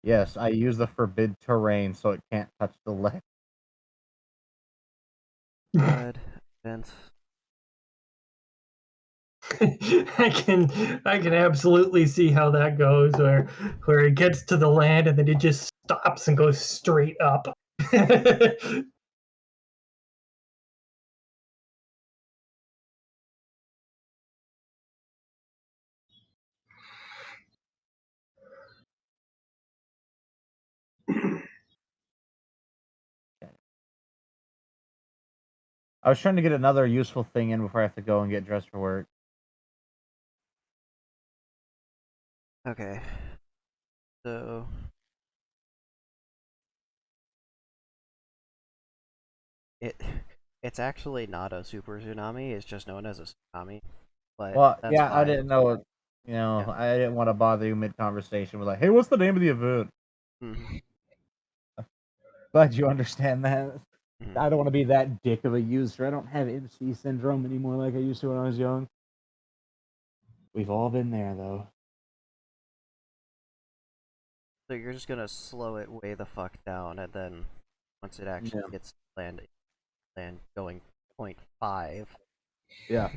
Yes, I use the forbid terrain so it can't touch the leg. Good event. I can absolutely see how that goes, where it gets to the land and then it just stops and goes straight up. I was trying to get another useful thing in before I have to go and get dressed for work. Okay. So it's actually not a super tsunami, it's just known as a tsunami. But Well, that's yeah, I fine. didn't know. You know, Yeah. I didn't want to bother you mid conversation with like, "Hey, what's the name of the event?" Mhm. Glad you understand that. Mhm. I don't want to be that dick of a user. I don't have MC syndrome anymore like I used to when I was young. We've all been there, though. So you're just gonna slow it way the fuck down, and then once it actually Yeah. gets land going 0.5. Yeah.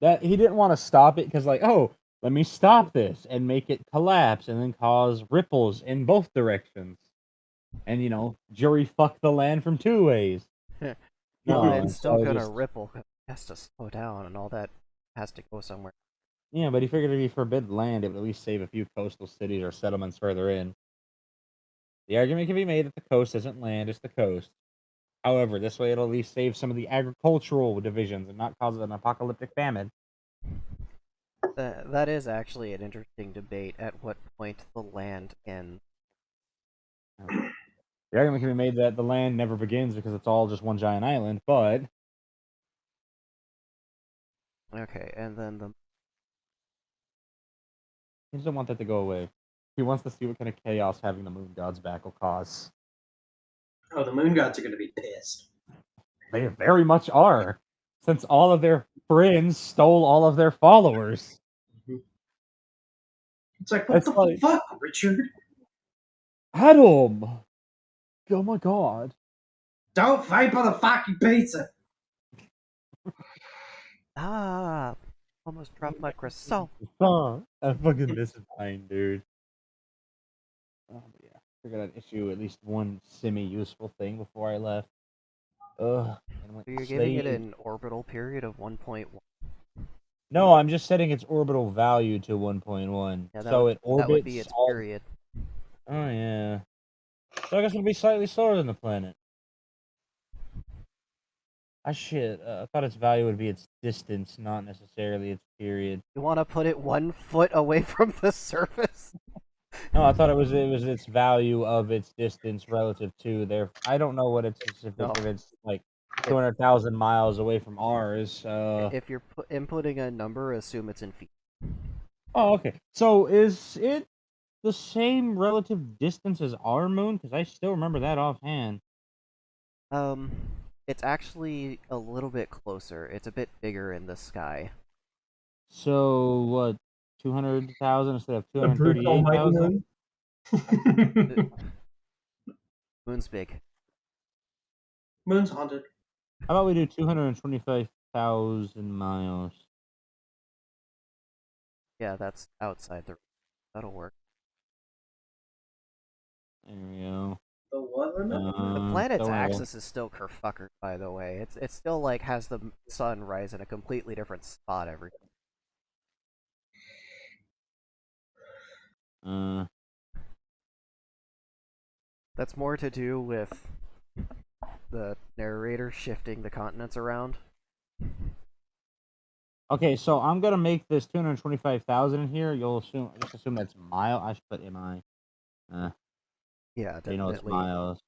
That he didn't want to stop it because, like, oh, let me stop this and make it collapse and then cause ripples in both directions. And, you know, jury fuck the land from two ways. Well, No, it's and still so gonna just, ripple. It has to slow down, and all that has to go somewhere. yeah, but he figured if he forbid land, it would at least save a few coastal cities or settlements further in. The argument can be made that the coast isn't land, it's the coast. However, this way it'll at least save some of the agricultural divisions and not cause an apocalyptic famine. That is actually an interesting debate at what point the land ends. The argument can be made that the land never begins because it's all just one giant island, but Okay, and then the he doesn't want that to go away. He wants to see what kind of chaos having the moon gods back will cause. Oh, the moon gods are going to be pissed. They very much are, since all of their friends stole all of their followers. It's like, what That's the like, fuck, Richard? Adam! Oh my god. Don't fight for the fucking pizza. almost dropped my croissant. I fucking miss mine, dude. Oh, but yeah. Figured I'd issue at least one semi-useful thing before I left. Ugh. And went So you're to giving it sleep. an orbital period of 1.1. No, I'm just setting its orbital value to 1.1. Yeah, So it orbits that would be its all... period. Oh, yeah. So I guess it'll be slightly slower than the planet. I thought its value would be its distance, not necessarily its period. You want to put it 1 foot away from the surface? No, I thought it was its value of its distance relative to their. I don't know what it's specific. No. If it's like 200,000 miles away from ours. If you're inputting a number, assume it's in feet. Oh, okay. So is it the same relative distance as our moon? Because I still remember that offhand. It's actually a little bit closer. It's a bit bigger in the sky. So what? 200,000 instead of The brute almighty 238,000. moon. Moon's big. Moon's haunted. How about we do 225,000 miles? Yeah, that's outside the. That'll work. There we go. The what limit? The planet's don't worry. axis is still kerfuckered, by the way. It's still like has the sun rise in a completely different spot every. That's more to do with the narrator shifting the continents around. Okay, so I'm gonna make this 225,000 in here. You'll just assume that's mile. I should put MI. Yeah, definitely. You know it's miles.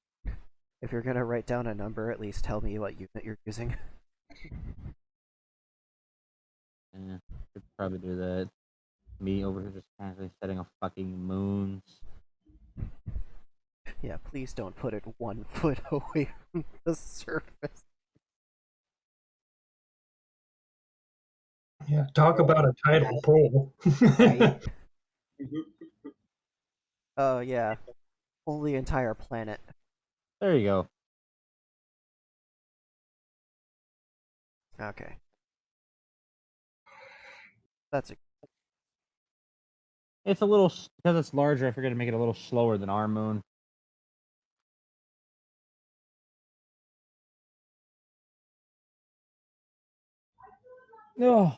If you're gonna write down a number, at least tell me what unit you're using. Could probably do that. Me over here just casually setting a fucking moon please don't put it 1 foot away from the surface. Yeah, talk about a tidal pull. Right? Oh, yeah. Pull the entire planet. There you go. Okay. That's a It's a little because it's larger. I figured to make it a little slower than our moon. No.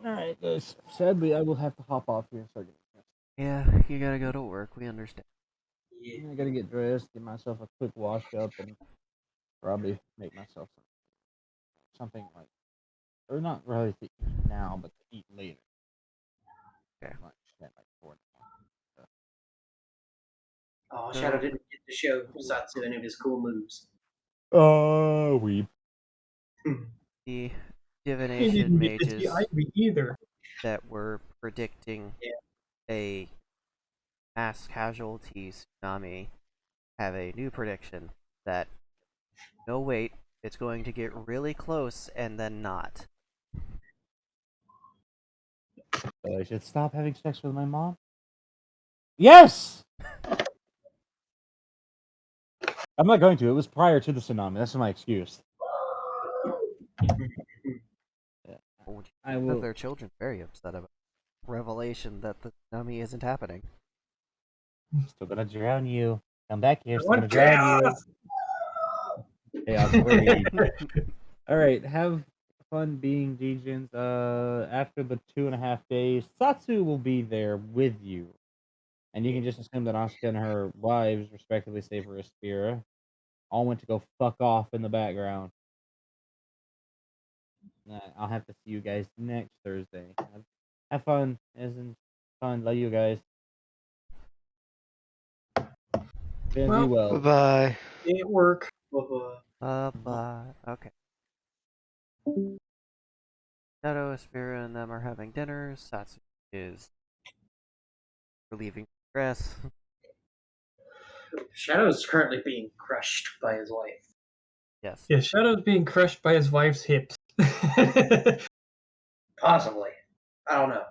All right, guys. Sadly, I will have to hop off here. So yeah, you gotta go to work. We understand. Yeah. I gotta get dressed, get myself a quick wash up, and probably make myself something like, or not really to eat now, but to eat later. Okay. Lunch at like 4. Oh, Shadow didn't get to show Satsu any of his cool moves. Weeb. The He divination didn't get to see mages Ivy either. that were predicting a mass casualty tsunami have a new prediction that, no wait, it's going to get really close and then not. So I should stop having sex with my mom? Yes! I'm not going to. It was prior to the tsunami. That's my excuse. I will. Their children very upset about revelation that the tsunami isn't happening. Still gonna drown you. Come back here. Still What gonna drown chaos? you. Hey, I'm free. All right. Have fun being Degens. After the 2.5 days, Satsu will be there with you, and you can just assume that Asuka and her wives, respectively, save for Aspira, all went to go fuck off in the background. I'll have to see you guys next Thursday. Have fun. Isn't fun. Love you guys. Be well. Bye. It work. Okay. Shadow, Aspira, and them are having dinner. Satsu is relieving stress. Shadow is currently being crushed by his wife. Yes. Yeah, Shadow's being crushed by his wife's hips. Possibly. I don't know.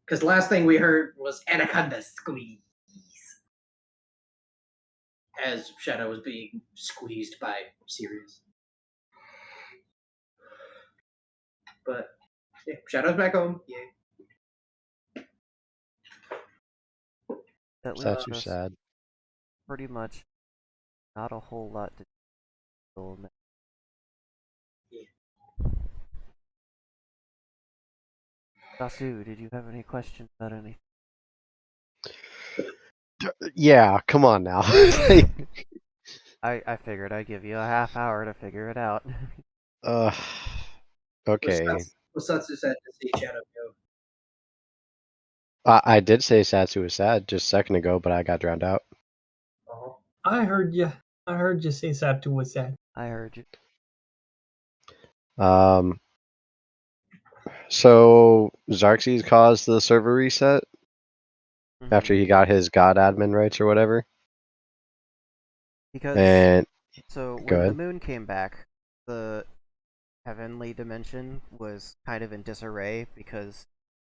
Because last thing we heard was Anaconda squeeze. As Shadow was being squeezed by Sirius. But, yeah, Shadow's back home. Yeah. That leaves That's too us sad. pretty much not a whole lot to do. Satsu, did you have any questions about anything? Yeah, come on now. I figured I'd give you a half hour to figure it out. Okay. Satsu said to see Shadow go. I did say Satsu was sad just a second ago, but I got drowned out. Uh-huh. I heard you. I heard you say Satu was sad. I heard you. So Xerxes caused the server reset after he got his god admin rights or whatever. Because And so go when the ahead. moon came back, the heavenly dimension was kind of in disarray because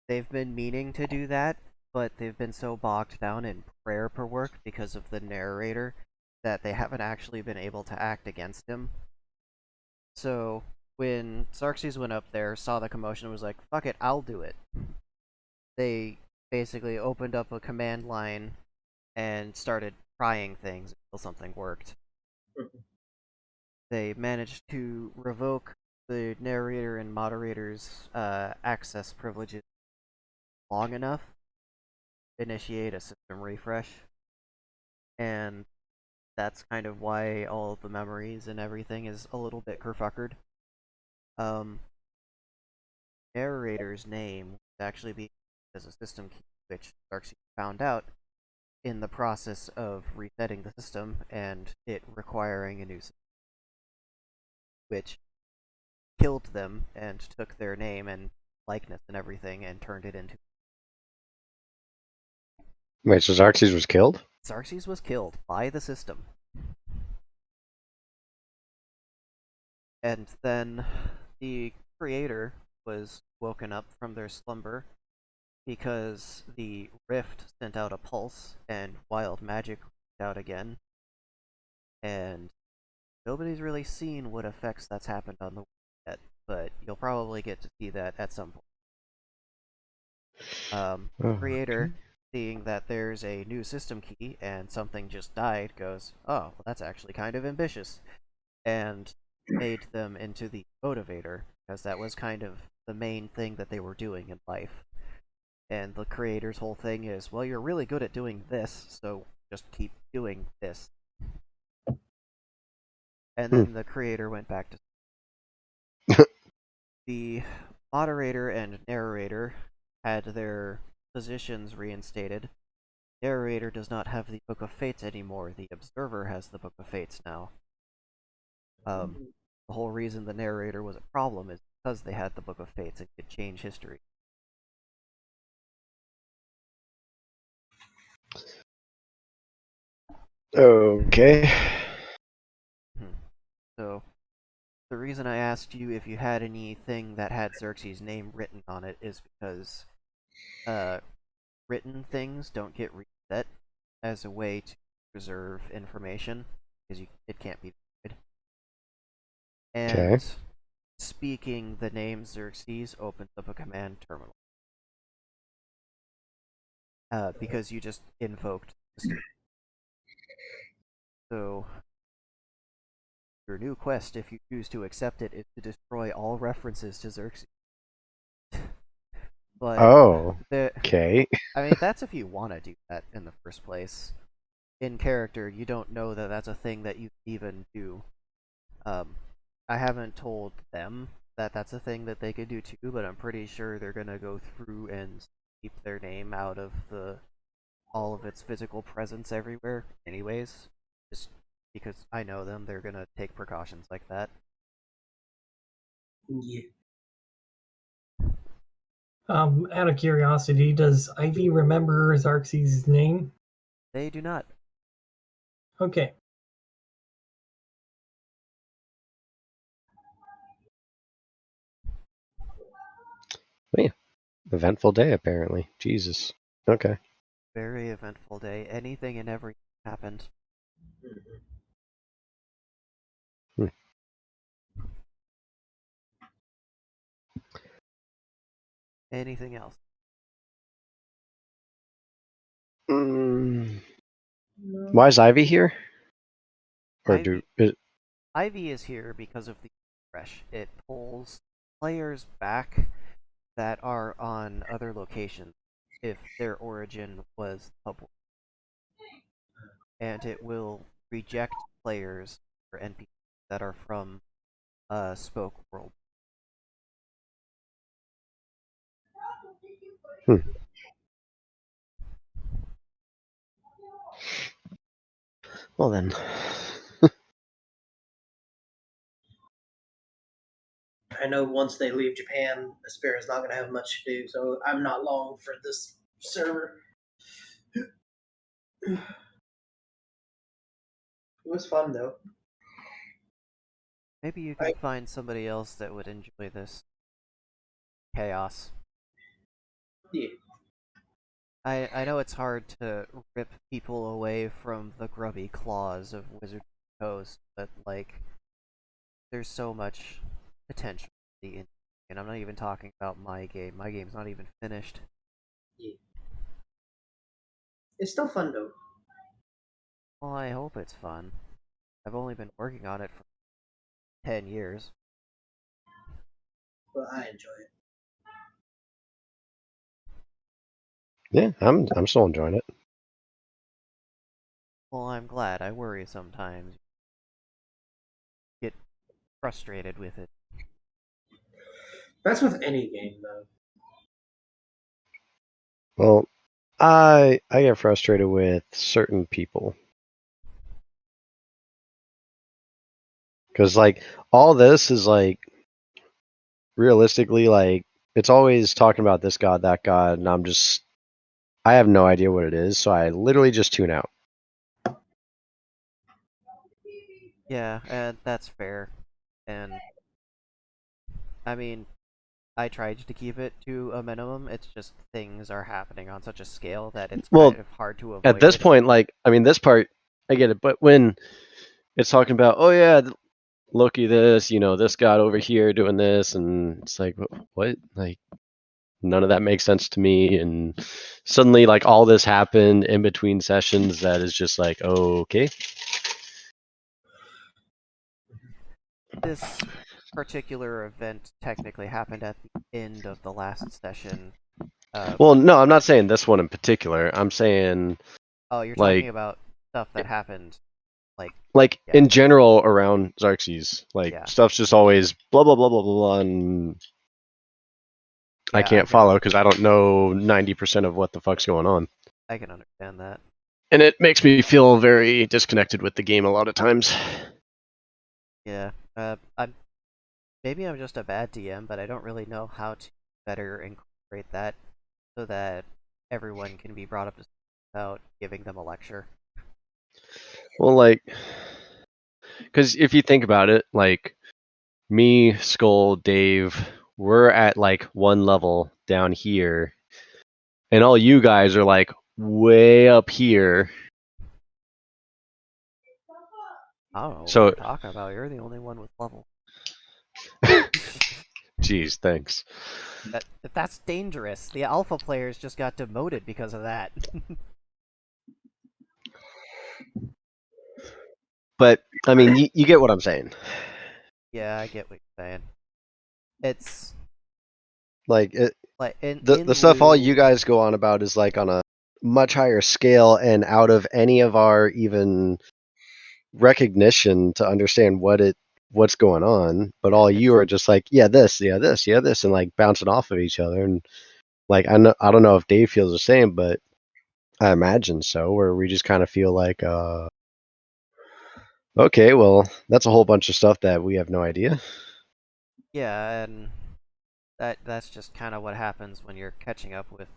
they've been meaning to do that, but they've been so bogged down in prayer per work because of the narrator that they haven't actually been able to act against him. So when Xerxes went up there, saw the commotion, and was like, fuck it, I'll do it. They basically opened up a command line and started trying things until something worked. They managed to revoke the narrator and moderator's access privileges long enough, initiate a system refresh, and that's kind of why all of the memories and everything is a little bit kerfuckered. Narrator's name would actually be as a system key, which Xerxes found out in the process of resetting the system and it requiring a new system, which killed them and took their name and likeness and everything and turned it into. Wait, so Xerxes was killed? Xerxes was killed by the system. And then the creator was woken up from their slumber because the rift sent out a pulse and wild magic out again. And nobody's really seen what effects that's happened on the world yet, but you'll probably get to see that at some point. The creator, seeing that there's a new system key and something just died, goes, oh, well, that's actually kind of ambitious, and made them into the motivator, because that was kind of the main thing that they were doing in life. And the creator's whole thing is, well, you're really good at doing this, so just keep doing this. And then the creator went back to... The moderator and narrator had their positions reinstated. Narrator does not have the Book of Fates anymore. The Observer has the Book of Fates now. The whole reason the narrator was a problem is because they had the Book of Fates and could change history. Okay. So, the reason I asked you if you had anything that had Xerxes' name written on it is because written things don't get reset as a way to preserve information, because it can't be destroyed. And speaking the name Xerxes opens up a command terminal. Because you just invoked the system. So, your new quest, if you choose to accept it, is to destroy all references to Xerxes. But okay. I mean, that's if you want to do that in the first place. In character, you don't know that that's a thing that you even do. I haven't told them that that's a thing that they could do too, but I'm pretty sure they're gonna go through and keep their name out of all of its physical presence everywhere anyways. Just because I know them, they're gonna take precautions like that. Yeah. Out of curiosity, does Ivy remember Xerxes' name? They do not. Okay. Yeah. Eventful day, apparently. Jesus. Okay. Very eventful day. Anything and everything happened. Anything else? Why is Ivy here? Or Ivy is here because of the refresh. It pulls players back that are on other locations if their origin was public. And it will reject players or NPCs that are from Spoke World. Well then. I know once they leave Japan, Aspera's not going to have much to do, so I'm not long for this server. It was fun, though. Maybe you can find somebody else that would enjoy this chaos. Yeah. I know it's hard to rip people away from the grubby claws of Wizard Coast, but like, there's so much potential in, and I'm not even talking about my game. My game's not even finished. Yeah. It's still fun though. Well, I hope it's fun. I've only been working on it for 10 years. But I enjoy it. Yeah, I'm still enjoying it. Well, I'm glad. I worry sometimes. Get frustrated with it. That's with any game, though. Well, I get frustrated with certain people. Because, like, all this is, like, realistically, like, it's always talking about this god, that god, and I have no idea what it is, so I literally just tune out. Yeah, and that's fair. And I mean, I tried to keep it to a minimum. It's just things are happening on such a scale that it's Well, kind of hard to avoid at this it. point, like, I mean, this part, I get it, but when it's talking about, oh yeah, Loki, this, this god over here doing this, and it's like, what? Like, none of that makes sense to me. And suddenly, like, all this happened in between sessions that is just like, oh, okay. This particular event technically happened at the end of the last session. Well, no, I'm not saying this one in particular. I'm saying, Oh, you're like, talking about stuff that happened, like yeah. in general around Xerxes. Like, Yeah. stuff's just always blah blah blah blah blah, blah, and I Yeah, can't follow because I don't know 90% of what the fuck's going on. I can understand that. And it makes me feel very disconnected with the game a lot of times. Yeah. Maybe I'm just a bad DM, but I don't really know how to better incorporate that so that everyone can be brought up to speed without giving them a lecture. Well, like, because if you think about it, like, me, Skull, Dave, we're at like one level down here, and all you guys are like way up here. I don't know what So, you're talking about. You're the only one with level. geez, thanks. That's dangerous. The alpha players just got demoted because of that. But I mean, you get what I'm saying. Yeah, I get what you're saying. It's Like like the stuff all you guys go on about is like on a much higher scale and out of any of our even recognition to understand what's going on. But all you are just like, yeah, this, and like bouncing off of each other. And like, I don't know if Dave feels the same, but I imagine so. Where we just kind of feel like, okay, well, that's a whole bunch of stuff that we have no idea. Yeah, and that's just kind of what happens when you're catching up with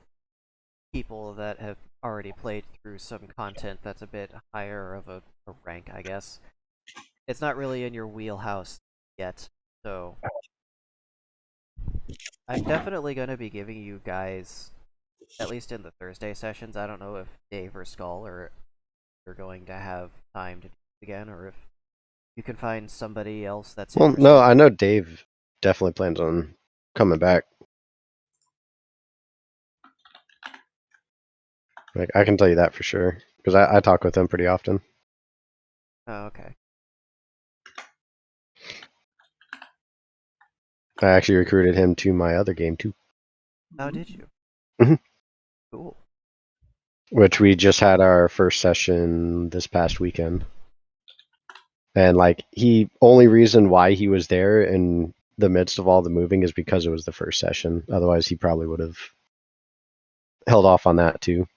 people that have already played through some content that's a bit higher of a rank, I guess. It's not really in your wheelhouse yet, so I'm definitely going to be giving you guys, at least in the Thursday sessions. I don't know if Dave or Skull are going to have time to do it again, or if you can find somebody else that's Well, interested. no, I know Dave definitely plans on coming back. Like, I can tell you that for sure because I talk with him pretty often. Oh, okay. I actually recruited him to my other game too. Oh, did you? Mhm. Cool. Which we just had our first session this past weekend. And like, he only reason why he was there in the midst of all the moving is because it was the first session. Otherwise, he probably would have held off on that too.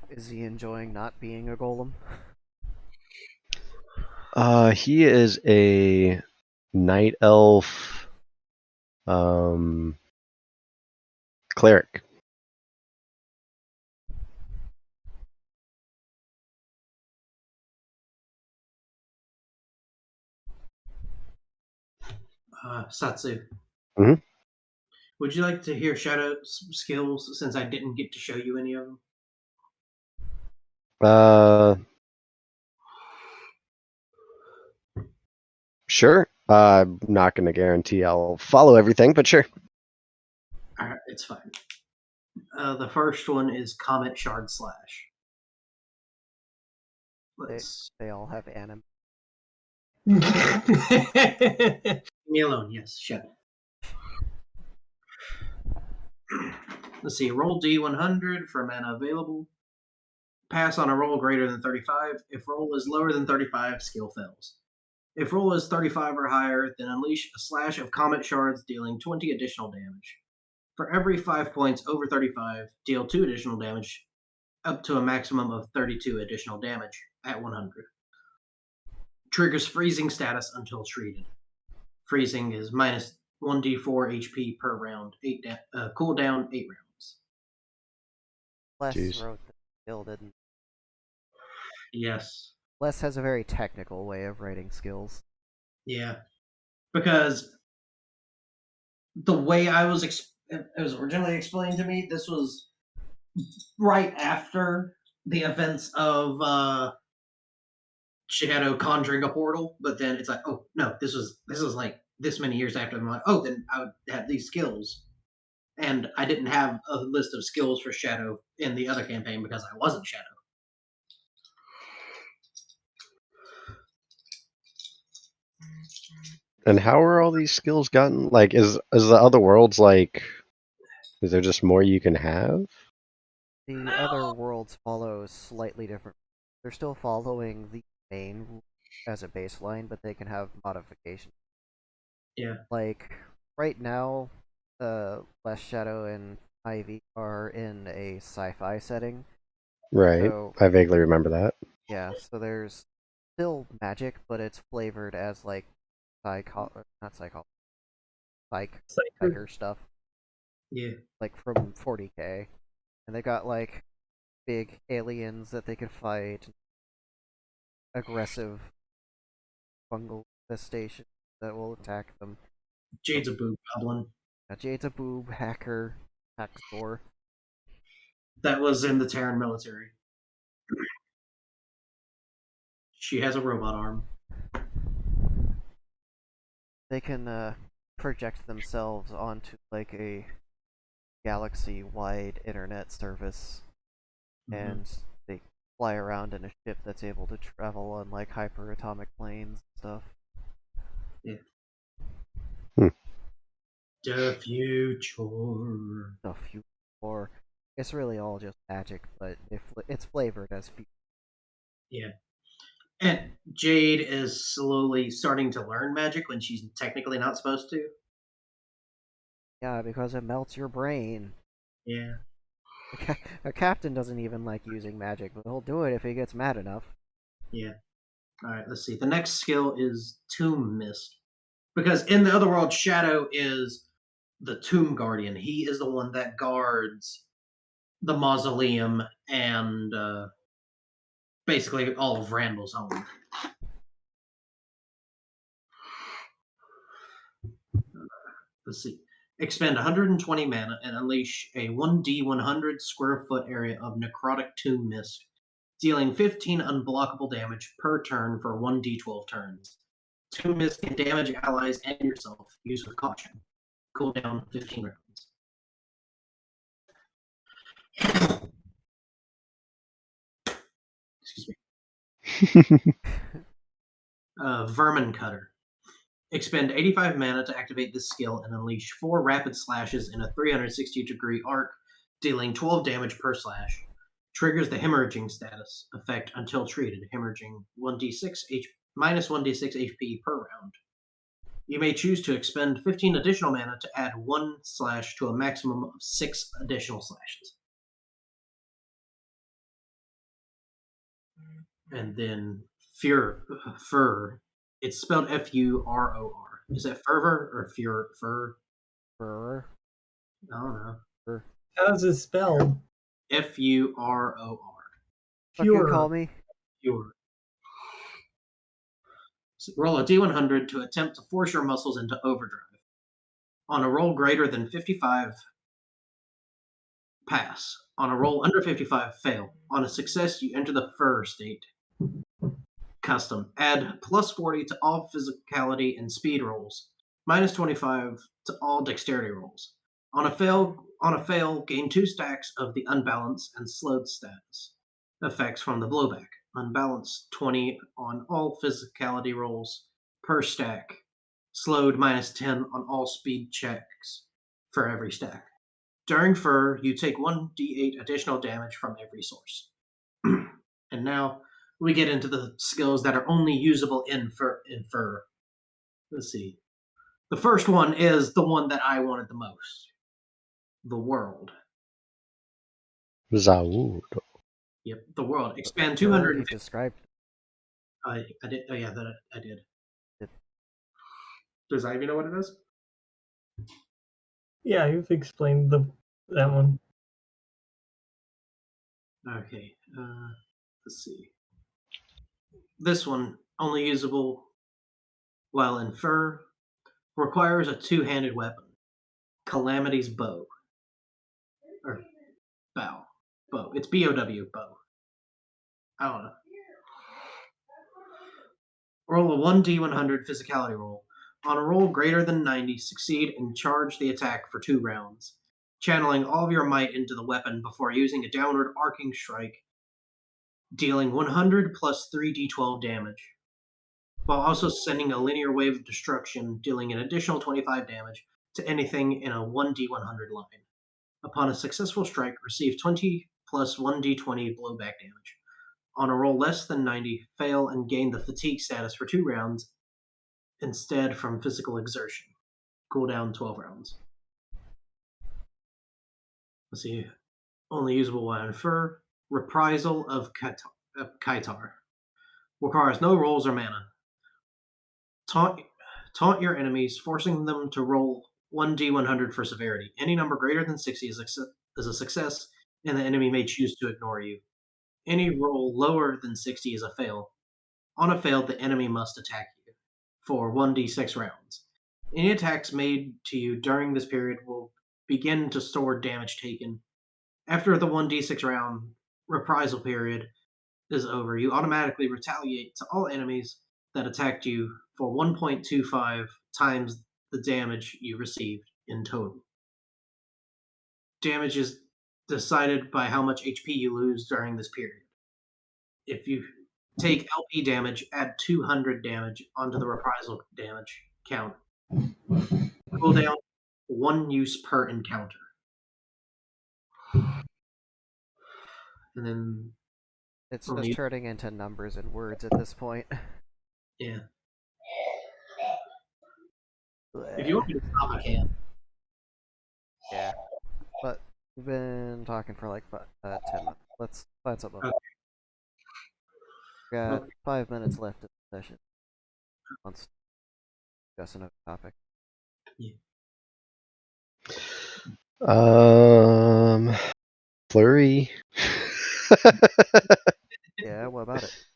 Is he enjoying not being a golem? He is a night elf, cleric. Satsu. Mhm. Would you like to hear Shadow's skills since I didn't get to show you any of them? Sure. I'm not going to guarantee I'll follow everything, but sure. Alright, it's fine. The first one is Comet Shard Slash. They all have anime. Leave me alone, yes, shut up. Let's see, roll D100 for mana available. Pass on a roll greater than 35. If roll is lower than 35, skill fails. If roll is 35 or higher, then unleash a slash of comet shards, dealing 20 additional damage. For every 5 points over 35, deal 2 additional damage, up to a maximum of 32 additional damage at 100. Triggers freezing status until treated. Freezing is minus 1d4 HP per round, cooldown 8 rounds. Les Jeez. wrote the skill, didn't Yes. Les has a very technical way of writing skills. Yeah. Because the way it was originally explained to me, this was right after the events of Shadow conjuring a portal, but then it's like, oh no, this was like this many years after. I'm like, oh, then I would have these skills, and I didn't have a list of skills for Shadow in the other campaign because I wasn't Shadow. And how are all these skills gotten? Like, is the other worlds like? Is there just more you can have? The other worlds follow slightly different. They're still following the main rule as a baseline, but they can have modifications. Yeah. Like right now, Les Shadow and Ivy are in a sci-fi setting. Right. So I vaguely remember that. yeah, so there's still magic, but it's flavored as like psycher stuff, Yeah. like from 40K, and they got like big aliens that they can fight, aggressive fungal infestation that will attack them. Jade's a boob goblin. Jade's a boob hacker, hacks door. That was in the Terran military. She has a robot arm. They can project themselves onto like a galaxy-wide internet service, and they fly around in a ship that's able to travel on like hyperatomic planes and stuff. Yeah. Hmm. The future. The future. It's really all just magic, but it's flavored as future. Yeah. And Jade is slowly starting to learn magic when she's technically not supposed to. Yeah, because it melts your brain. Yeah. A captain doesn't even like using magic, but he'll do it if he gets mad enough. Yeah. All right, let's see. The next skill is Tomb Mist. Because in the other world, Shadow is the Tomb Guardian. He is the one that guards the mausoleum and basically all of Randall's home. Let's see. Expend 120 mana and unleash a 1d100 square foot area of Necrotic Tomb Mist, dealing 15 unblockable damage per turn for 1d12 turns. Tomb Mist can damage allies and yourself. Use with caution. Cooldown 15 rounds. Excuse me. Vermin Cutter. Expend 85 mana to activate this skill and unleash 4 rapid slashes in a 360-degree arc, dealing 12 damage per slash. Triggers the hemorrhaging status effect until treated, hemorrhaging minus 1d6 HP per round. You may choose to expend 15 additional mana to add 1 slash to a maximum of 6 additional slashes. And then Fur. It's spelled F-U-R-O-R. Is that fervor or fur? Fur. I don't know. Fur. How's it spelled? F-U-R-O-R. Fucking call me. Pure. So roll a D100 to attempt to force your muscles into overdrive. On a roll greater than 55, pass. On a roll under 55, fail. On a success, you enter the fur state. Custom. Add plus 40 to all physicality and speed rolls. Minus 25 to all dexterity rolls. On a fail, gain 2 stacks of the unbalanced and slowed status effects from the blowback. Unbalanced 20 on all physicality rolls per stack. Slowed minus 10 on all speed checks for every stack. During fur, you take 1d8 additional damage from every source. And now we get into the skills that are only usable in fur. Let's see. The first one is the one that I wanted the most. The world. Zaud. Yep, the world. Expand 200. You described. I did. Oh yeah, that I did. Did. Does Ivy know what it is? Yeah, you've explained that one. Okay. Let's see. This one, only usable while in fur, requires a two-handed weapon. Calamity's Bow. Or bow. Bow. It's B-O-W, bow. I don't know. Roll a 1d100 physicality roll. On a roll greater than 90, succeed and charge the attack for 2 rounds, channeling all of your might into the weapon before using a downward arcing strike, dealing 100 plus 3d12 damage, while also sending a linear wave of destruction, dealing an additional 25 damage to anything in a 1d100 line. Upon a successful strike, receive 20 plus 1d20 blowback damage. On a roll less than 90, fail and gain the fatigue status for 2 rounds instead from physical exertion. Cooldown 12 rounds. Let's see. Only usable while in fur. Reprisal of Kaitar. Requires no rolls or mana. Taunt your enemies, forcing them to roll 1d100 for severity. Any number greater than 60 is a success, and the enemy may choose to ignore you. Any roll lower than 60 is a fail. On a fail, the enemy must attack you for 1d6 rounds. Any attacks made to you during this period will begin to store damage taken. After the 1d6 round reprisal period is over, you automatically retaliate to all enemies that attacked you for 1.25 times the damage you received in total. Damage is decided by how much HP you lose during this period. If you take LP damage, add 200 damage onto the reprisal damage count. Cooldown 1 use per encounter. And then It's just turning into numbers and words at this point. yeah. If you want me to stop, I can. Yeah. But we've been talking for like 10 minutes. Let's find something. Okay. Got 5 minutes left of the session. Let's discuss another topic. Flurry. Yeah, what about it?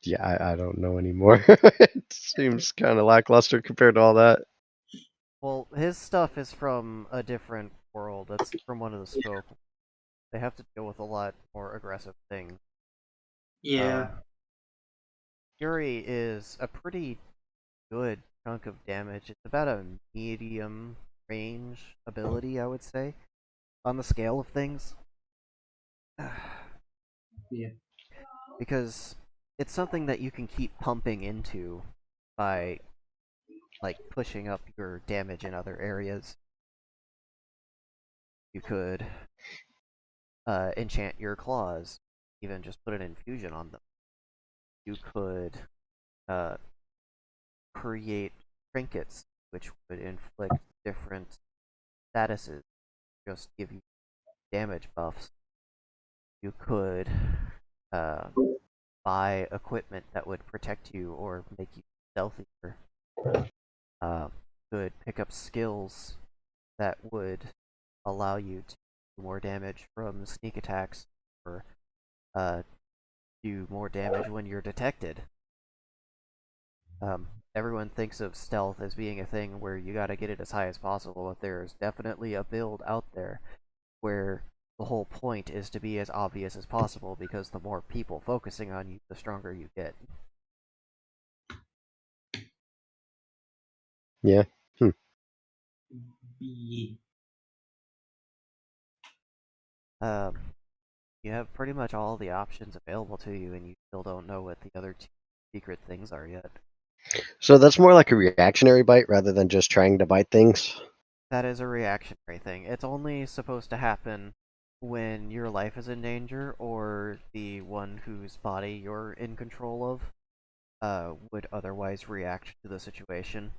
Yeah, I don't know anymore. It seems kind of lackluster compared to all that. Well, his stuff is from a different world. That's from one of the scope. They have to deal with a lot more aggressive things. Yeah. Fury is a pretty good chunk of damage. It's about a medium range ability, I would say, on the scale of things. Yeah. Because it's something that you can keep pumping into by like pushing up your damage in other areas. You could enchant your claws, even just put an infusion on them. You could create trinkets which would inflict different statuses, just give you damage buffs. You could buy equipment that would protect you or make you stealthier. Could pick up skills that would allow you to do more damage from sneak attacks or do more damage when you're detected. Everyone thinks of stealth as being a thing where you gotta get it as high as possible, but there's definitely a build out there where the whole point is to be as obvious as possible, because the more people focusing on you, the stronger you get. Yeah. You have pretty much all the options available to you, and you still don't know what the other two secret things are yet. So that's more like a reactionary bite rather than just trying to bite things? That is a reactionary thing. It's only supposed to happen when your life is in danger, or the one whose body you're in control of would otherwise react to the situation.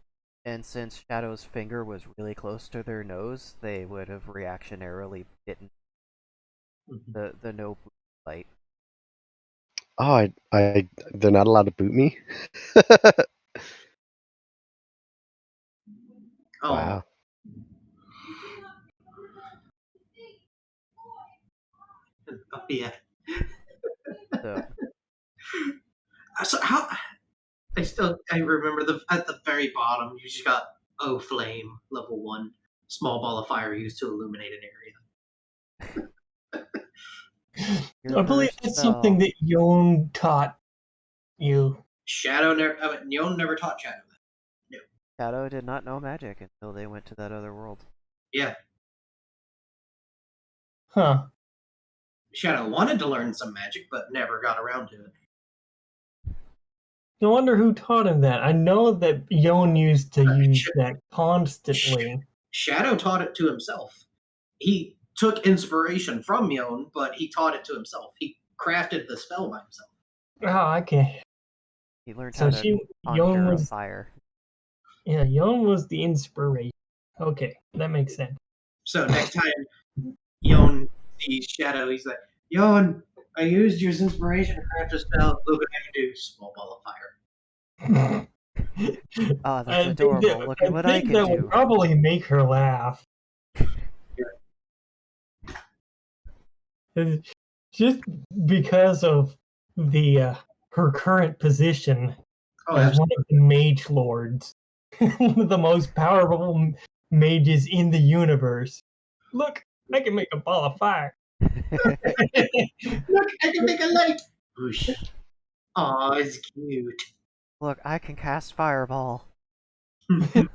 And since Shadow's finger was really close to their nose, they would have reactionarily bitten the no bite. Oh, they're not allowed to boot me? Oh. Wow. Yeah. So So how? I remember at the very bottom you just got Flame level 1 small ball of fire used to illuminate an area. Your I believe first that's spell. something that Yon taught you. Shadow never. Neon never taught Shadow that. Shadow did not know magic until they went to that other world. Yeah, Huh. Shadow wanted to learn some magic, but never got around to it. I wonder who taught him that. I know that Yon used to use that constantly. Shadow taught it to himself. He took inspiration from Yon, but he taught it to himself. He crafted the spell by himself. Oh, okay. He learned So how to Yon conjure a was fire. Yon was the inspiration. Okay, that makes sense. So next time Yon sees Shadow, he's like, Yon, I used your inspiration to craft a spell. Look what I can do. Small ball of fire. Oh, that's adorable. Look at what I think can that do. would probably make her laugh. Just because of the her current position Oh, as one absolutely. of the mage lords, one of the most powerful mages in the universe. Look, I can make a ball of fire. Look, I can make a light. Whoosh. Aw, it's cute. Look, I can cast fireball. And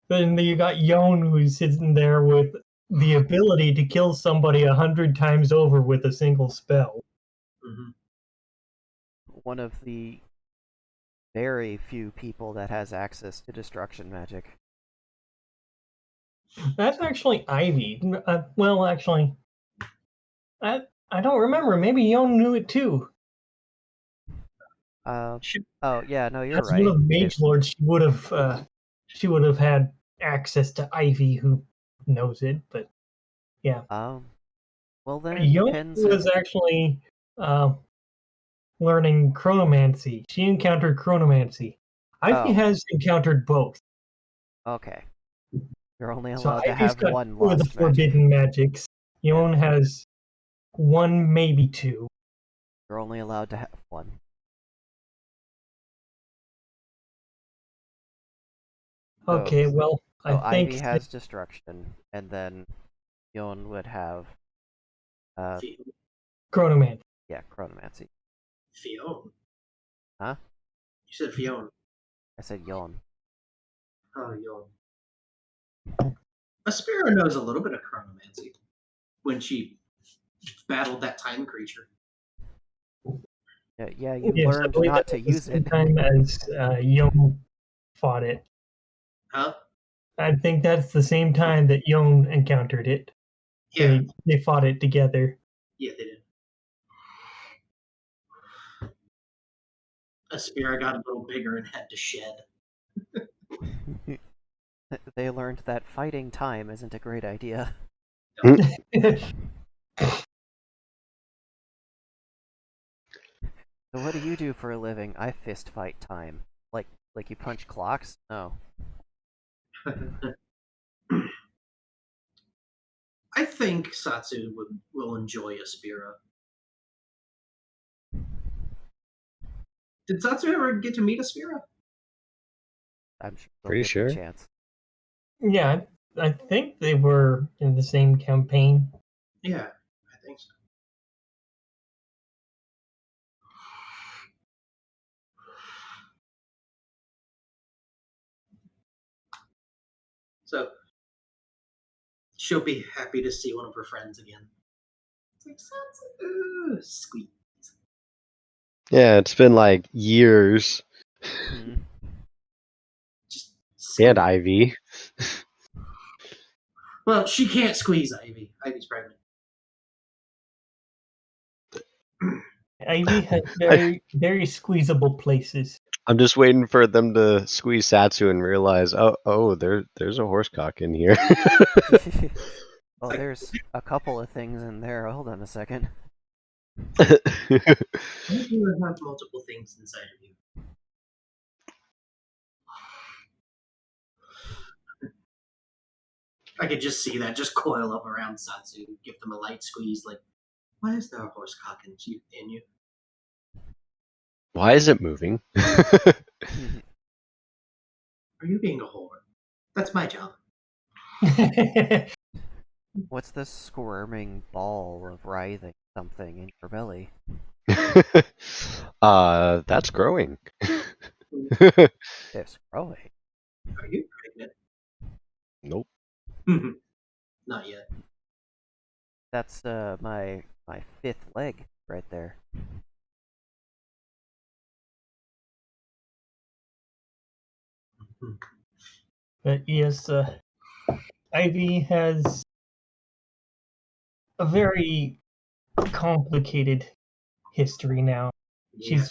then you got Yon who's sitting there with the ability to kill somebody 100 times over with a single spell. Mhm. One of the very few people that has access to destruction magic. That's actually Ivy. Well, actually, I don't remember. Maybe Yon knew it too. Oh yeah, no, you're As right. one of the mage lords, she would have had access to Ivy, who knows it. But yeah, well then it Yon depends. was actually learning chronomancy. She encountered chronomancy. Ivy has encountered both. Okay. You're only So allowed to Ivy's have got one two of the lost magic. forbidden magics. Yon has one, maybe two. You're only allowed to have one. Okay, well, I So think Ivy has destruction, and then Yon would have chronomancy. Yeah, chronomancy. Fiona. Huh? You said Fiona. I said Yon. Oh, Yon. Aspira knows a little bit of chronomancy when she battled that time creature. Yeah, you learned not to use it. Time as Yon fought it. Huh? I think that's the same time that Yon encountered it. Yeah. They fought it together. Yeah, they did. Aspira got a little bigger and had to shed. They learned that fighting time isn't a great idea. So what do you do for a living? I fist fight time. Like you punch clocks? No. I think Satsu will enjoy Aspira. Did Satsu ever get to meet Aspira? I'm sure. Pretty sure. Chance. Yeah, I think they were in the same campaign. Yeah, I think so. So she'll be happy to see one of her friends again. It's like Satsu, squeak. Yeah, it's been like years. And Ivy. Well, she can't squeeze Ivy. Ivy's pregnant. Ivy has very, very squeezable places. I'm just waiting for them to squeeze Satsu and realize, there's a horsecock in here. Oh, there's a couple of things in there. Hold on a second. You have multiple things inside of you. I could just see that just coil up around Satsu, give them a light squeeze, like, why is there a horsecock in you? Why is it moving? Are you being a whore? That's my job. What's this squirming ball of writhing something in your belly? That's growing. It's growing. Are you pregnant? Nope. Not yet. That's my fifth leg right there. But yes, Ivy has a very complicated history now. Yeah.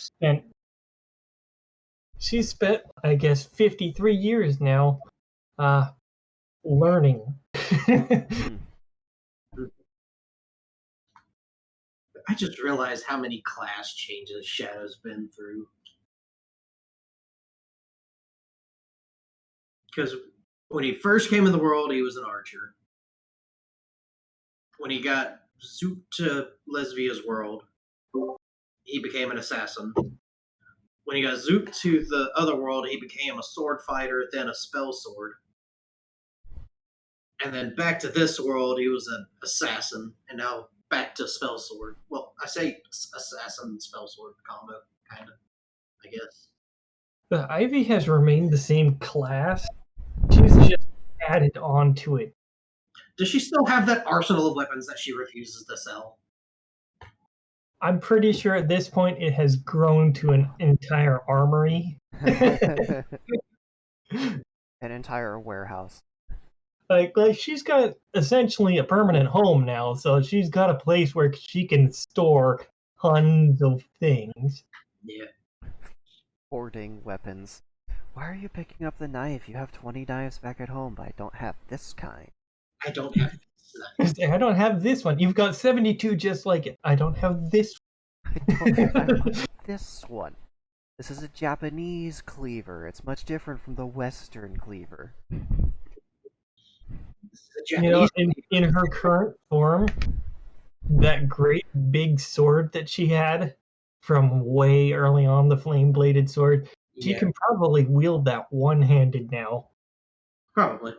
She's spent, I guess, 53 years now, learning. I just realized how many class changes Shadow's been through. Because when he first came in the world, he was an archer. When he got zooped to Lesbia's world, he became an assassin. When he got zooped to the other world, he became a sword fighter, then a spell sword. And then back to this world, he was an assassin, and now back to spell sword. Well, I say assassin spell sword combo, kind of, I guess. But Ivy has remained the same class. She's just added on to it. Does she still have that arsenal of weapons that she refuses to sell? I'm pretty sure at this point it has grown to an entire armory. An entire warehouse. Like she's got essentially a permanent home now, so she's got a place where she can store tons of things. Yeah. Hoarding weapons. Why are you picking up the knife? You have 20 knives back at home, but I don't have this kind. I don't have I don't have this one. You've got 72 just like it. I don't have this. I want this one. This is a Japanese cleaver. It's much different from the Western cleaver. You know, in her current form, that great big sword that she had from way early on, the flame-bladed sword, she can probably wield that one-handed now. Probably.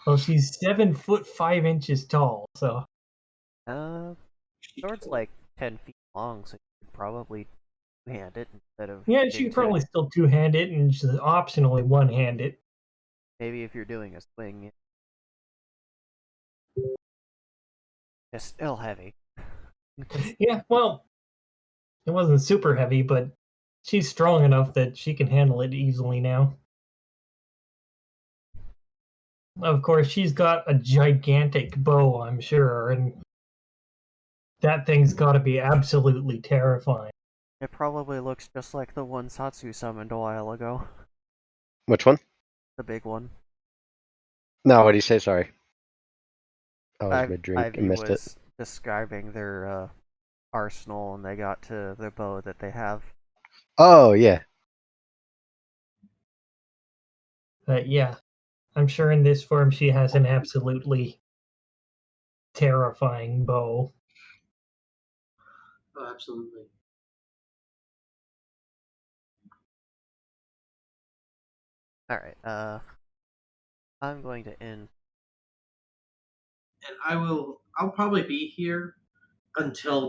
Well, she's 7'5" tall, so. Sword's like 10 feet long, so you could probably two-hand it instead of. Yeah, she could probably still two-hand it and just optionally one-hand it. Maybe if you're doing a swing. It's still heavy. Yeah, well, it wasn't super heavy, but she's strong enough that she can handle it easily now. Of course, she's got a gigantic bow, I'm sure, and that thing's got to be absolutely terrifying. It probably looks just like the one Satsu summoned a while ago. Which one? The big one. No, what did you say? Sorry. I was mid-drink Ivy and missed was it. describing their arsenal, and they got to the bow that they have. Oh, yeah. Yeah, I'm sure in this form she has an absolutely terrifying bow. Oh, absolutely. Alright, I'm going to end. And I'll probably be here until